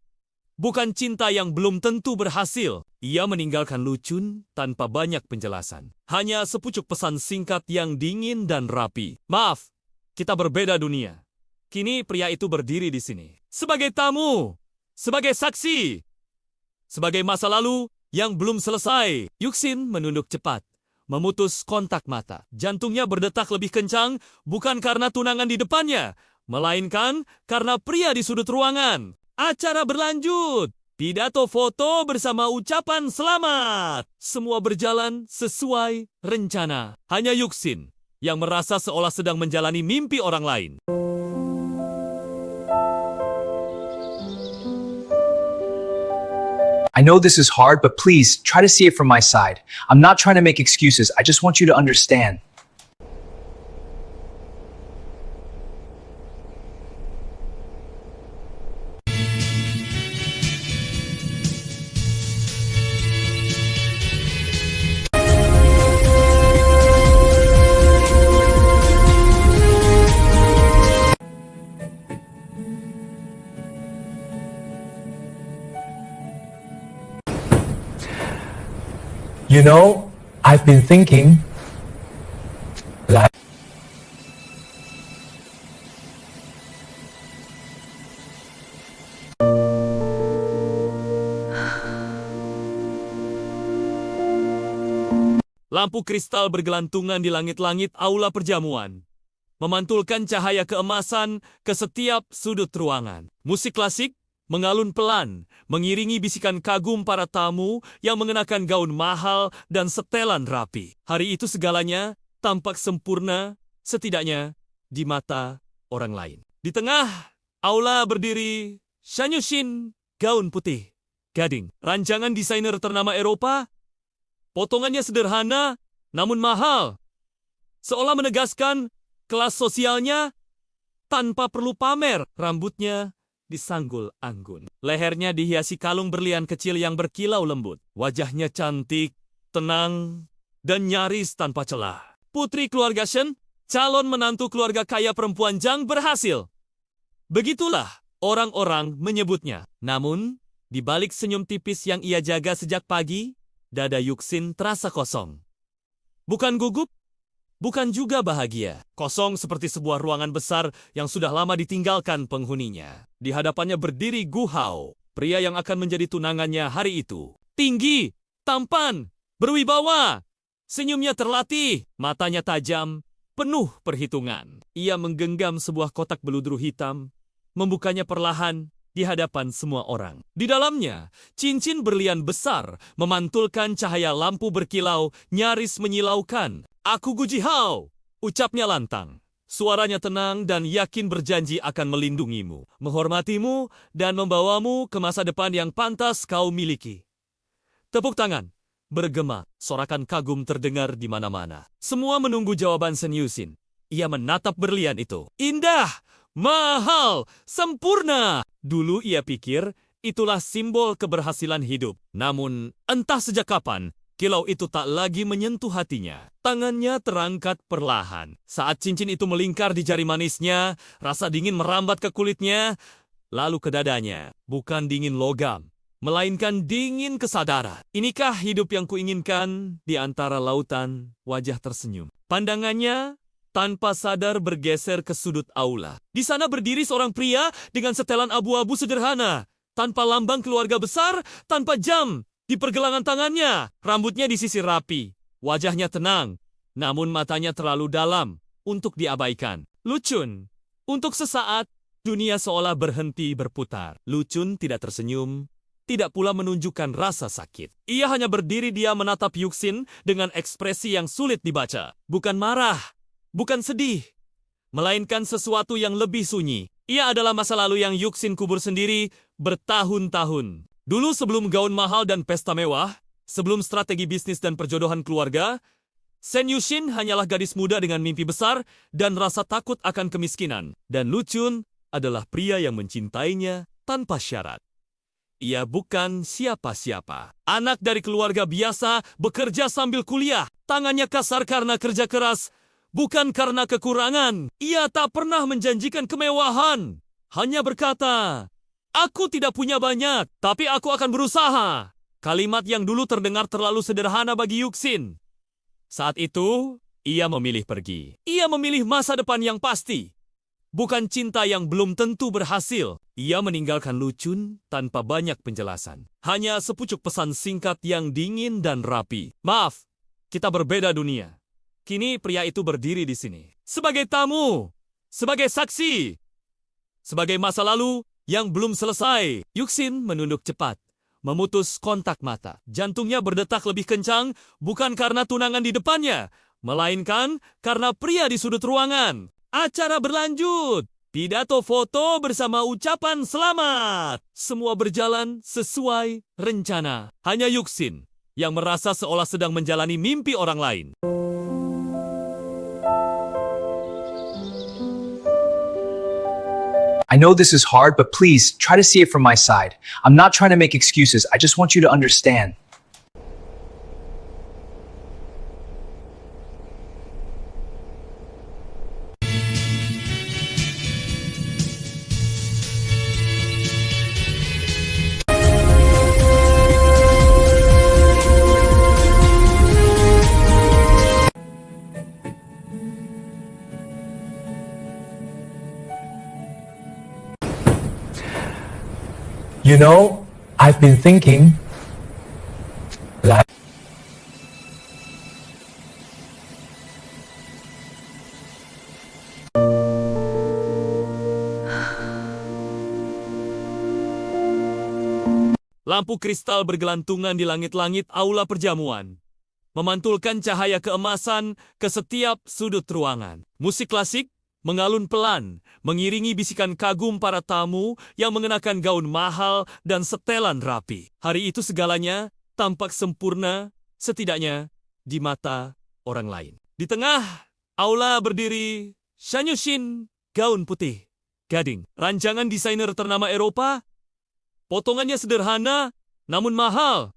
Bukan cinta yang belum tentu berhasil. Ia meninggalkan Lucun tanpa banyak penjelasan. Hanya sepucuk pesan singkat yang dingin dan rapi. "Maaf, kita berbeda dunia." Kini pria itu berdiri di sini. Sebagai tamu, sebagai saksi, sebagai masa lalu yang belum selesai. Yuxin menunduk cepat, memutus kontak mata. Jantungnya berdetak lebih kencang, bukan karena tunangan di depannya, melainkan karena pria di sudut ruangan. Acara berlanjut. Pidato foto bersama ucapan selamat. Semua berjalan sesuai rencana. Hanya Yuxin yang merasa seolah sedang menjalani mimpi orang lain. I know this is hard, but please try to see it from my side. I'm not trying to make excuses. I just want you to understand. You know, I've been thinking that Lampu kristal bergelantungan di langit-langit aula perjamuan, memantulkan cahaya keemasan ke setiap sudut ruangan. Musik klasik mengalun pelan, mengiringi bisikan kagum para tamu yang mengenakan gaun mahal dan setelan rapi. Hari itu segalanya tampak sempurna, setidaknya di mata orang lain. Di tengah aula berdiri Shen Yuxin, gaun putih, Gading, rancangan desainer ternama Eropa. Potongannya sederhana, namun mahal. Seolah menegaskan kelas sosialnya tanpa perlu pamer. Rambutnya disanggul anggun. Lehernya dihiasi kalung berlian kecil yang berkilau lembut. Wajahnya cantik, tenang, dan nyaris tanpa celah. Putri keluarga Shen, calon menantu keluarga kaya perempuan Zhang berhasil. Begitulah orang-orang menyebutnya. Namun, di balik senyum tipis yang ia jaga sejak pagi, dada Yuxin terasa kosong. Bukan gugup, bukan juga bahagia. Kosong seperti sebuah ruangan besar yang sudah lama ditinggalkan penghuninya. Di hadapannya berdiri Gu Hao, pria yang akan menjadi tunangannya hari itu. Tinggi, tampan, berwibawa. Senyumnya terlatih, matanya tajam, penuh perhitungan. Ia menggenggam sebuah kotak beludru hitam, membukanya perlahan di hadapan semua orang. Di dalamnya, cincin berlian besar memantulkan cahaya lampu berkilau nyaris menyilaukan. "Aku Gu Jihao," ucapnya lantang. Suaranya tenang dan yakin berjanji akan melindungimu, menghormatimu, dan membawamu ke masa depan yang pantas kau miliki. Tepuk tangan bergema, sorakan kagum terdengar di mana-mana. Semua menunggu jawaban Shen Yuxin. Ia menatap berlian itu. Indah! Mahal, sempurna. Dulu ia pikir itulah simbol keberhasilan hidup. Namun, entah sejak kapan, kilau itu tak lagi menyentuh hatinya. Tangannya terangkat perlahan. Saat cincin itu melingkar di jari manisnya, rasa dingin merambat ke kulitnya, lalu ke dadanya. Bukan dingin logam, melainkan dingin kesadaran. Inikah hidup yang kuinginkan di antara lautan? Wajah tersenyum. Pandangannya tanpa sadar bergeser ke sudut aula. Di sana berdiri seorang pria dengan setelan abu-abu sederhana. Tanpa lambang keluarga besar, tanpa jam di pergelangan tangannya. Rambutnya disisir rapi. Wajahnya tenang, namun matanya terlalu dalam untuk diabaikan. Lucun. Untuk sesaat, dunia seolah berhenti berputar. Lucun tidak tersenyum, tidak pula menunjukkan rasa sakit. Ia hanya berdiri diam menatap Yuxin dengan ekspresi yang sulit dibaca. Bukan marah, bukan sedih, melainkan sesuatu yang lebih sunyi. Ia adalah masa lalu yang Yuxin kubur sendiri bertahun-tahun. Dulu sebelum gaun mahal dan pesta mewah, sebelum strategi bisnis dan perjodohan keluarga, Shen Yuxin hanyalah gadis muda dengan mimpi besar dan rasa takut akan kemiskinan. Dan Lucun adalah pria yang mencintainya tanpa syarat. Ia bukan siapa-siapa. Anak dari keluarga biasa, bekerja sambil kuliah. Tangannya kasar karena kerja keras, bukan karena kekurangan. Ia tak pernah menjanjikan kemewahan. Hanya berkata, "Aku tidak punya banyak, tapi aku akan berusaha." Kalimat yang dulu terdengar terlalu sederhana bagi Yuxin. Saat itu, ia memilih pergi. Ia memilih masa depan yang pasti. Bukan cinta yang belum tentu berhasil. Ia meninggalkan Lucun tanpa banyak penjelasan. Hanya sepucuk pesan singkat yang dingin dan rapi. "Maaf, kita berbeda dunia." Kini pria itu berdiri di sini. Sebagai tamu, sebagai saksi, sebagai masa lalu yang belum selesai. Yuxin menunduk cepat, memutus kontak mata. Jantungnya berdetak lebih kencang, bukan karena tunangan di depannya, melainkan karena pria di sudut ruangan. Acara berlanjut. Pidato foto bersama ucapan selamat. Semua berjalan sesuai rencana. Hanya Yuxin yang merasa seolah sedang menjalani mimpi orang lain. I know this is hard, but please try to see it from my side. I'm not trying to make excuses. I just want you to understand. You know, I've been thinking, like, Lampu kristal bergelantungan di langit-langit aula perjamuan, memantulkan cahaya keemasan ke setiap sudut ruangan. Musik klasik mengalun pelan, mengiringi bisikan kagum para tamu yang mengenakan gaun mahal dan setelan rapi. Hari itu segalanya tampak sempurna, setidaknya di mata orang lain. Di tengah aula berdiri Shan Yushin, gaun putih, gading, rancangan desainer ternama Eropa. Potongannya sederhana, namun mahal.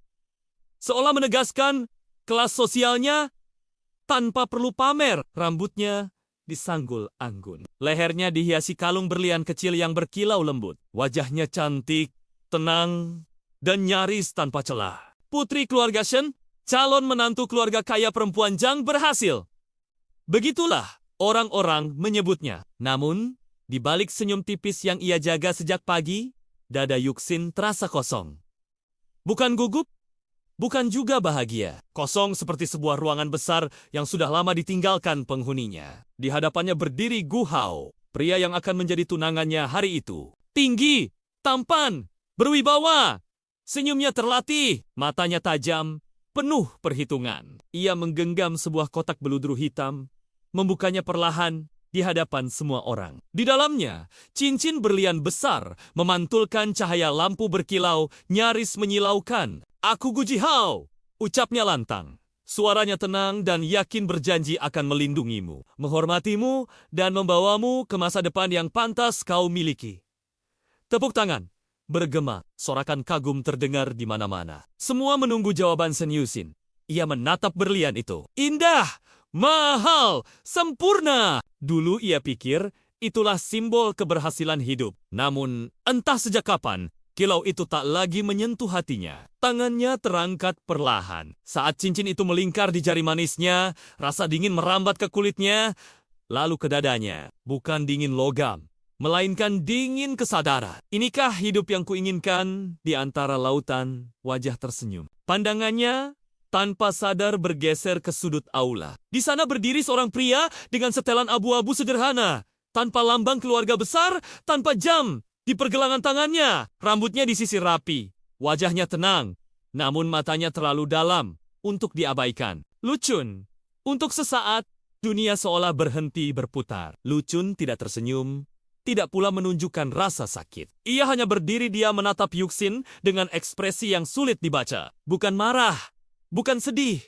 Seolah menegaskan kelas sosialnya tanpa perlu pamer. Rambutnya disanggul anggun. Lehernya dihiasi kalung berlian kecil yang berkilau lembut. Wajahnya cantik, tenang, dan nyaris tanpa celah. Putri keluarga Shen, calon menantu keluarga kaya perempuan Zhang berhasil. Begitulah orang-orang menyebutnya. Namun, di balik senyum tipis yang ia jaga sejak pagi, dada Yuxin terasa kosong. Bukan gugup, bukan juga bahagia. Kosong seperti sebuah ruangan besar yang sudah lama ditinggalkan penghuninya. Di hadapannya berdiri Gu Hao, pria yang akan menjadi tunangannya hari itu. Tinggi, tampan, berwibawa. Senyumnya terlatih, matanya tajam, penuh perhitungan. Ia menggenggam sebuah kotak beludru hitam, membukanya perlahan di hadapan semua orang. Di dalamnya, cincin berlian besar memantulkan cahaya lampu berkilau nyaris menyilaukan. "Aku Gu Jihao," ucapnya lantang. Suaranya tenang dan yakin berjanji akan melindungimu, menghormatimu, dan membawamu ke masa depan yang pantas kau miliki. Tepuk tangan bergema, sorakan kagum terdengar di mana-mana. Semua menunggu jawaban Shen Yushin. Ia menatap berlian itu. Indah, mahal, sempurna. Dulu ia pikir itulah simbol keberhasilan hidup. Namun, entah sejak kapan, kilau itu tak lagi menyentuh hatinya. Tangannya terangkat perlahan. Saat cincin itu melingkar di jari manisnya, rasa dingin merambat ke kulitnya, lalu ke dadanya. Bukan dingin logam, melainkan dingin kesadaran. Inikah hidup yang kuinginkan di antara lautan? Wajah tersenyum. Pandangannya tanpa sadar bergeser ke sudut aula. Di sana berdiri seorang pria dengan setelan abu-abu sederhana, tanpa lambang keluarga besar, tanpa jam di pergelangan tangannya. Rambutnya disisir rapi, wajahnya tenang, namun matanya terlalu dalam untuk diabaikan. Lucun. Untuk sesaat, dunia seolah berhenti berputar. Lucun tidak tersenyum, tidak pula menunjukkan rasa sakit. Ia hanya berdiri diam menatap Yuxin dengan ekspresi yang sulit dibaca. Bukan marah, bukan sedih,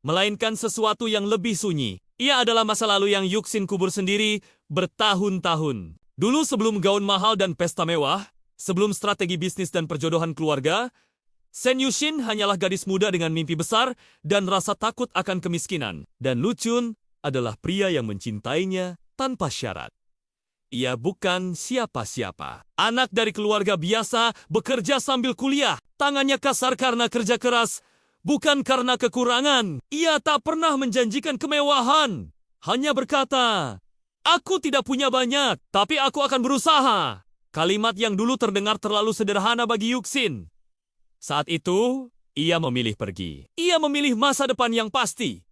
melainkan sesuatu yang lebih sunyi. Ia adalah masa lalu yang Yuxin kubur sendiri bertahun-tahun. Dulu sebelum gaun mahal dan pesta mewah, sebelum strategi bisnis dan perjodohan keluarga, Shen Yushin hanyalah gadis muda dengan mimpi besar dan rasa takut akan kemiskinan. Dan Lucun adalah pria yang mencintainya tanpa syarat. Ia bukan siapa-siapa. Anak dari keluarga biasa, bekerja sambil kuliah. Tangannya kasar karena kerja keras, bukan karena kekurangan. Ia tak pernah menjanjikan kemewahan. Hanya berkata, "Aku tidak punya banyak, tapi aku akan berusaha." Kalimat yang dulu terdengar terlalu sederhana bagi Yuxin. Saat itu, ia memilih pergi. Ia memilih masa depan yang pasti.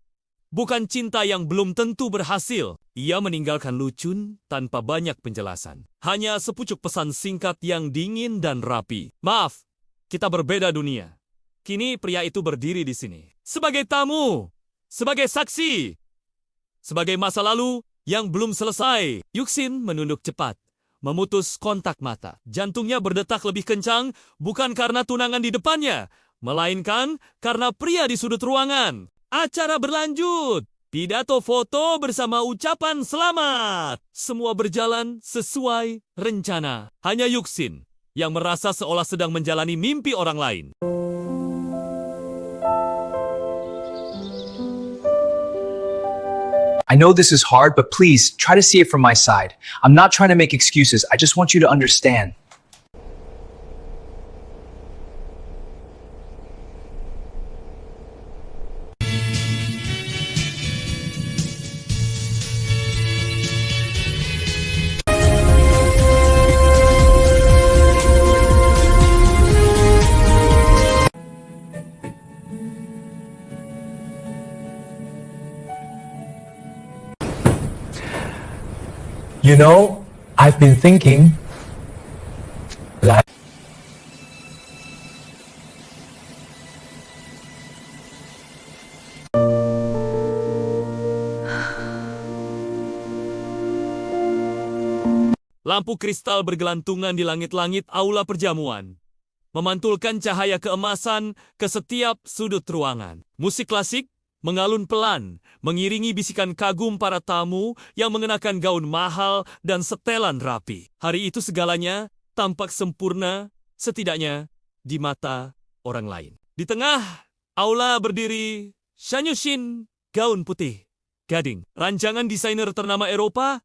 Bukan cinta yang belum tentu berhasil. Ia meninggalkan Lucun tanpa banyak penjelasan. Hanya sepucuk pesan singkat yang dingin dan rapi. "Maaf, kita berbeda dunia." Kini pria itu berdiri di sini. Sebagai tamu, sebagai saksi, sebagai masa lalu yang belum selesai. Yuxin menunduk cepat, memutus kontak mata. Jantungnya berdetak lebih kencang, bukan karena tunangan di depannya, melainkan karena pria di sudut ruangan. Acara berlanjut. Pidato foto bersama ucapan selamat. Semua berjalan sesuai rencana. Hanya Yuxin yang merasa seolah sedang menjalani mimpi orang lain. I know this is hard, but please try to see it from my side. I'm not trying to make excuses. I just want you to understand. You know, I've been thinking, like, Lampu kristal bergelantungan di langit-langit aula perjamuan, memantulkan cahaya keemasan ke setiap sudut ruangan. Musik klasik mengalun pelan, mengiringi bisikan kagum para tamu yang mengenakan gaun mahal dan setelan rapi. Hari itu segalanya tampak sempurna, setidaknya di mata orang lain. Di tengah aula berdiri Shan Yushin, gaun putih, gading. Rancangan desainer ternama Eropa,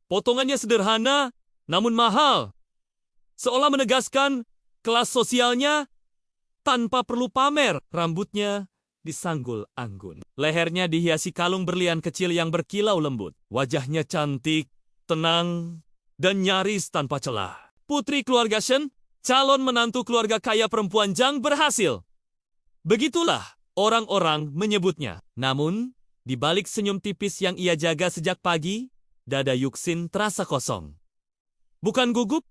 potongannya sederhana namun mahal, seolah menegaskan kelas sosialnya tanpa perlu pamer. Rambutnya disanggul anggun. Lehernya dihiasi kalung berlian kecil yang berkilau lembut. Wajahnya cantik, tenang, dan nyaris tanpa celah. Putri keluarga Shen, calon menantu keluarga kaya perempuan Zhang berhasil. Begitulah orang-orang menyebutnya. Namun, di balik senyum tipis yang ia jaga sejak pagi, dada Yuxin terasa kosong. Bukan gugup,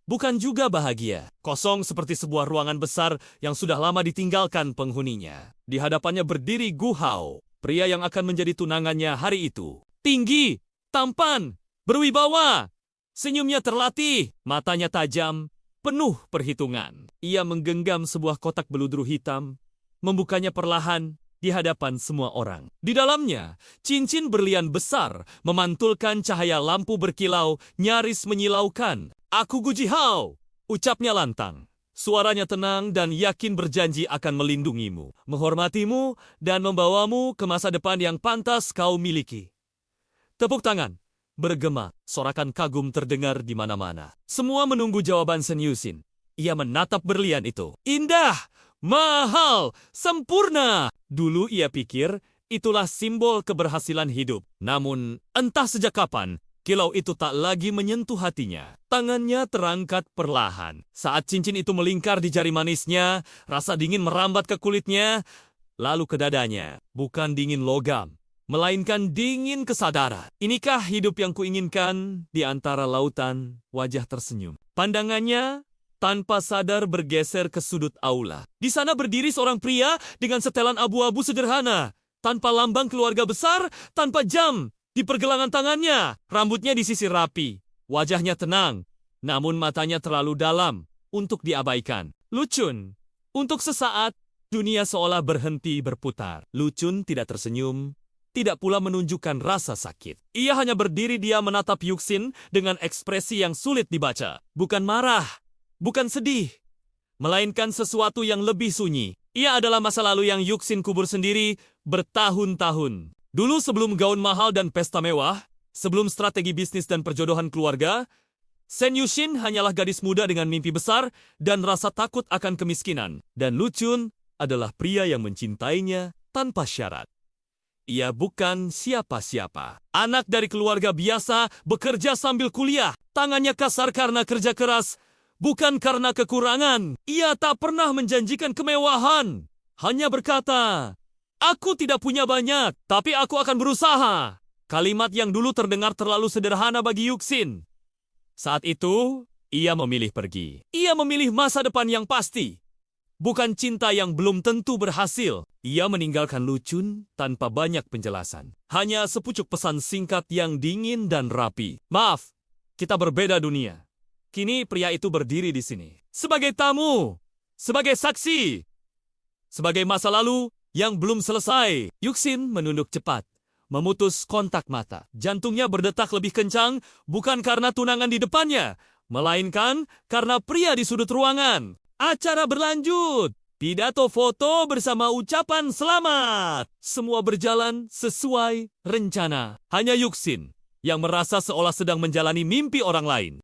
bukan juga bahagia. Kosong seperti sebuah ruangan besar yang sudah lama ditinggalkan penghuninya. Di hadapannya berdiri Gu Hao, pria yang akan menjadi tunangannya hari itu. Tinggi, tampan, berwibawa. Senyumnya terlatih, matanya tajam, penuh perhitungan. Ia menggenggam sebuah kotak beludru hitam, membukanya perlahan di hadapan semua orang. Di dalamnya, cincin berlian besar memantulkan cahaya lampu berkilau, nyaris menyilaukan. "Aku Gu Jihao," ucapnya lantang. Suaranya tenang dan yakin berjanji akan melindungimu, menghormatimu, dan membawamu ke masa depan yang pantas kau miliki. Tepuk tangan bergema, sorakan kagum terdengar di mana-mana. Semua menunggu jawaban Shen Yushin. Ia menatap berlian itu. Indah, mahal, sempurna. Dulu ia pikir itulah simbol keberhasilan hidup. Namun, entah sejak kapan, kilau itu tak lagi menyentuh hatinya. Tangannya terangkat perlahan. Saat cincin itu melingkar di jari manisnya, rasa dingin merambat ke kulitnya, lalu ke dadanya. Bukan dingin logam, melainkan dingin kesadaran. Inikah hidup yang kuinginkan? Di antara lautan, wajah tersenyum. Pandangannya tanpa sadar bergeser ke sudut aula. Di sana berdiri seorang pria dengan setelan abu-abu sederhana, tanpa lambang keluarga besar, tanpa jam di pergelangan tangannya. Rambutnya disisir rapi, wajahnya tenang, namun matanya terlalu dalam untuk diabaikan. Lucun. Untuk sesaat, dunia seolah berhenti berputar. Lucun tidak tersenyum, tidak pula menunjukkan rasa sakit. Ia hanya berdiri diam menatap Yuxin dengan ekspresi yang sulit dibaca. Bukan marah, bukan sedih, melainkan sesuatu yang lebih sunyi. Ia adalah masa lalu yang Yuxin kubur sendiri bertahun-tahun. Dulu sebelum gaun mahal dan pesta mewah, sebelum strategi bisnis dan perjodohan keluarga, Shen Yushin hanyalah gadis muda dengan mimpi besar dan rasa takut akan kemiskinan. Dan Lucun adalah pria yang mencintainya tanpa syarat. Ia bukan siapa-siapa. Anak dari keluarga biasa, bekerja sambil kuliah. Tangannya kasar karena kerja keras, bukan karena kekurangan. Ia tak pernah menjanjikan kemewahan. Hanya berkata, "Aku tidak punya banyak, tapi aku akan berusaha." Kalimat yang dulu terdengar terlalu sederhana bagi Yuxin. Saat itu, ia memilih pergi. Ia memilih masa depan yang pasti. Bukan cinta yang belum tentu berhasil. Ia meninggalkan Lucun tanpa banyak penjelasan. Hanya sepucuk pesan singkat yang dingin dan rapi. "Maaf, kita berbeda dunia." Kini pria itu berdiri di sini. Sebagai tamu, sebagai saksi, sebagai masa lalu yang belum selesai. Yuxin menunduk cepat, memutus kontak mata. Jantungnya berdetak lebih kencang, bukan karena tunangan di depannya, melainkan karena pria di sudut ruangan. Acara berlanjut. Pidato foto bersama ucapan selamat. Semua berjalan sesuai rencana. Hanya Yuxin yang merasa seolah sedang menjalani mimpi orang lain.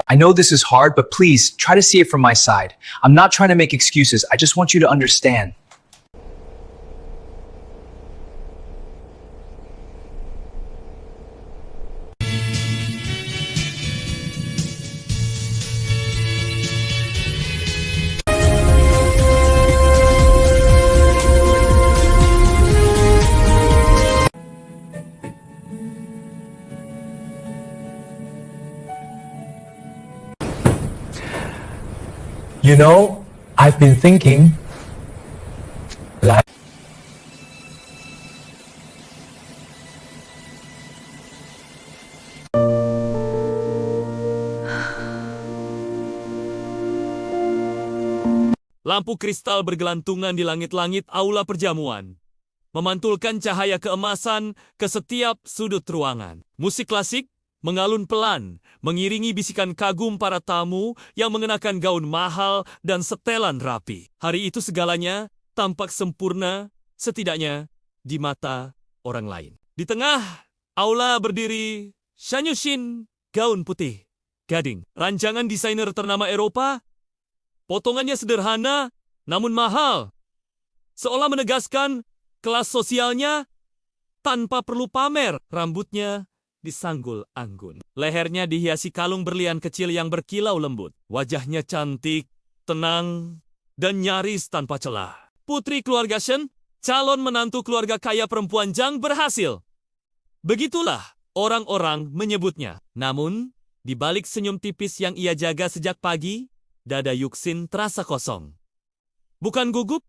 I know this is hard, but please try to see it from my side. I'm not trying to make excuses. I just want you to understand. You know, I've been thinking, like, Lampu kristal bergelantungan di langit-langit aula perjamuan, memantulkan cahaya keemasan ke setiap sudut ruangan. Musik klasik mengalun pelan, mengiringi bisikan kagum para tamu yang mengenakan gaun mahal dan setelan rapi. Hari itu segalanya tampak sempurna, setidaknya di mata orang lain. Di tengah aula berdiri Shan Yushin, gaun putih, gading. Rancangan desainer ternama Eropa, potongannya sederhana namun mahal, seolah menegaskan kelas sosialnya tanpa perlu pamer. Rambutnya disanggul anggun. Lehernya dihiasi kalung berlian kecil yang berkilau lembut. Wajahnya cantik, tenang, dan nyaris tanpa celah. Putri keluarga Shen, calon menantu keluarga kaya perempuan Zhang berhasil. Begitulah orang-orang menyebutnya. Namun, di balik senyum tipis yang ia jaga sejak pagi, dada Yuxin terasa kosong. Bukan gugup,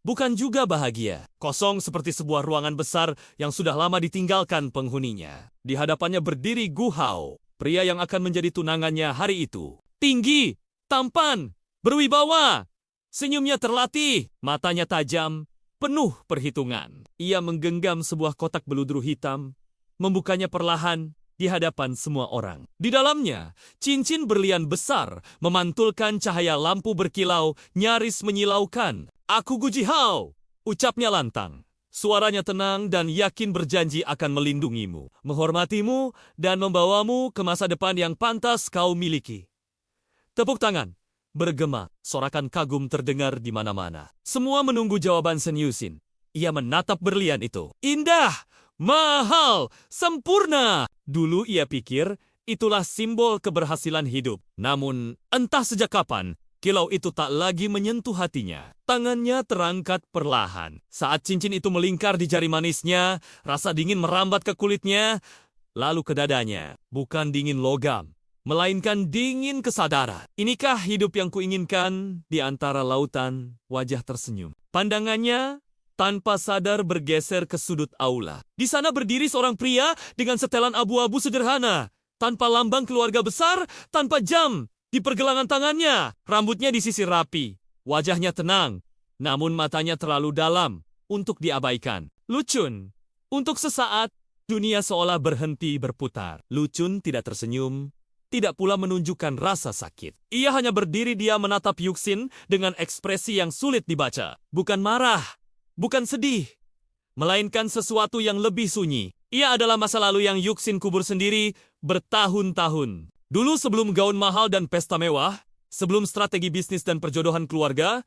bukan juga bahagia. Kosong seperti sebuah ruangan besar yang sudah lama ditinggalkan penghuninya. Di hadapannya berdiri Gu Hao, pria yang akan menjadi tunangannya hari itu. Tinggi, tampan, berwibawa. Senyumnya terlatih, matanya tajam, penuh perhitungan. Ia menggenggam sebuah kotak beludru hitam, membukanya perlahan di hadapan semua orang. Di dalamnya, cincin berlian besar memantulkan cahaya lampu berkilau, nyaris menyilaukan. "Aku Gu Jihao," ucapnya lantang. Suaranya tenang dan yakin berjanji akan melindungimu, menghormatimu, dan membawamu ke masa depan yang pantas kau miliki. Tepuk tangan bergema, sorakan kagum terdengar di mana-mana. Semua menunggu jawaban Shen Yushin. Ia menatap berlian itu. Indah, mahal, sempurna. Dulu ia pikir itulah simbol keberhasilan hidup. Namun, entah sejak kapan, kilau itu tak lagi menyentuh hatinya. Tangannya terangkat perlahan. Saat cincin itu melingkar di jari manisnya, rasa dingin merambat ke kulitnya, lalu ke dadanya. Bukan dingin logam, melainkan dingin kesadaran. Inikah hidup yang kuinginkan di antara lautan? Wajah tersenyum. Pandangannya tanpa sadar bergeser ke sudut aula. Di sana berdiri seorang pria dengan setelan abu-abu sederhana, tanpa lambang keluarga besar, tanpa jam di pergelangan tangannya. Rambutnya disisir rapi, wajahnya tenang, namun matanya terlalu dalam untuk diabaikan. Luchun. Untuk sesaat, dunia seolah berhenti berputar. Luchun tidak tersenyum, tidak pula menunjukkan rasa sakit. Ia hanya berdiri diam menatap Yuxin dengan ekspresi yang sulit dibaca. Bukan marah, bukan sedih, melainkan sesuatu yang lebih sunyi. Ia adalah masa lalu yang Yuxin kubur sendiri bertahun-tahun. Dulu sebelum gaun mahal dan pesta mewah, sebelum strategi bisnis dan perjodohan keluarga,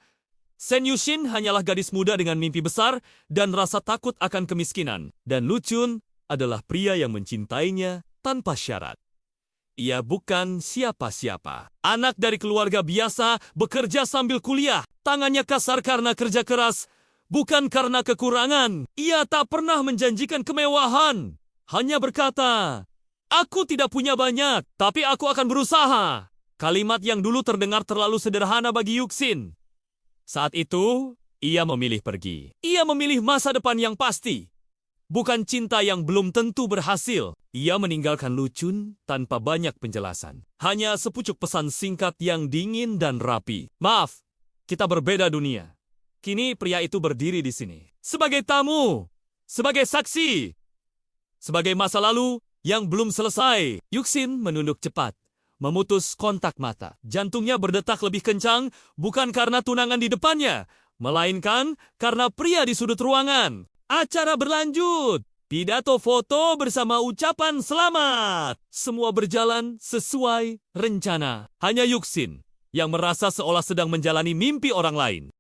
Shen Yushin hanyalah gadis muda dengan mimpi besar dan rasa takut akan kemiskinan. Dan Luchun adalah pria yang mencintainya tanpa syarat. Ia bukan siapa-siapa. Anak dari keluarga biasa, bekerja sambil kuliah. Tangannya kasar karena kerja keras, bukan karena kekurangan. Ia tak pernah menjanjikan kemewahan. Hanya berkata, "Aku tidak punya banyak, tapi aku akan berusaha." Kalimat yang dulu terdengar terlalu sederhana bagi Yuxin. Saat itu, ia memilih pergi. Ia memilih masa depan yang pasti. Bukan cinta yang belum tentu berhasil. Ia meninggalkan Luchun tanpa banyak penjelasan. Hanya sepucuk pesan singkat yang dingin dan rapi. "Maaf, kita berbeda dunia." Kini pria itu berdiri di sini. Sebagai tamu, sebagai saksi, sebagai masa lalu yang belum selesai. Yuxin menunduk cepat, memutus kontak mata. Jantungnya berdetak lebih kencang, bukan karena tunangan di depannya, melainkan karena pria di sudut ruangan. Acara berlanjut. Pidato foto bersama ucapan selamat. Semua berjalan sesuai rencana. Hanya Yuxin yang merasa seolah sedang menjalani mimpi orang lain.